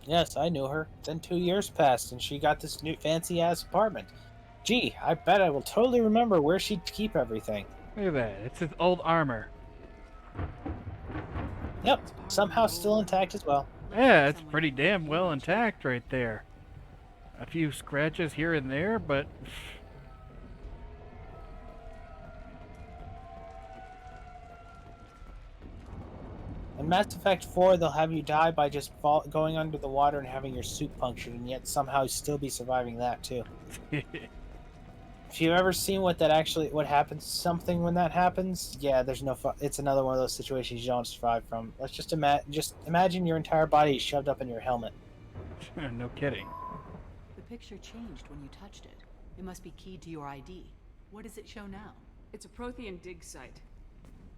Yes, I knew her. Then 2 years passed, and she got this new fancy-ass apartment. Gee, I bet I will totally remember where she'd keep everything. Look at that. It's his old armor. Yep, somehow still intact as well. Yeah, it's pretty damn well intact right there. A few scratches here and there, but... In Mass Effect 4, they'll have you die by just going under the water and having your suit punctured, and yet somehow still be surviving that, too. If you've ever seen what happens, something when that happens, yeah, there's no it's another one of those situations you don't survive from. Let's just imagine your entire body shoved up in your helmet. No kidding. The picture changed when you touched it. It must be keyed to your ID. What does it show now? It's a Prothean dig site.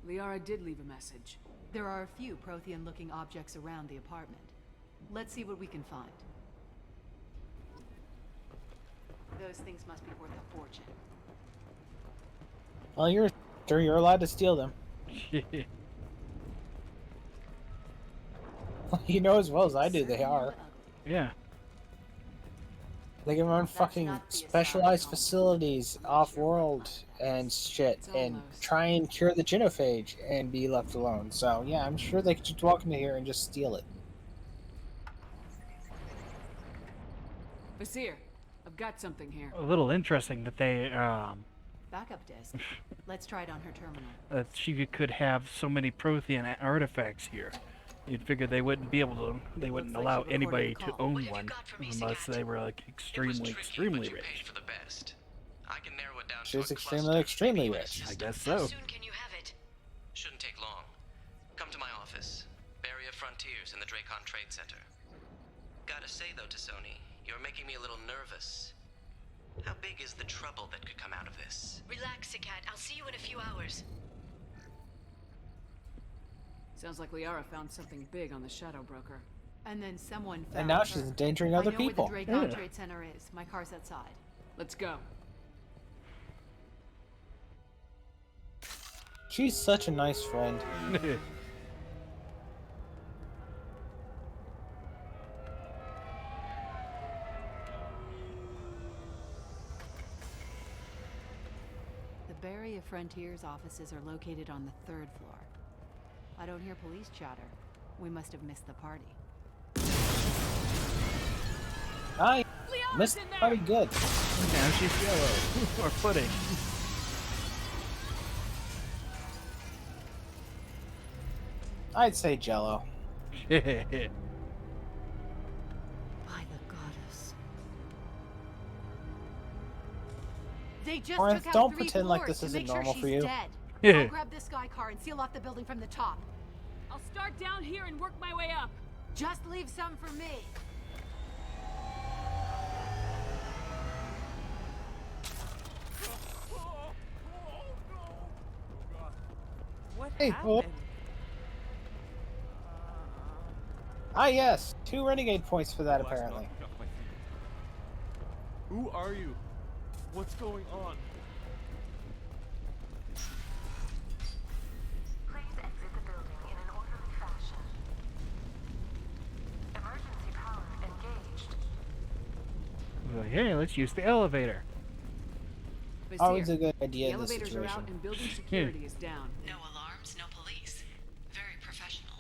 Liara did leave a message. There are a few Prothean-looking objects around the apartment. Let's see what we can find. Those things must be worth a fortune. Well, you're allowed to steal them. You know as well as I do they are. Yeah. They can run fucking specialized facilities off-world and shit and try and cure the genophage and be left alone. So, yeah, I'm sure they could just walk into here and just steal it. Vasir, I've got something here. A little interesting that they, Backup disk. Let's try it on her terminal. that she could have so many Prothean artifacts here. You'd figure they wouldn't be able to, they wouldn't allow anybody to own one unless they were like extremely rich. For the best. I can narrow it down She's to a extremely rich. I guess so. Shouldn't take long. Come to my office. Barrier Frontiers in the Dracon Trade Center. Gotta say though, Tassoni, you're making me a little nervous. How big is the trouble that could come out of this? Relax, Cat. I'll see you in a few hours. Sounds like Liara found something big on the Shadow Broker. And then someone found And now her. she's endangering other people. I know where the Dracon Trade Center is. My car's outside. Let's go. She's such a nice friend. The Barrier Frontiers offices are located on the 3rd floor. I don't hear police chatter. We must have missed the party. I missed the party good. Now she's yellow. Or pudding. I'd say Jello. By the goddess. They just Corinth, took out don't 3 pretend like floors this to isn't make sure normal she's for you. Dead. I'll grab this sky car and seal off the building from the top. I'll start down here and work my way up. Just leave some for me. What Hey, happened? Ah, yes. 2 renegade points for that, apparently. Who are you? What's going on? Please exit the building in an orderly fashion. Emergency power engaged. Like, hey, let's use the elevator. Always a good idea The in this elevators are situation. out and building security is down. No alarms, no police. Very professional.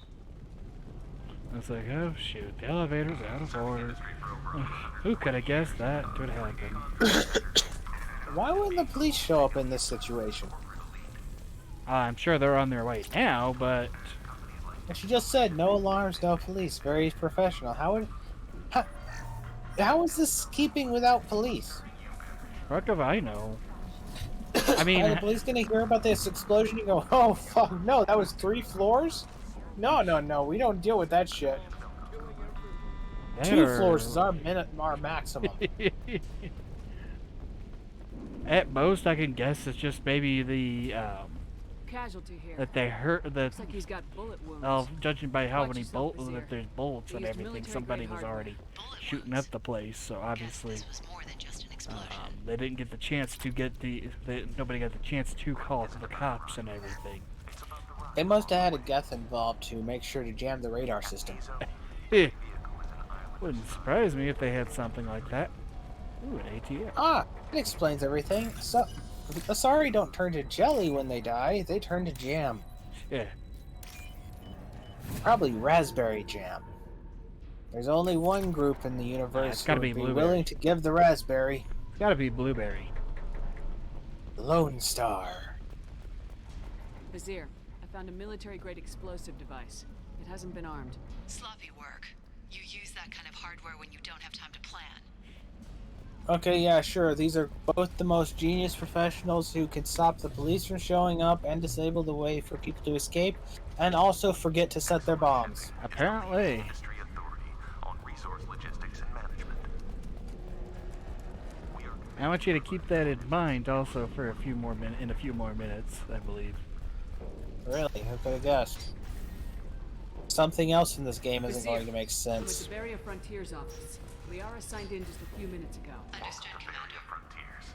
It's like, oh shoot, the elevator's out of order. Who could have guessed that would happen? Why wouldn't the police show up in this situation? I'm sure they're on their way now, but And she just said no alarms, no police. Very professional. How is this keeping without police? fuck if I know. I mean, Are the police gonna hear about this explosion and go, oh fuck, no, that was 3 floors? No, we don't deal with that shit. 2 floors is our maximum. At most, I can guess it's just maybe the Casualty here. that they hurt that. Looks like he's got bullet wounds. Well, judging by how Watch many yourself, bullets, Vizier. that there's bullets They and used everything, military-grade somebody was hardware. already shooting up the place. So obviously, they didn't get the chance to get nobody got the chance to call the cops and everything. They must have had a Geth involved to make sure to jam the radar system. Wouldn't surprise me if they had something like that. Ooh, an ATM. Ah, it explains everything. So, Asari don't turn to jelly when they die, they turn to jam. Yeah. Probably raspberry jam. There's only one group in the universe it's gotta who would be be blueberry. willing to give the raspberry. It's gotta be blueberry. Lone Star. Vizier, I found a military-grade explosive device. It hasn't been armed. Sloppy work. You use that kind of hardware when you don't have time to plan. Okay, yeah, sure. These are both the most genius professionals who can stop the police from showing up and disable the way for people to escape, and also forget to set their bombs. Apparently. Industry Authority on resource logistics and management. I want you to keep that in mind also for a few more minutes, I believe. Really? Who could have guessed? Something else in this game isn't Vizier, going to make I'm at sense. the Barrier Frontiers office. Liara signed in just a few minutes ago. Understood, Commander. Frontiers.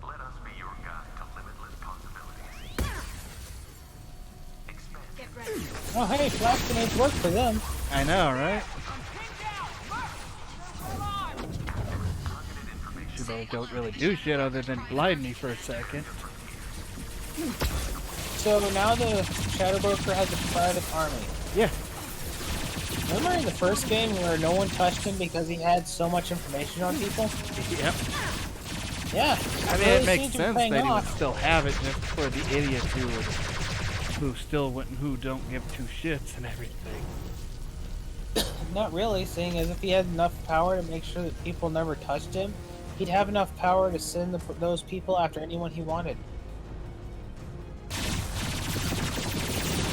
Let us be your guide to limitless possibilities. Get ready. Oh, hey, flash grenades work for them. I know, right? They don't really do shit other than blind me for a second. So now the Shadow Broker has a private army. Yeah. Remember in the first game where no one touched him because he had so much information on people? Yep. Yeah. I mean, really it makes seems to be sense paying that he would off. still have it just for the idiots who don't give 2 shits and everything. Not really, seeing as if he had enough power to make sure that people never touched him, he'd have enough power to send those people after anyone he wanted.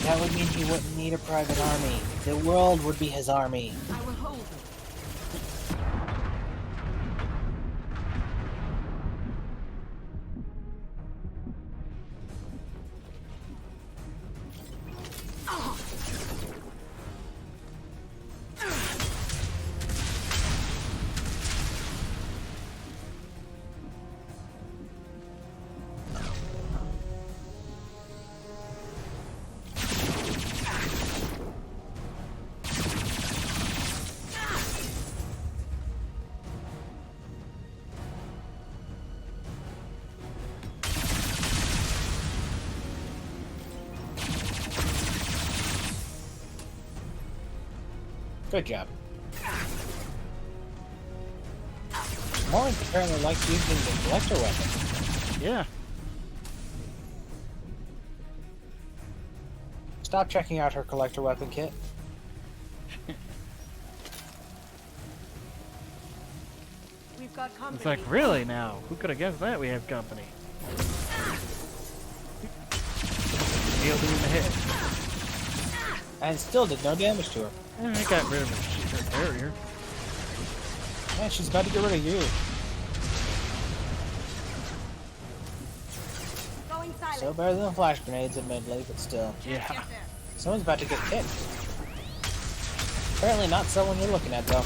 That would mean he wouldn't need a private army. The world would be his army. I will hold him. Good job. Morgan apparently likes using the collector weapon. Yeah. Stop checking out her collector weapon kit. We've got company. It's like, really now? Who could have guessed that we have company? Nailed her in the head. And still did no damage to her. And I got rid of her barrier. Man, she's about to get rid of you. Going silent. So better than flash grenades, admittedly, but still. Yeah. Someone's about to get kicked. Apparently not someone you're looking at, though.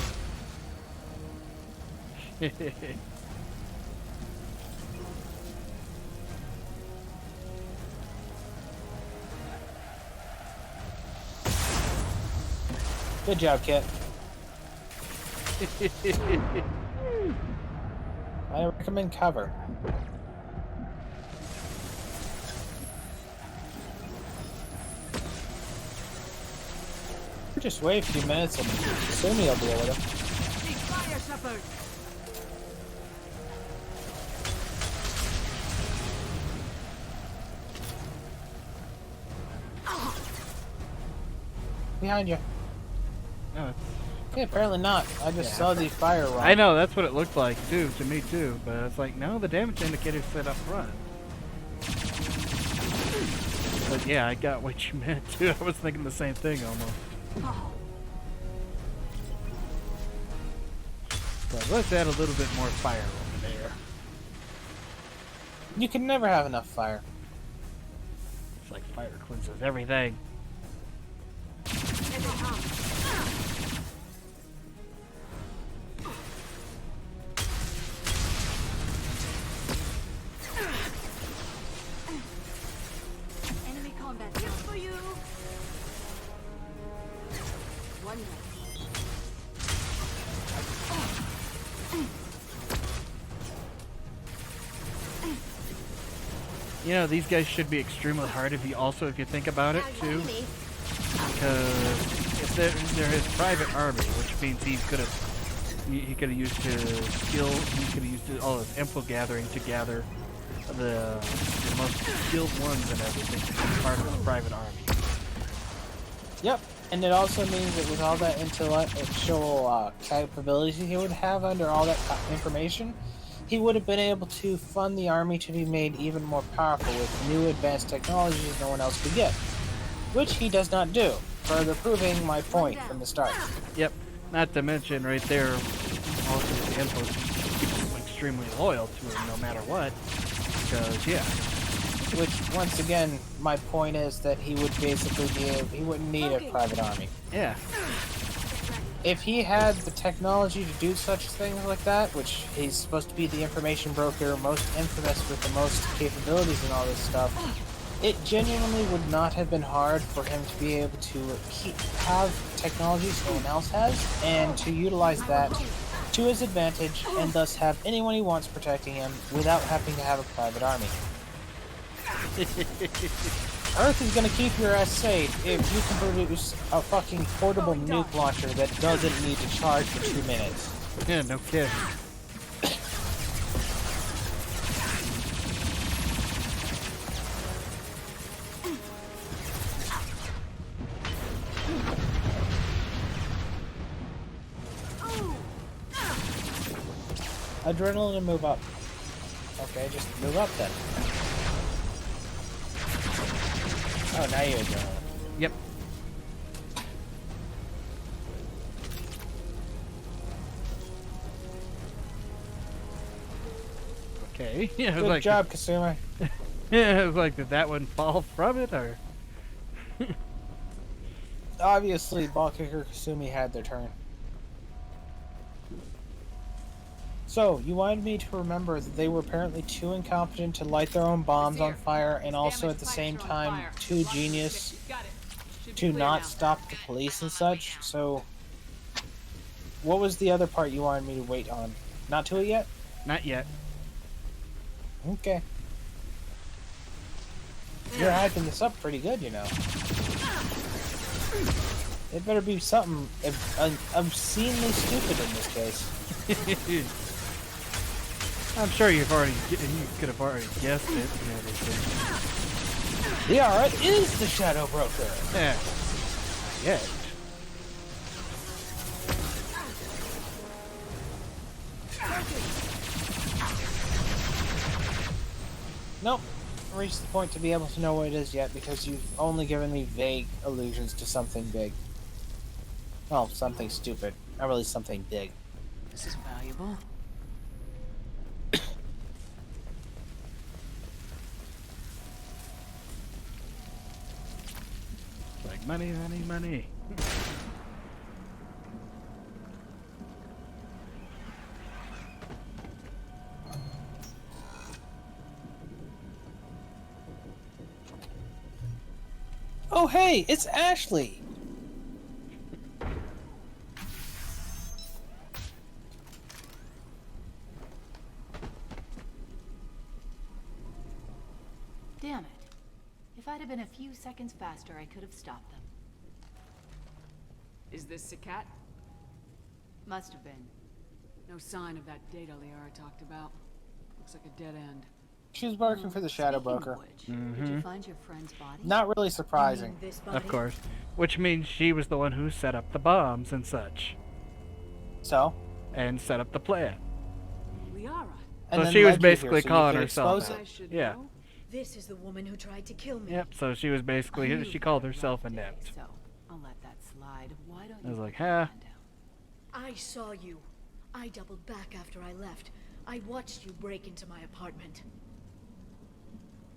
Good job, Kit. I recommend cover. Just wait a few minutes and Sumi will deal with him. Fire, Shepard. Behind you. No, it's... Yeah, apparently not. I just saw the fire rod. I know, that's what it looked like too, to me too, but it's like, no, the damage indicator's set up front. But yeah, I got what you meant too. I was thinking the same thing almost. But let's add a little bit more fire over there. You can never have enough fire. It's like fire cleanses everything. Enemy combat. Just for you. One more. You know, these guys should be extremely hard if you think about it too. Because if they're his private army, which means he could have used his skill, he could have used all his info gathering to gather the most skilled ones and everything to be part of his private army. Yep, and it also means that with all that intellectual capabilities he would have under all that information, he would have been able to fund the army to be made even more powerful with new advanced technologies no one else could get. Which he does not do, further proving my point from the start. Yep, not to mention right there, also the info keeps extremely loyal to him no matter what. Because, yeah. Which, once again, my point is that he would basically he wouldn't need a private army. Yeah. If he had the technology to do such things like that, which he's supposed to be the information broker, most infamous with the most capabilities and all this stuff, it genuinely would not have been hard for him to be able to have technology no one else has, and to utilize that to his advantage, and thus have anyone he wants protecting him without having to have a private army. Earth is gonna keep your ass safe if you can produce a fucking portable nuke launcher that doesn't need to charge for 2 minutes. Yeah, no kidding. Adrenaline and move up. Okay, just move up then. Oh, now you adrenaline. Yep. Okay. Yeah, it was Good like, job, Kasuma. Yeah, it was like, did that one fall from it, or? Obviously, ball kicker Kasumi had their turn. So, you wanted me to remember that they were apparently too incompetent to light their own bombs on fire, and also at the same time too genius to not stop the police and such. So, what was the other part you wanted me to wait on? Not to it yet? Not yet. Okay. You're hyping this up pretty good, you know. It better be something obscenely stupid in this case. I'm sure you could have already guessed it. The Aura is the Shadow Broker. Yeah. Yeah. Nope. I reached the point to be able to know what it is yet because you've only given me vague allusions to something big. Well, something stupid. Not really something big. This is valuable. Like money, money, money. Oh, hey, it's Ashley. Damn it. If I'd have been a few seconds faster, I could have stopped them. Is this a cat? Must have been. No sign of that data Liara talked about. Looks like a dead end. She's working for the Shadow Speaking of Broker. which, did you find your friend's body? Not really surprising. This Of body? course. Which means she was the one who set up the bombs and such. So? And set up the plan. Liara. So she was basically calling herself I out. should Yeah. know. This is the woman who tried to kill me. Yep, so she was basically, she called herself inept. So, I'll let that slide. Why don't I was you like, huh? I saw you. I doubled back after I left. I watched you break into my apartment.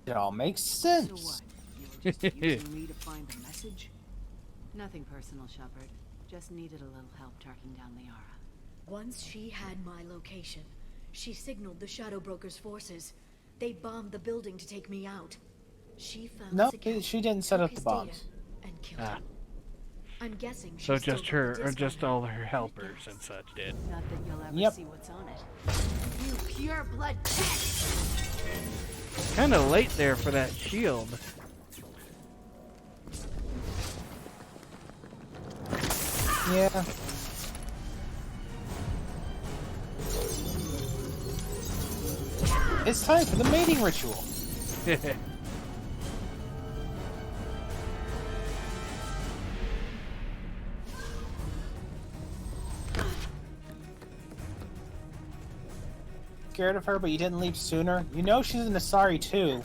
It all makes So sense. what? You were just using me to find the message? Nothing personal, Shepard. Just needed a little help tracking down Liara. Once she had my location, she signaled the Shadow Broker's forces. They bombed the building to take me out. She found No, Sakat, she didn't set took up the his bombs. data, and killed Ah. him. I'm guessing she So still just got her, the or disc just on her. all her helpers and such did. Not that you'll ever Yep. see what's on it. You pure blood pest! Kind of late there for that shield. Yeah. It's time for the mating ritual. Scared of her, but you didn't leave sooner? You know she's an Asari too.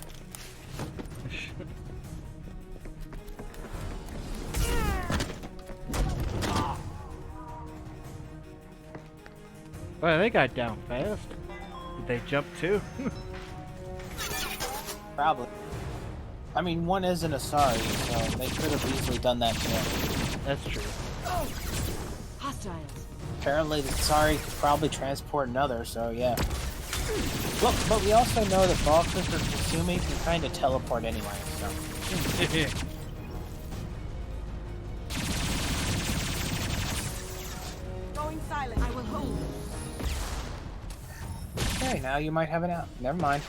Well, they got down fast. Did they jump too? Probably. I mean, one is an Asari, so they could have easily done that too. That's true. Hostiles. Apparently, the Asari could probably transport another, so yeah. Look, but we also know that Balkrick or Kasumi can kind of teleport anyway, so. Going silent. I will hold. Okay, now you might have an out. Never mind.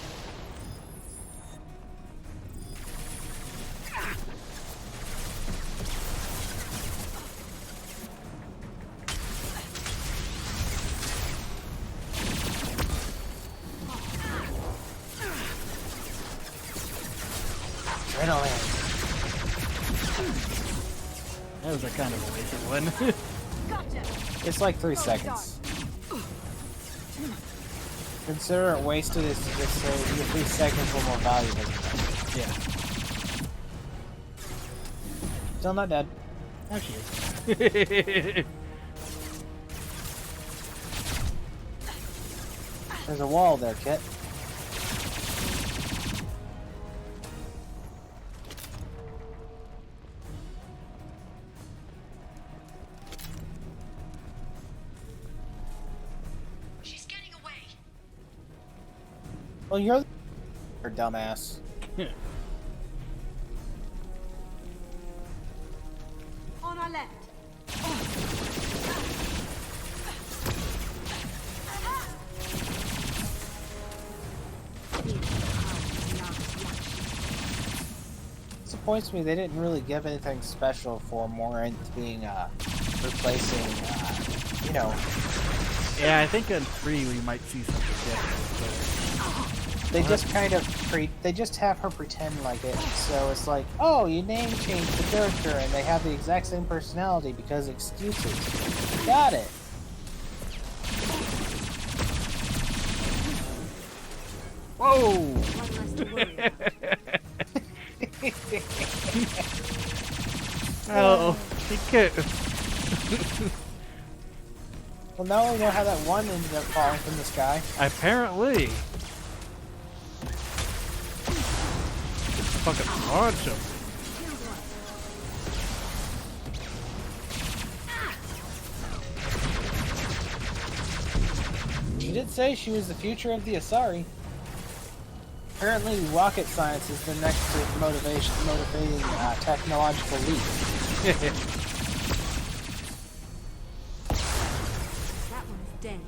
Adrenaline. That was a kind of a wasted one. It's like 3 seconds. Consider it wasted is to just say your 3 seconds were more valuable. Yeah. Still not dead. There she is. There's a wall there, Kit. She's getting away. Well, you're the dumbass. On our left. disappoints me. They didn't really give anything special for Morant being replacing, you know. Yeah, I think in 3 we might see something different. They just kind of they just have her pretend like it. So it's like, oh, you name change the character, and they have the exact same personality because excuses. Got it. Whoa! Oh, he could. Well, now we know how that one ended up falling from the sky. Apparently. Fucking launch him. She did say she was the future of the Asari. Apparently, rocket science is the next motivating technological leap. That one's dead.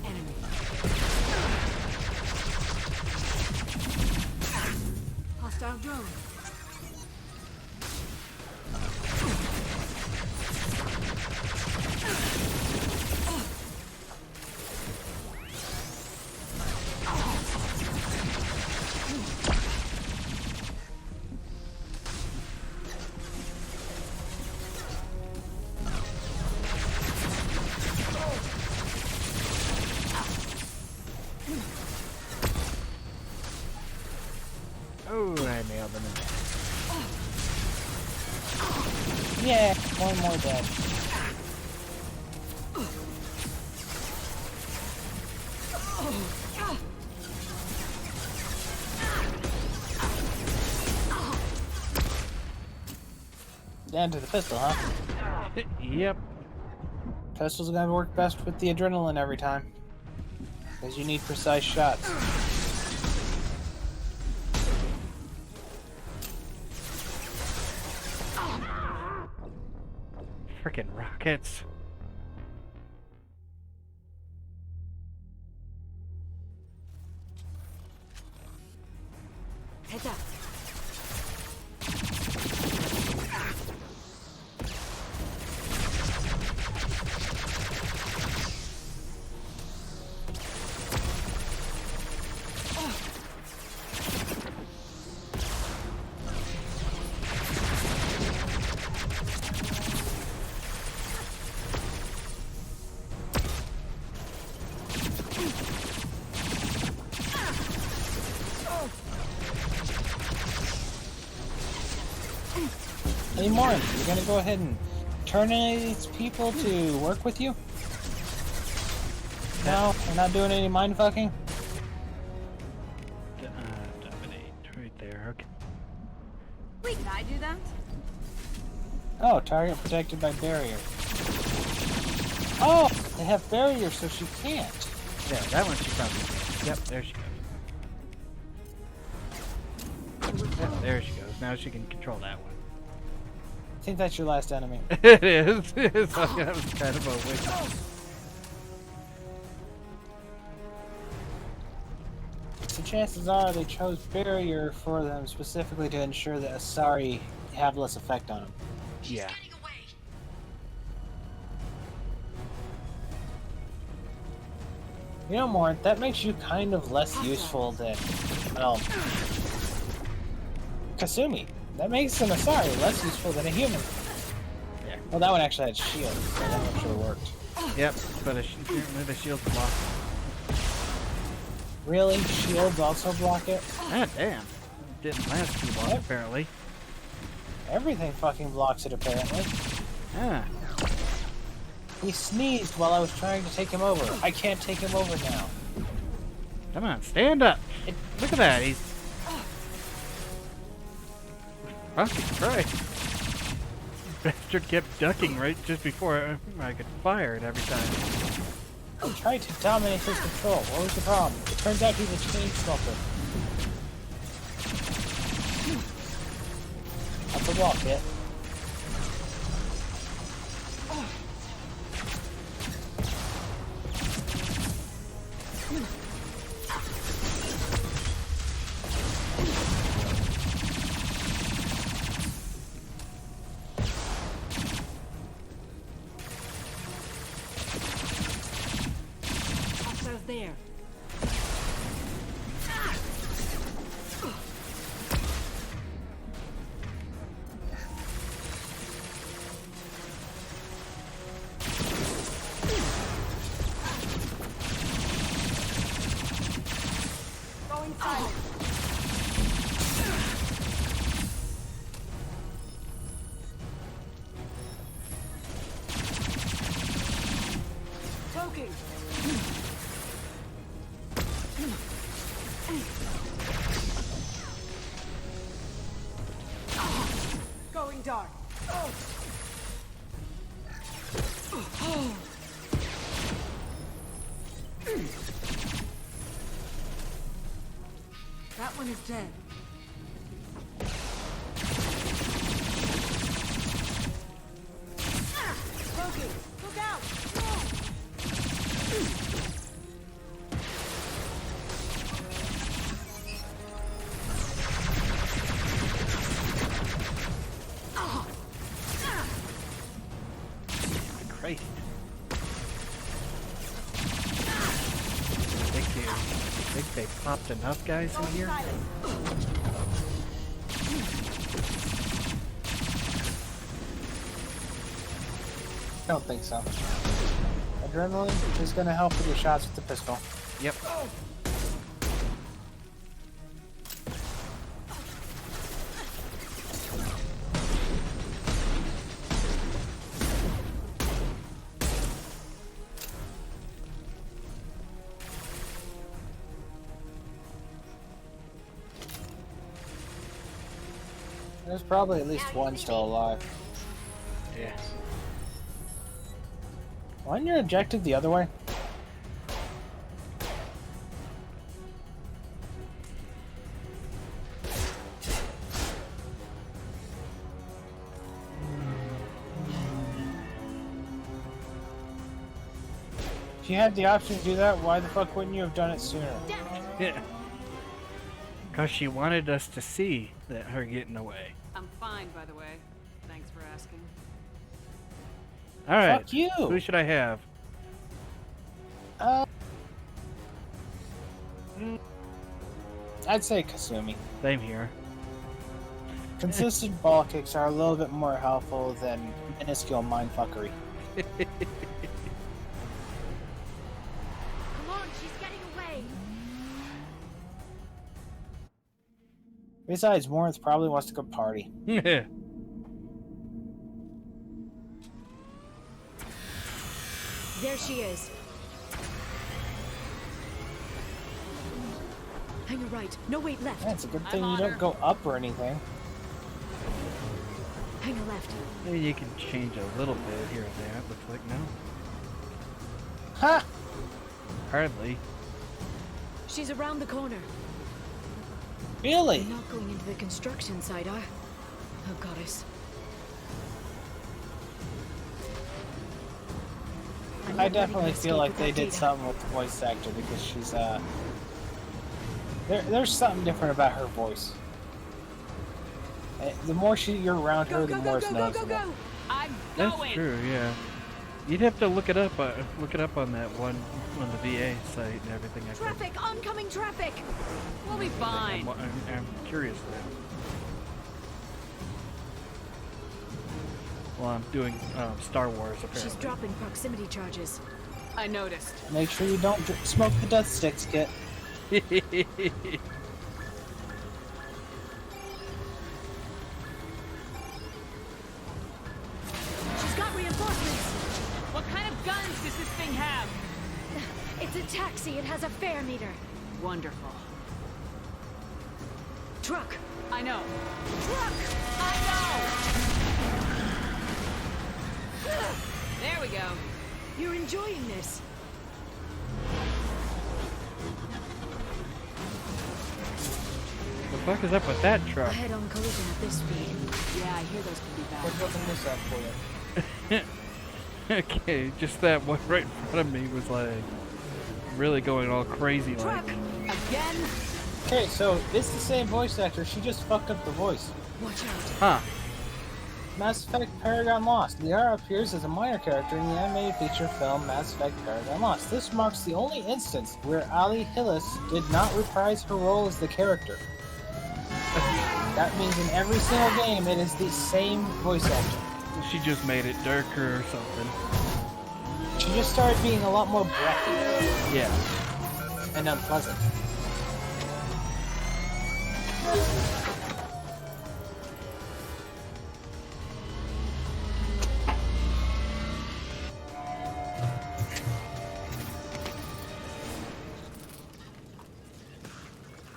Enemy. Hostile drone. Oh, I nailed him in there. Yeah, one more dead. Down to the pistol, huh? Yep. Pistol's gonna work best with the adrenaline every time. Because you need precise shots. Frickin' rockets. Heads up. Hey, Morn, you gonna go ahead and turn any of these people to work with you? No? We're not doing any mind fucking? Dominate right there. Okay. Wait, did I do that? Oh, target protected by barrier. Oh, they have barrier so she can't. Yeah, that one she probably did. Yep, there she goes. Yep, there she goes. Now she can control that one. I think that's your last enemy. It is. That was kind of a wicked. So chances are they chose barrier for them specifically to ensure that Asari have less effect on them. Yeah. You know, Morn, that makes you kind of less useful than, well, Kasumi. That makes an Asari less useful than a human. Yeah. Well, that one actually had shield, so that one should have worked. Yep, but apparently the shield's blocked. Really? Shields also block it? Ah, damn. Didn't last too long, apparently. Everything fucking blocks it, apparently. Ah. He sneezed while I was trying to take him over. I can't take him over now. Come on, stand up. Look at that. He's... Fucking Christ. Bastard kept ducking right just before I could fire it every time. I tried to dominate his control. What was the problem? It turns out he's a chain smoker. That's a wall, Kit. dark. That one is dead. Loki, look out! Christ. Think they popped enough guys in here? I don't think so. Adrenaline is going to help with your shots with the pistol. Yep. There's probably at least one still alive. Yeah. Wasn't your objective the other way? If you had the option to do that, why the fuck wouldn't you have done it sooner? Yeah. Because she wanted us to see that her getting away. I'm fine, by the way. Thanks for asking. Alright. Fuck you! Who should I have? I'd say Kasumi. Same here. Consistent ball kicks are a little bit more helpful than minuscule mindfuckery. Come on, she's getting away. Besides, Warrenth probably wants to go party. Yeah. There she is. Hang a right. No, wait, left. Yeah, it's a good thing you don't go up or anything. Hang a left. Maybe you can change a little bit here and there. It looks like no. Ha! Hardly. She's around the corner. Really? We're not going into the construction site, are? Oh, goddess. I definitely feel like they did something with the voice actor because she's there's something different about her voice. The more you're around her, the more it's noticeable. That's true, yeah. You'd have to look it up on that one on the VA site and everything. Traffic! Oncoming traffic! We'll be fine. I'm curious now. Well, I'm doing Star Wars apparently. She's dropping proximity charges. I noticed. Make sure you don't smoke the death sticks, Kit. She's got reinforcements! What kind of guns does this thing have? It's a taxi. It has a fare meter. Wonderful. Truck! I know. Truck! I know! There we go. You're enjoying this. The fuck is up with that truck? A head-on collision at this speed. Yeah, I hear those can be bad. What's looking this up for you? Okay, just that one right in front of me was like really going all crazy like. Again? Okay, so it's the same voice actor. She just fucked up the voice. Watch out. Huh. Mass Effect Paragon Lost. Liara appears as a minor character in the animated feature film Mass Effect Paragon Lost. This marks the only instance where Ali Hillis did not reprise her role as the character. That means in every single game it is the same voice actor. She just made it darker or something. She just started being a lot more breathy. Yeah. And unpleasant.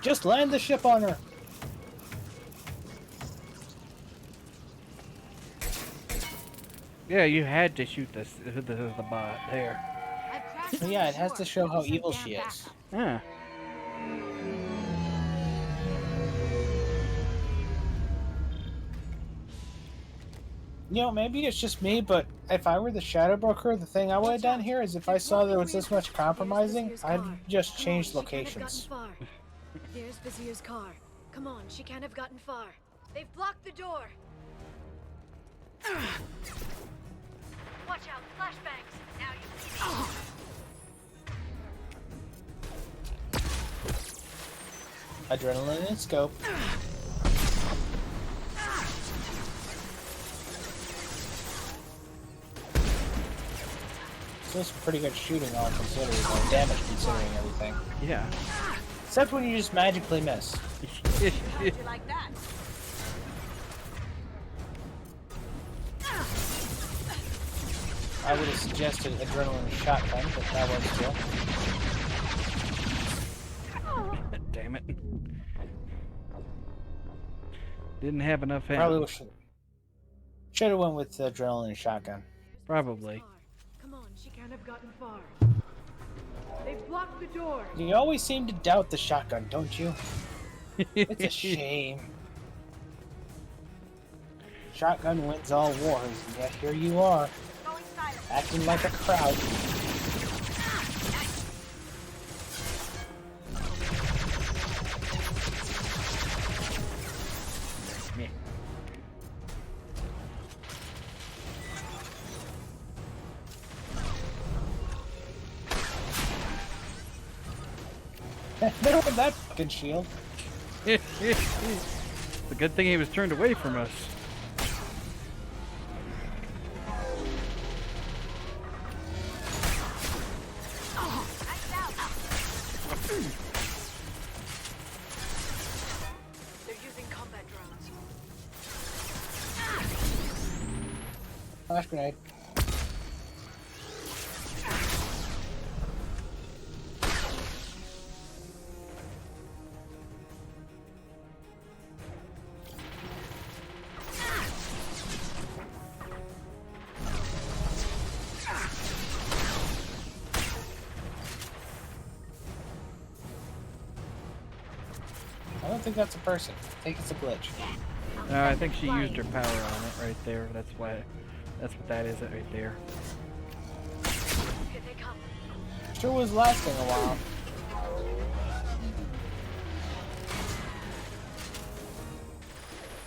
Just land the ship on her. Yeah, you had to shoot the bot there. Yeah, it has to show how evil she is. Yeah. You know, maybe it's just me, but if I were the Shadow Broker, the thing I would have done here is if I saw there was this much compromising, I'd just change locations. There's Vizier's car. Come on, she can't have gotten far. They've blocked the door. Watch out, flashbangs. Now you Adrenaline and scope. Still some pretty good shooting, all considering, or damage considering everything. Yeah. Except when you just magically miss. like that? I would have suggested adrenaline shotgun, but that works too. Damn it. Didn't have enough ammo. Probably should have went with the adrenaline shotgun. Probably. Come on, she can't have gotten far. They've blocked the door. You always seem to doubt the shotgun, don't you? It's a shame. Shotgun wins all wars, and yet here you are, acting like a crowd. Better with that fucking shield. It's a good thing he was turned away from us. They're using combat drones. Flash grenade. I don't think that's a person. I think it's a glitch. No, I think she used her power on it right there. That's why. That's what that is right there. Here they come. Sure was lasting a while.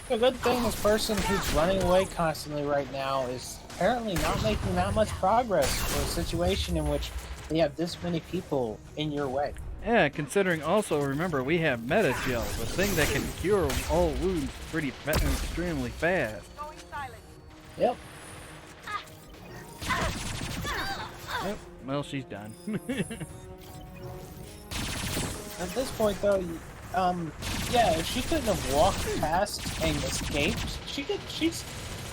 The good thing this person who's running away constantly right now is apparently not making that much progress for a situation in which they have this many people in your way. Yeah, considering also, remember, we have Meta-Gel, the thing that can cure all wounds pretty extremely fast. Yep. Yep, well, she's done. At this point, though, yeah, if she couldn't have walked past and escaped, she's,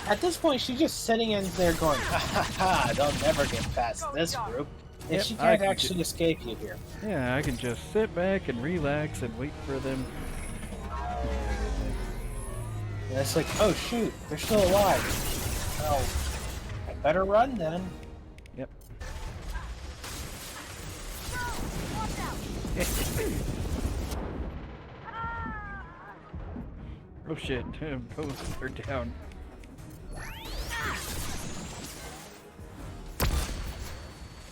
at this point, she's just sitting in there going, ha ha ha, they'll never get past this group. If Yep, she can't actually escape you here. Yeah, I can just sit back and relax and wait for them. And it's like, oh shoot, they're still alive. Oh, I better run then. Yep. Oh shit, both are down.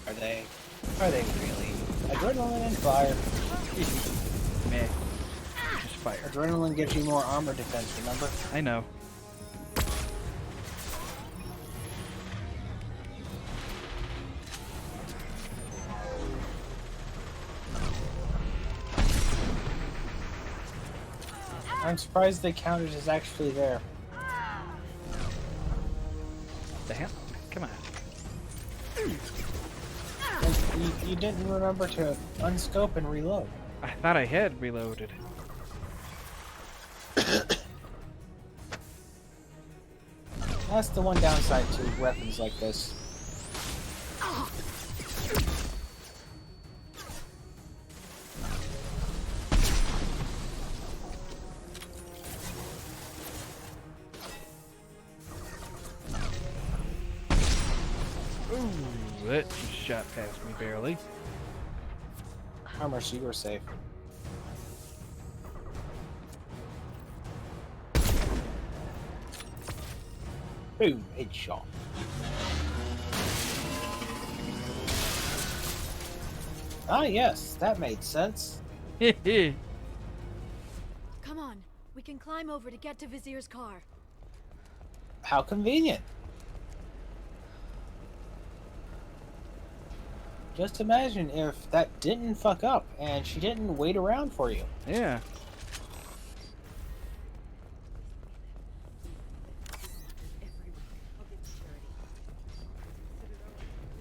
Are they really? Adrenaline and fire. Meh. Just fire. Adrenaline gives you more armor defense, remember? I know. I'm surprised the counters is actually there. The hell? Come on. You didn't remember to unscope and reload. I thought I had reloaded. That's the one downside to weapons like this. with it. She shot past me barely. Oh, mercy, you were safe. Boom, headshot. Ah, yes, that made sense. Come on, we can climb over to get to Vizier's car. How convenient. Just imagine if that didn't fuck up and she didn't wait around for you. Yeah.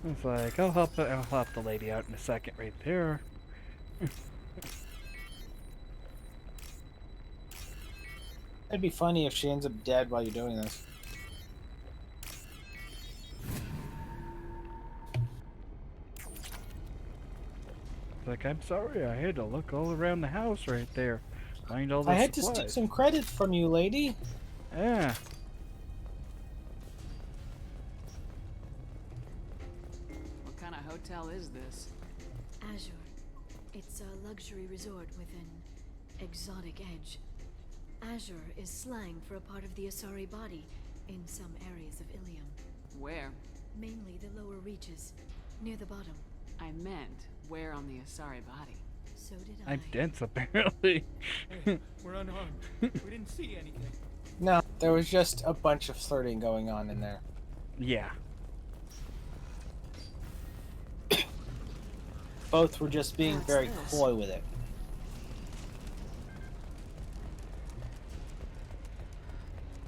It's like, I'll help the lady out in a second right there. It'd be funny if she ends up dead while you're doing this. Like, I'm sorry, I had to look all around the house right there. Find all the I had supplies. to steal some credit from you, lady. Yeah. What kind of hotel is this? Azure. It's a luxury resort with an exotic edge. Azure is slang for a part of the Asari body in some areas of Ilium. Where? Mainly the lower reaches, near the bottom. I meant, where on the Asari body? So did I. I'm dense, apparently. Hey, we're unarmed. We didn't see anything. No, there was just a bunch of flirting going on in there. Yeah. Both were just being What's very this? coy with it.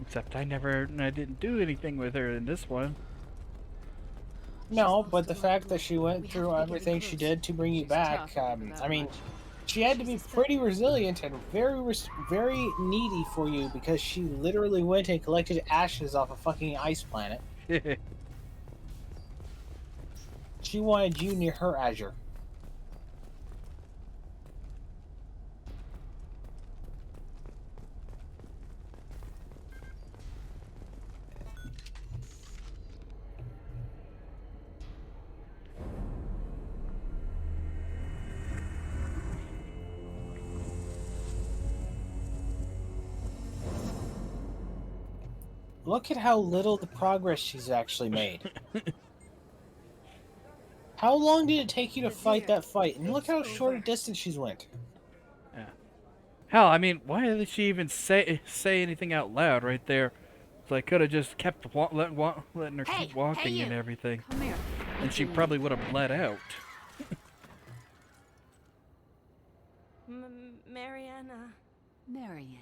Except I didn't do anything with her in this one. No, but the fact that she went through everything she did to bring you back, I mean, she had to be pretty resilient and very needy for you because she literally went and collected ashes off a fucking ice planet. She wanted you near her Azure. Look at how little the progress she's actually made. How long did it take you to fight that fight? And look how short a distance she's went. Yeah. Hell, I mean, why did she even say anything out loud right there? So I could have just kept letting her keep walking and everything. Come here. And she probably would have bled out. Mariana. Mariana,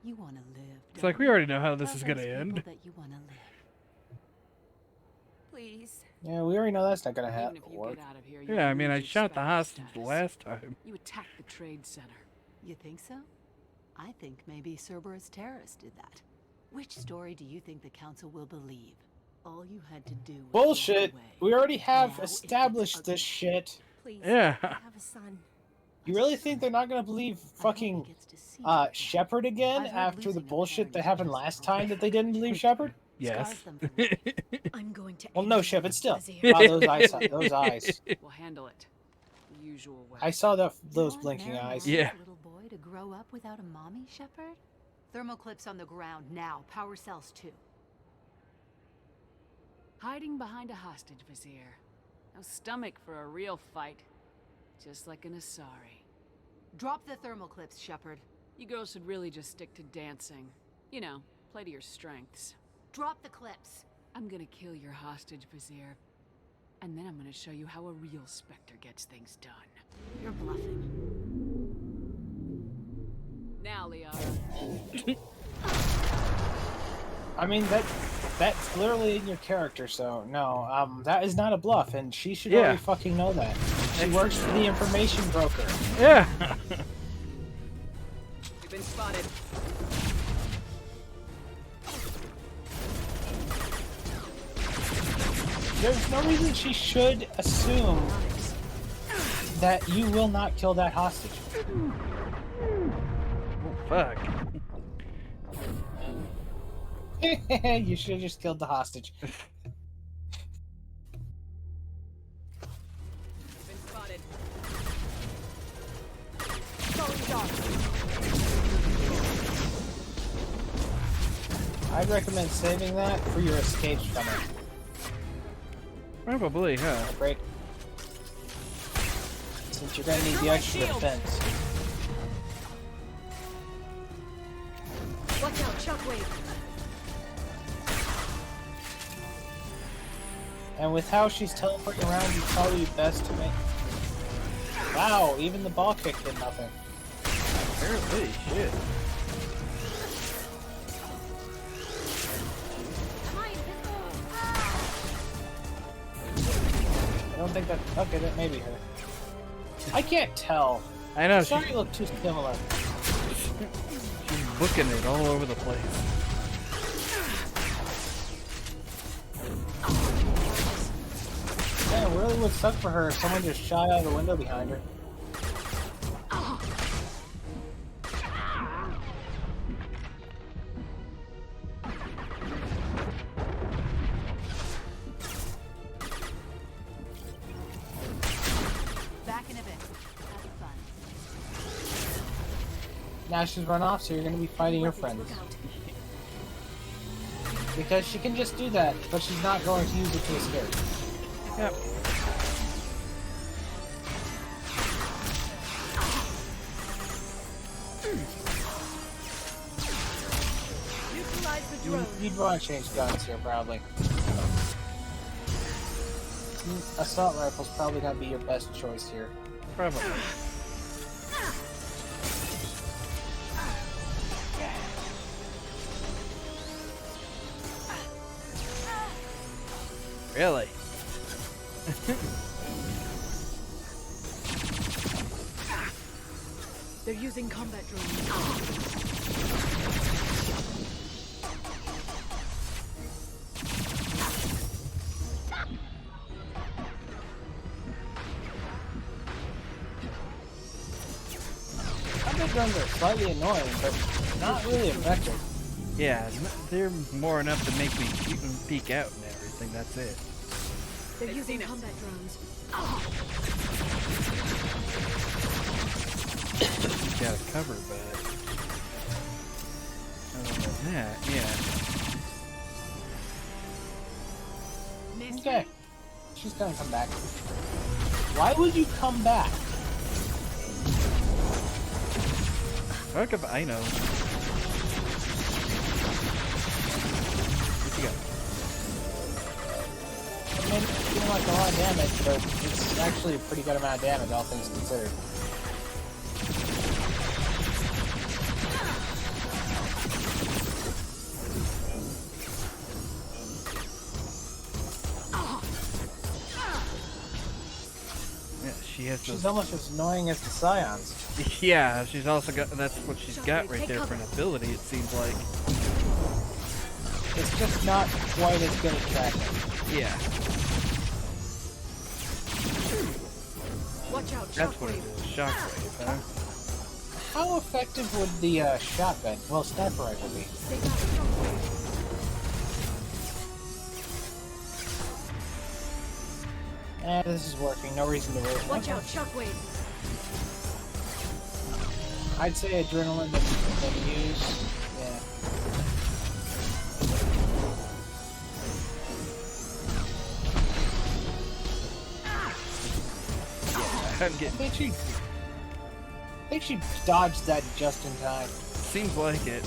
you want to live. It's like, we already know how this is going to end. That you want to live. Please. Yeah, we already know that's not gonna Even if you work. get out of here, Yeah, I mean, I lose your shot the spouse hostage status. last time. You attacked the trade center. You think so? I think maybe Cerberus terrorists did that. Which story do you think the council will believe? All you had to do was Bullshit! walk away. We already have Now it gets established ugly. this shit. Please. Yeah. I have a son. You really think they're not gonna believe fucking Shepard again I've heard after the losing a bullshit parent that is happened just last horrible. time that they didn't believe Shepard? Yes. Scars them for life. I'm going to. Well, end no, you, Shepard, still. Vizier. Wow, those eyes. Those eyes. We'll handle it. The usual way. I saw those You want blinking Mariana's eyes. Yeah. little boy to grow up without a mommy, Shepard? Thermal clips on the ground now. Power cells too. Hiding behind a hostage, Vizier. No stomach for a real fight. Just like an Asari. Drop the thermal clips, Shepard. You girls should really just stick to dancing. You know, play to your strengths. Drop the clips. I'm gonna kill your hostage, Vizier. And then I'm gonna show you how a real Spectre gets things done. You're bluffing. Now, Liara. I mean, that's literally in your character, so no, that is not a bluff, and she should already fucking know that. She works for the information broker. Yeah. You've been spotted. There's no reason she should assume that you will not kill that hostage. Oh, fuck. You should have just killed the hostage. I'd recommend saving that for your escapes from it. Probably, huh? Great. Since you're gonna need the extra defense. Watch out, shockwave. And with how she's teleporting around, it's probably best to make... Wow, even the ball kick did nothing. Apparently, shit. I don't think that... Okay, that may be her. I can't tell. I know. Sorry, you look too similar. She's booking it all over the place. Yeah, it really would suck for her if someone just shot out of the window behind her. Back in a bit. Have fun. Now she's run off, so you're going to be fighting your friends. Because she can just do that, but she's not going to use it to escape. Yep. You'd want to change guns here, probably. Assault rifle's probably going to be your best choice here. Probably. Really? They're using combat drones. Combat drones are slightly annoying, but not really effective. Yeah, they're more enough to make me peek out and everything, that's it. They're using combat drones. Got it covered, but other than that, yeah. Okay. She's gonna come back. Why would you come back? Fuck if I know. What you got? I mean, it's doing like a lot of damage, but it's actually a pretty good amount of damage, all things considered. She's almost as annoying as the Scions. Yeah, she's also got, that's what she's got right there for an ability, it seems like. It's just not quite as good at tracking. Yeah. Watch out, that's what it is, shockwave, huh? How effective would the shotgun, well, sniper rifle be? This is working. No reason to really. Watch out, shockwave. I'd say adrenaline than use. Yeah. Yeah, I'm getting. I think she dodged that just in time. Seems like it.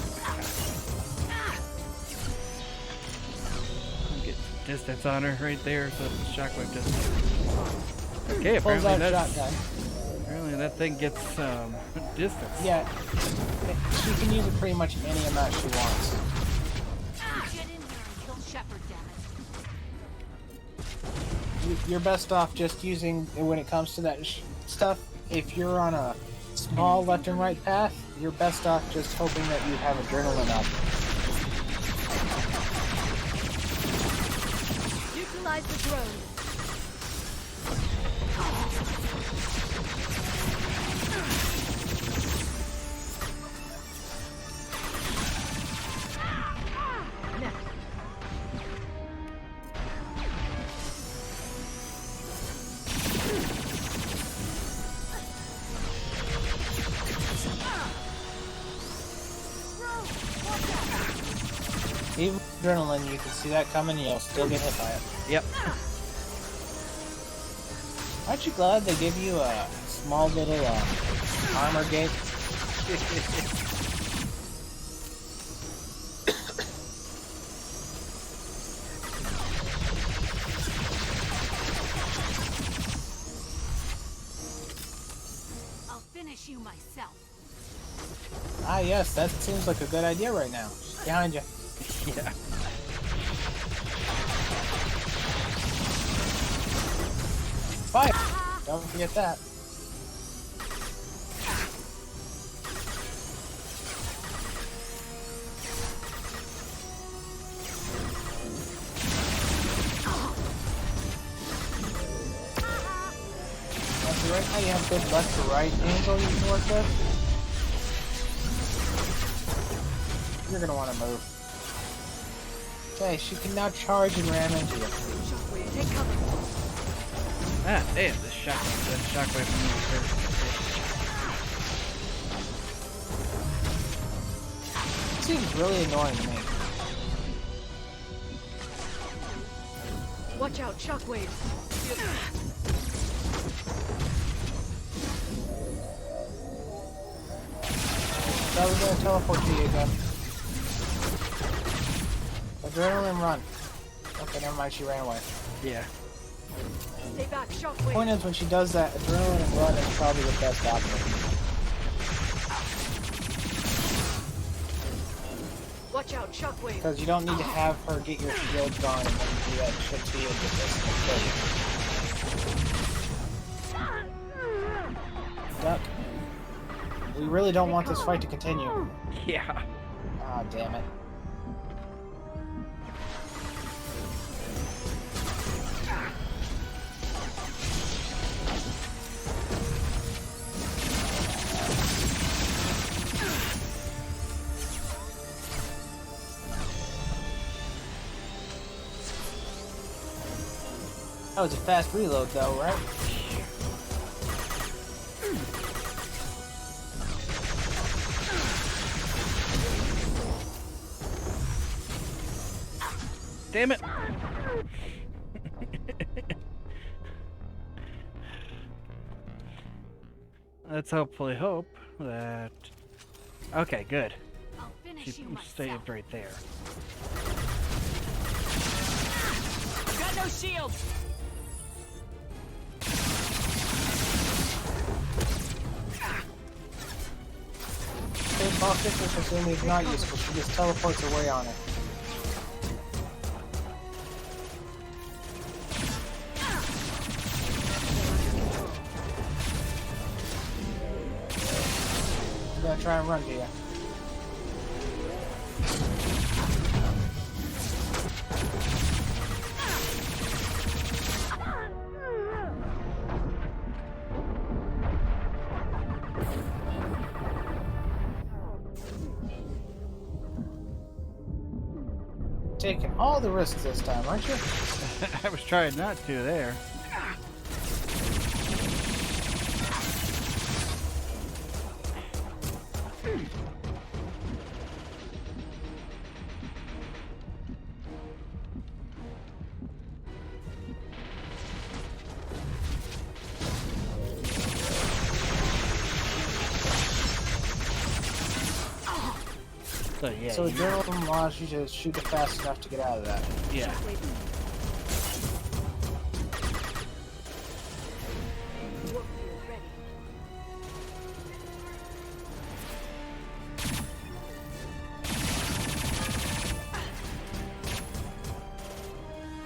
I'm getting distance on her right there, so the shockwave doesn't. Okay, apparently that thing gets distance. Yeah, she can use it pretty much any amount she wants. Get in here and kill Shepard, damn it. You're best off just using, when it comes to that stuff, if you're on a small left and right path, you're best off just hoping that you have adrenaline up. Utilize the drone. Even adrenaline, you can see that coming, and you'll still get hit by it. Yep. Aren't you glad they give you a small little armor gate? I'll finish you myself. Ah, yes, that seems like a good idea right now. She's behind you. Yeah. Fire! Don't forget that. Right now you have good left to right angle you can work with. You're gonna want to move. Okay, she can now charge and ram into you. Take cover. Ah, damn, this shockwave from me hurt. It seems really annoying to me. Watch out, shockwave. That was gonna teleport to you again. Adrenaline run. Okay, never mind, she ran away. Yeah. Stay back, shockwave. Point is, when she does that, adrenaline and run is probably the best option. Watch out, shockwave. Because you don't need to have her get your shield gone and then do that shit to you and get this. Duck. We really don't want this fight to continue. Yeah. Ah, damn it. That was a fast reload though, right? Damn it! Let's hopefully hope that... Okay, good. I'll finish She you myself. saved right there. Got no shield. Same boss distance assuming is not useful, she just teleports away on it. I'm gonna try and run to you. Taking all the risks this time, aren't you? I was trying not to there. So yeah. So adrenaline allows you to shoot it fast enough to get out of that. Yeah.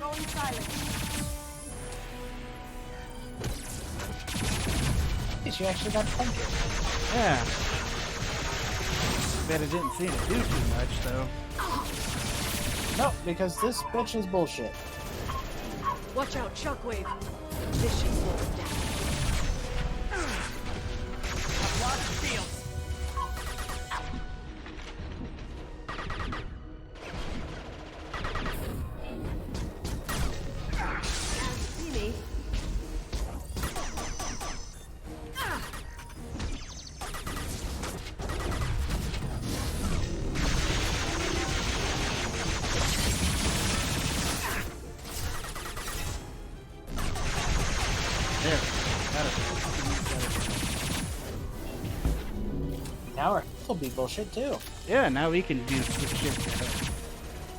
Going silent. She actually got punctured. Yeah. Bet it didn't seem to do too much though. No, because this bitch is bullshit. Watch out, shockwave. This should slow it down. I've lost shields. See me? will be bullshit too. Yeah, now we can use the ship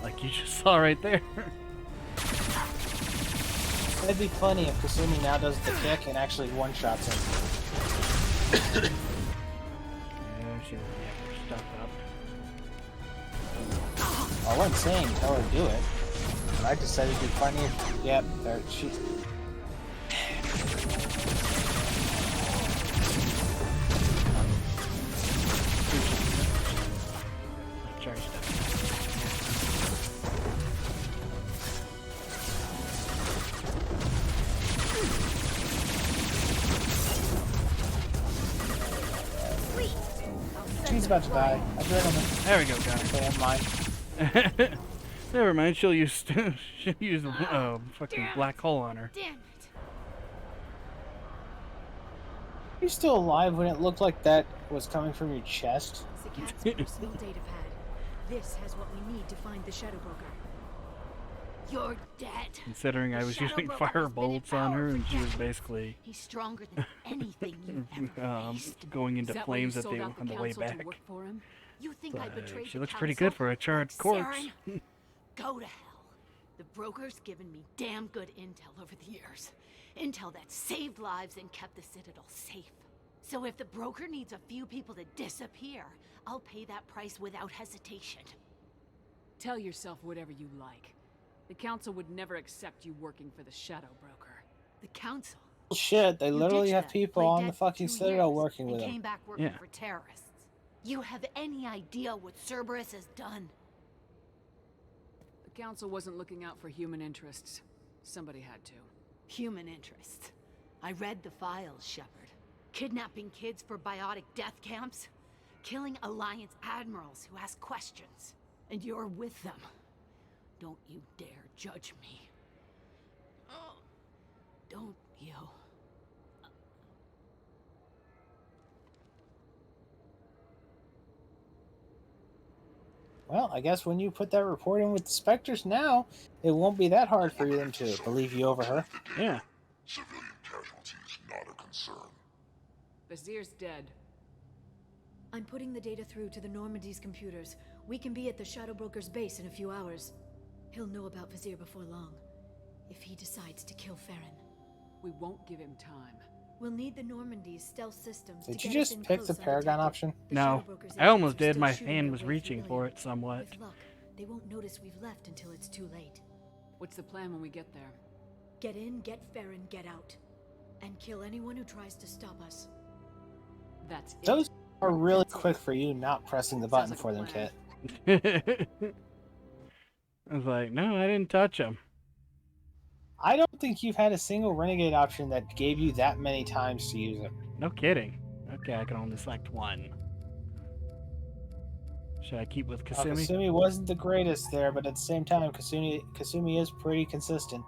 like you just saw right there. It'd be funny if Kasumi now does the kick and actually one-shots him. Yeah, she would have her stuff up. I wasn't saying tell her to do it. But I just said it'd be funny if... Yep, there she... Charged up. She's about to die. Adrenaline. There we go, guys. Okay, never mind. Never mind. She'll use she'll use fucking black hole on her. Damn it. You're still alive when it looked like that was coming from your chest. It's the cat's personal data pad. This has what we need to find the Shadow Broker. You're dead. Considering I was using fire bolts on her, and she was basically He's stronger than anything you've ever faced. going into flames on the way back. You think I betrayed She the looks pretty council? good for a charred corpse. Saren, go to hell. The broker's given me damn good intel over the years. Intel that saved lives and kept the Citadel safe. So if the broker needs a few people to disappear, I'll pay that price without hesitation. Tell yourself whatever you like. The council would never accept you working for the Shadow Broker. The council? Shit, they literally ditched have them, people played on dead the for fucking 2 Citadel years, working and with came them. back working Yeah. for terrorists. You have any idea what Cerberus has done? The council wasn't looking out for human interests. Somebody had to. Human interests. I read the files, Shepard. Kidnapping kids for biotic death camps. Killing Alliance admirals who ask questions. And you're with them. Don't you dare judge me. Oh, don't you? Well, I guess when you put that report in with the Spectres now, it won't be that hard for them to believe you over her. Yeah. Civilian casualties not a concern. Vizier's dead. I'm putting the data through to the Normandy's computers. We can be at the Shadow Broker's base in a few hours. He'll know about Vizier before long. If he decides to kill Theron. We won't give him time. We'll need the Normandy's stealth systems Did to you get us just in pick close the Paragon undetected. option? The No. Shadow Broker's I almost agents are did. still My shooting hand their was way reaching through for Ilion. it somewhat. With luck, they won't notice we've left until it's too late. What's the plan when we get there? Get in, get Theron, get out. And kill anyone who tries to stop us. That's it. Those are really quick for you not pressing the button for them, Kit. I was like, no, I didn't touch him. I don't think you've had a single Renegade option that gave you that many times to use it. No kidding. Okay, I can only select one. Should I keep with Kasumi? Kasumi wasn't the greatest there, but at the same time, Kasumi is pretty consistent.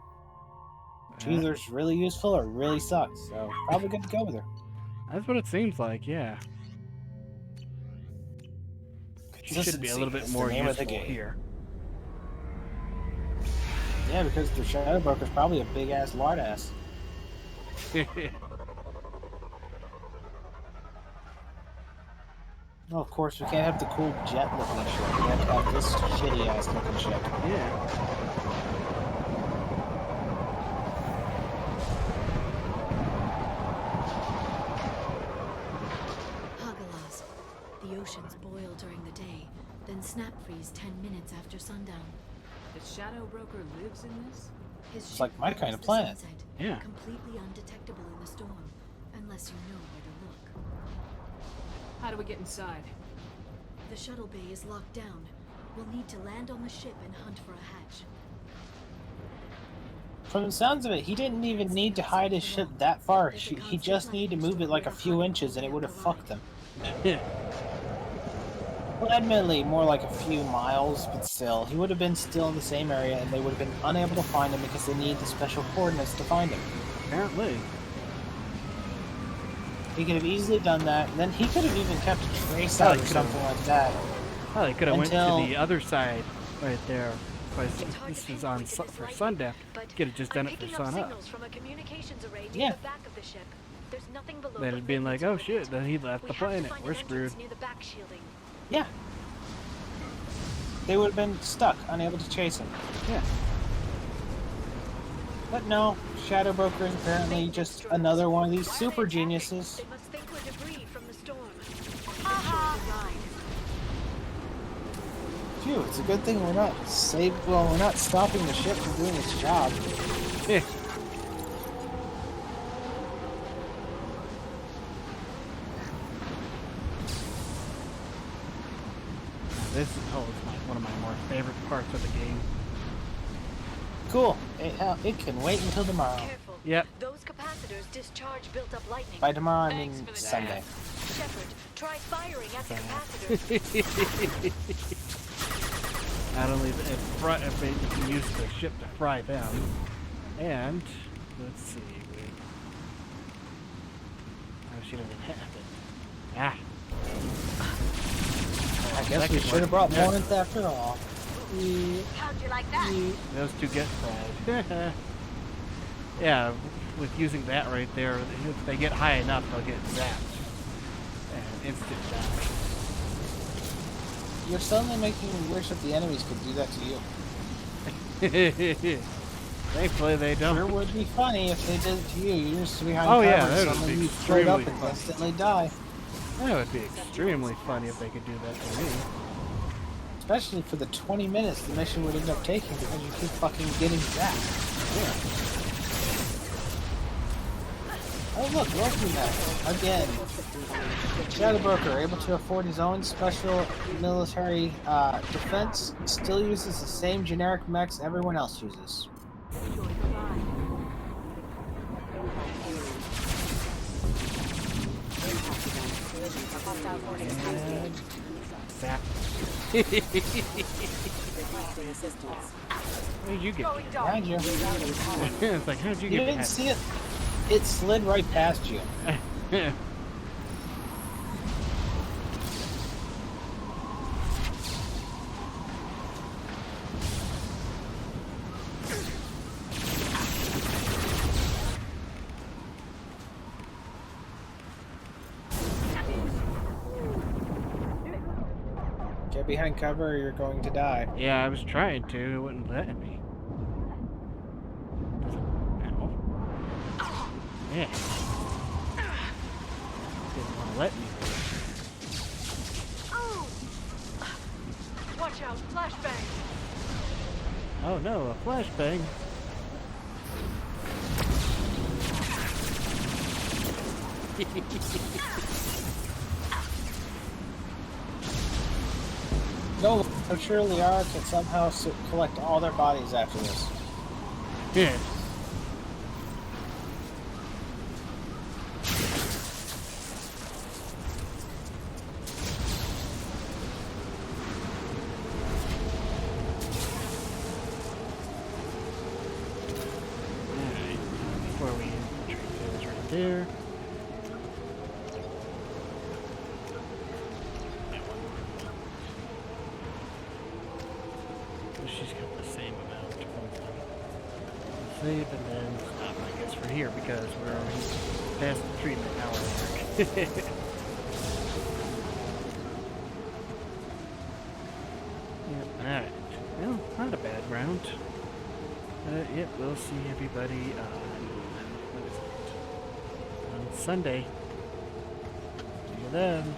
She either is really useful or really sucks, so probably good to go with her. That's what it seems like, yeah. She should be a little bit more useful here. Yeah, because the Shadow Broker's probably a big-ass lard-ass. Well, of course, we can't have the cool jet-looking ship. We have to have this shitty-ass looking ship. Yeah. Hagalas. The oceans boil during the day, then snap freeze 10 minutes after sundown. The Shadow Broker lives in this? His It's ship like my follows kind of the planet. sunset, Yeah. completely undetectable in the storm, unless you know where to look. How do we get inside? The shuttle bay is locked down. We'll need to land on the ship and hunt for a hatch. From the sounds of it, he didn't even need to hide his ship that far. He just needed to move it like a few inches and it would have fucked them. Well, admittedly, more like a few miles, but still, he would have been still in the same area and they would have been unable to find him because they need the special coordinates to find him. Apparently. He could have easily done that, and then he could have even kept a trace out or something like that. Oh, they could have went to Until- the other side right there. This is on for sundown. Could have just done it for sun up. From a communications array Yeah. near the back of the ship. There's nothing below Then but it'd been like, oh shit, then he left we the have to planet. find We're an entrance screwed. near the back shielding. Yeah. They would have been stuck, unable to chase him. Yeah. But no, Shadow Broker is apparently just another one of these super geniuses. They must think we're debris from the storm. Phew, it's a good thing we're not we're not stopping the ship from doing its job. Yeah. This is one of my more favorite parts of the game. Cool. It can wait until tomorrow. Careful. Yep. Those capacitors discharge built-up lightning. By tomorrow, I mean Sunday. Shepard, try firing at the capacitors. Not only if they can use the ship to fry them, and let's see. Oh, she doesn't have it. Ah. I guess we should have brought Mornith after all. How'd you like that? Those two get fried. Yeah, with using that right there, if they get high enough, they'll get zapped. And instant zap. You're suddenly making me wish that the enemies could do that to you. Thankfully, they don't. Sure would be funny if they did it to you. You're just behind cover and that would suddenly be you straight up and extremely instantly die. That would be extremely funny if they could do that to me. Especially for the 20 minutes the mission would end up taking because you keep fucking getting zapped. Yeah. Oh look, Loki Mech. Again. Shadow Broker, able to afford his own special military defense, still uses the same generic mechs everyone else uses. Zap. Where did you get? Behind you. It's like, how did you get? You didn't see it. It slid right past you. Get behind cover or you're going to die. Yeah, I was trying to. It wouldn't let me. Ow. Yeah. Didn't want to let me. Oh! Watch out, flashbang! Oh no, a flashbang. No, I'm sure Liara can somehow collect all their bodies after this. Yeah. Alright, before we transfer this right there. She's got the same amount of save and then stop, I guess, for here because we're already past the treatment hour mark. Yep, alright. Well, not a bad round. Yep, we'll see everybody what is it? On Sunday. See you then.